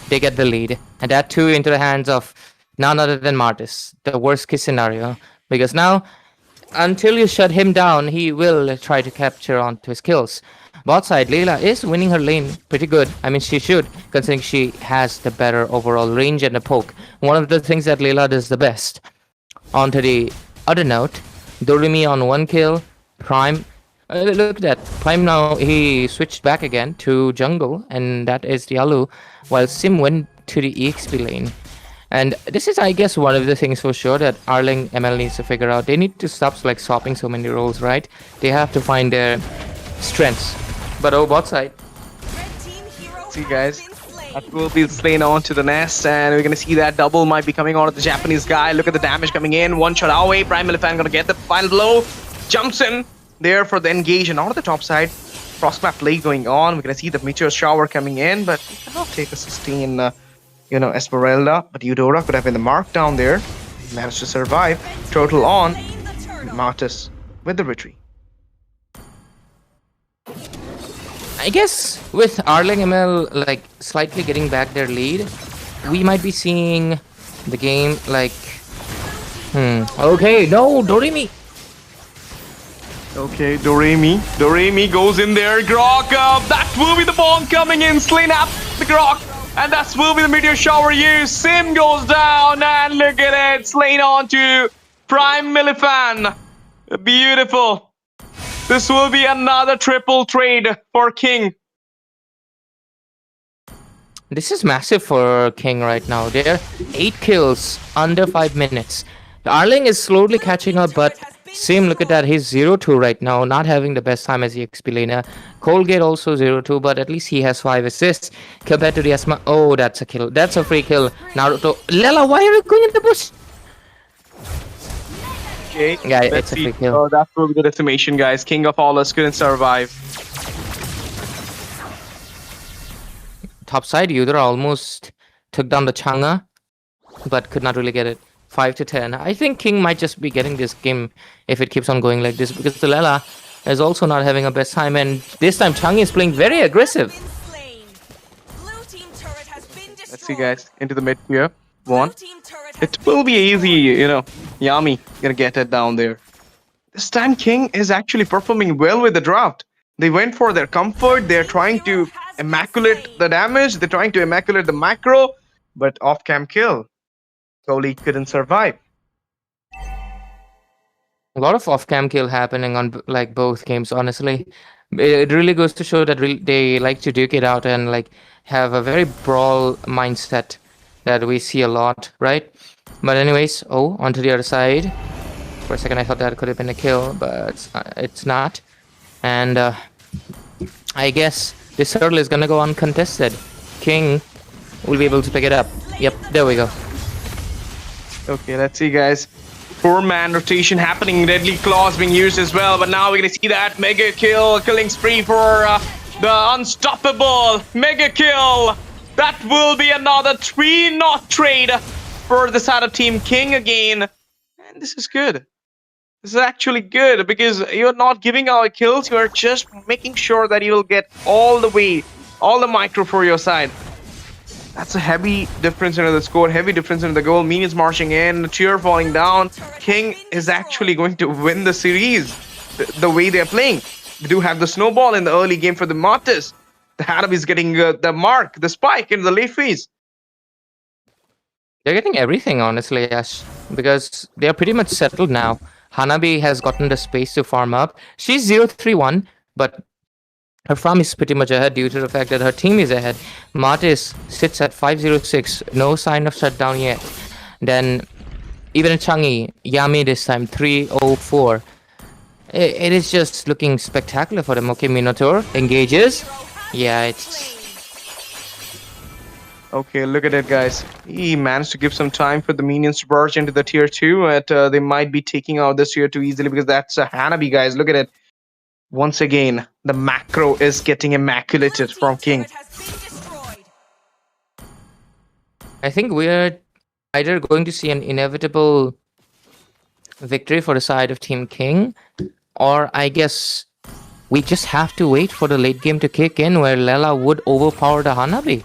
they get the lead. And that too into the hands of none other than Martis. The worst case scenario. Because now, until you shut him down, he will try to capture onto his kills. Bot side, Layla is winning her lane pretty good. I mean, she should, considering she has the better overall range and the poke. One of the things that Layla does the best. Onto the other note, Doremi on 1 kill, Prime. Look at that. Prime now, he switched back again to jungle, and that is the Alu, while Sim went to the EXP lane. And this is, I guess, one of the things for sure that Arleng ML needs to figure out. They need to stop like swapping so many roles, right? They have to find their strengths. But bot side. See, guys. That will be slain onto the nest, and we're gonna see that double might be coming on the Japanese guy. Look at the damage coming in. One shot away. Prime Elephant gonna get the final blow. Jumps in there for the engage, and on the top side, Frostclap play going on. We're gonna see the Meteor Shower coming in, but he cannot take a sustain, Esmeralda. But Eudora could have been the mark down there. He managed to survive. Turtle on. Martis with the retreat. I guess with Arleng ML like slightly getting back their lead, we might be seeing the game like okay, no, Doremi. Okay, Doremi goes in there. Grok, that will be the bomb coming in. Slain up the Grok, and that will be the Meteor Shower used. Sim goes down, and look at it, slain onto Prime Millifan. Beautiful. This will be another triple trade for King. This is massive for King right now. They're 8 kills under 5 minutes. Arleng is slowly catching up, but Sim, look at that, he's 0-2 right now, not having the best time as the XP laner. Colgate also 0-2, but at least he has 5 assists compared to the Asma. Oh, that's a kill. That's a free kill. Naruto. Lela, why are you going in the bush? Okay, yeah, it's a free kill. Oh, that will be the decimation, guys. King of Allers couldn't survive. Top side, Eudora almost took down the Chang'e, but could not really get it. 5-10. I think King might just be getting this game if it keeps on going like this, because the Lela is also not having a best time, and this time Changi is playing very aggressive. Let's see, guys. Into the mid here. One. It will be easy, you know. Yami gonna get it down there. This time King is actually performing well with the draft. They went for their comfort. They're trying to immaculate the damage. They're trying to immaculate the macro. But off-cam kill. Totally couldn't survive. A lot of off-cam kill happening on like both games. Honestly, it really goes to show that they like to duke it out and like have a very brawl mindset that we see a lot, right? But anyways, onto the other side. For a second, I thought that could have been a kill, but it's not. And I guess this hurdle is gonna go uncontested. King will be able to pick it up. Yep, there we go. Okay, let's see, guys. 4-man rotation happening. Deadly Claws being used as well. But now we're going to see that mega kill, killing spree for the unstoppable mega kill. That will be another 3-0 trade for the side of Team King again. And this is good. This is actually good because you're not giving away kills. You're just making sure that you will get all the way, all the micro for your side. That's a heavy difference into the score, heavy difference into the goal. Minions marching in, cheer falling down. King is actually going to win the series the way they're playing. They do have the snowball in the early game for the Mortis. The Hanabi is getting the mark, the spike in the late phase. They're getting everything, honestly, Ash, because they're pretty much settled now. Hanabi has gotten the space to farm up. She's 0-3-1, but her farm is pretty much ahead due to the fact that her team is ahead. Martis sits at 506, no sign of shutdown yet. Then even in Changi, Yami this time 304. It is just looking spectacular for them. Okay, Minotaur engages. Yeah, it's... Okay, look at it, guys. He managed to give some time for the minions to barge into the tier 2. They might be taking out this tier 2 easily because that's a Hanabi, guys. Look at it. Once again, the macro is getting immaculated from King. I think we're either going to see an inevitable victory for the side of Team King, or I guess we just have to wait for the late game to kick in where Lela would overpower the Hanabi.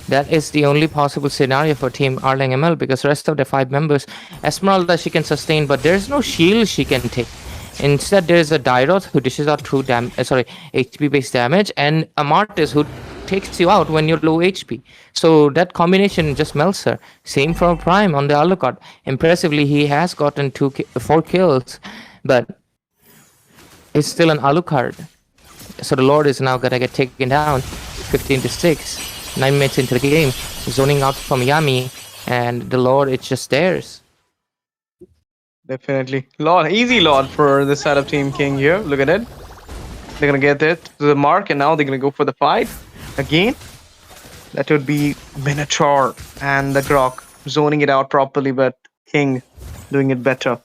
That is the only possible scenario for Team Arleng ML because the rest of the 5 members, Esmeralda she can sustain, but there's no shield she can take. Instead, there's a Dairoth who dishes out true HP based damage, and a Martis who takes you out when you're low HP. So that combination just melts her. Same for Prime on the Alucard. Impressively, he has gotten 4 kills, but it's still an Alucard. So the Lord is now gonna get taken down 15-6. 9 minutes into the game, zoning out from Yami, and the Lord, it's just theirs. Definitely. Lord, easy Lord for this side of Team King here. Look at it. They're gonna get it to the mark, and now they're gonna go for the fight again. That would be Minotaur and the Grok zoning it out properly, but King doing it better.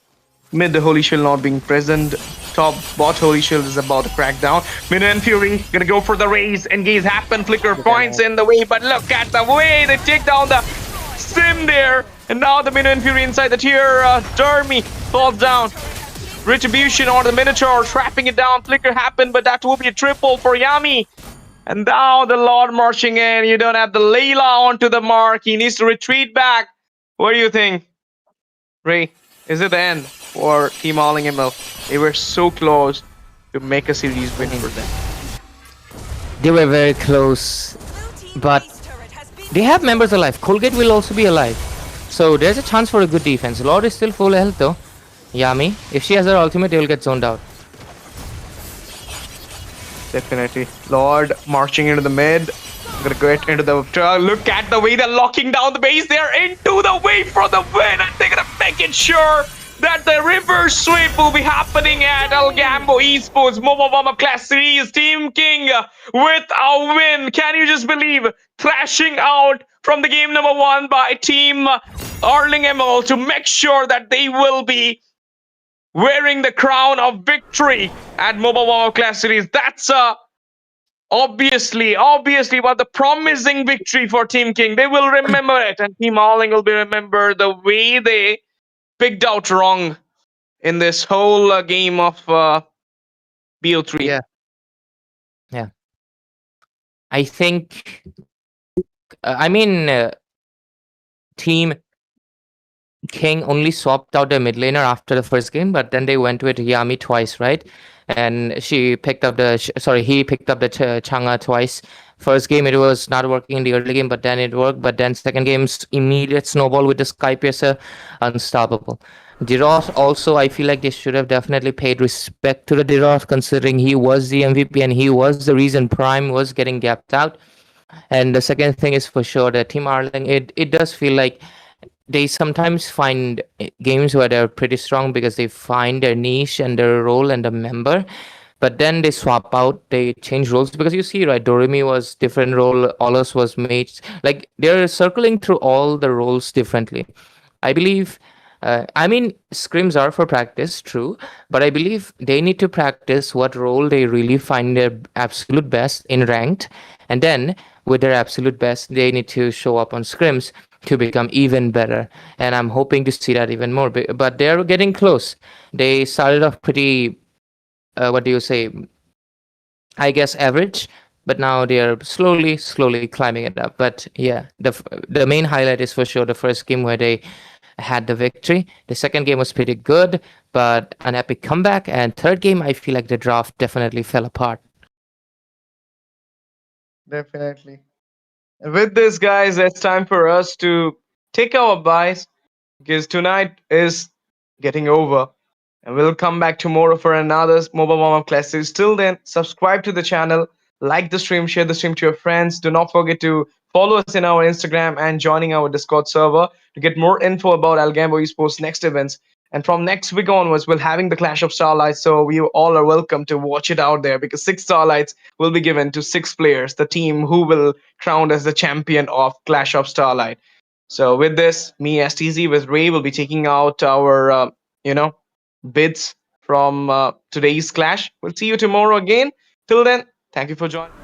Mid, the Holy Shield not being present. Top bot Holy Shield is about to crack down. Mino and Fury gonna go for the raise. Engage happen. Flicker points in the way, but look at the way they take down the Sim there. And now the Mino and Fury inside the tier. Dermy falls down. Retribution on the Minotaur, trapping it down. Flicker happened, but that will be a triple for Yami. And now the Lord marching in. You don't have the Layla onto the mark. He needs to retreat back. What do you think, Ray? Is it the end for Team Arleng ML? They were so close to make a series win for them. They were very close, but they have members alive. Colgate will also be alive. So there's a chance for a good defense. Lord is still full health though. Yami, if she has her ultimate, they will get zoned out. Definitely. Lord marching into the mid. Gonna get into the... look at the way they're locking down the base. They're into the wave for the win. And they're gonna make it sure that the reverse sweep will be happening at Algambo Esports MOBA Warmup Class Series. Team King with a win. Can you just believe? Thrashing out from the game number 1 by Team Arleng ML to make sure that they will be wearing the crown of victory at MOBA Warmup Class Series. That's obviously but the promising victory for Team King. They will remember it, and Team Arleng will be remembered the way they picked out wrong in this whole game of BO3. Yeah. Yeah. I think. I mean, Team King only swapped out their mid laner after the first game, but then they went with Yami twice, right? And she picked up the he picked up the Chang'e twice. First game it was not working in the early game, but then it worked. But then second game's immediate snowball with the Sky Piercer, unstoppable. Diros also, I feel like they should have definitely paid respect to the Diros, considering he was the MVP and he was the reason Prime was getting gapped out. And the second thing is for sure that Team Arleng, it does feel like they sometimes find games where they're pretty strong because they find their niche and their role and the member, but then they swap out, they change roles, because you see, right, Doremi was different role, Olus was mage, like they're circling through all the roles differently. I believe, I mean, scrims are for practice, true, but I believe they need to practice what role they really find their absolute best in ranked, and then with their absolute best, they need to show up on scrims to become even better. And I'm hoping to see that even more. But they're getting close. They started off pretty, what do you say? I guess average, but now they're slowly climbing it up. But yeah, the main highlight is for sure the first game where they had the victory. The second game was pretty good, but an epic comeback. And third game, I feel like the draft definitely fell apart. Definitely. And with this, guys, it's time for us to take our buys because tonight is getting over. And we'll come back tomorrow for another mobile warm-up classes. Till then, subscribe to the channel, like the stream, share the stream to your friends. Do not forget to follow us in our Instagram and joining our Discord server to get more info about Algambo Esports next events. And from next week onwards, we're having the Clash of Starlights, so you all are welcome to watch it out there because 6 Starlights will be given to 6 players, the team who will crowned as the champion of Clash of Starlight. So with this, me STZ with Ray will be taking out our, bids from today's Clash. We'll see you tomorrow again. Till then, thank you for joining.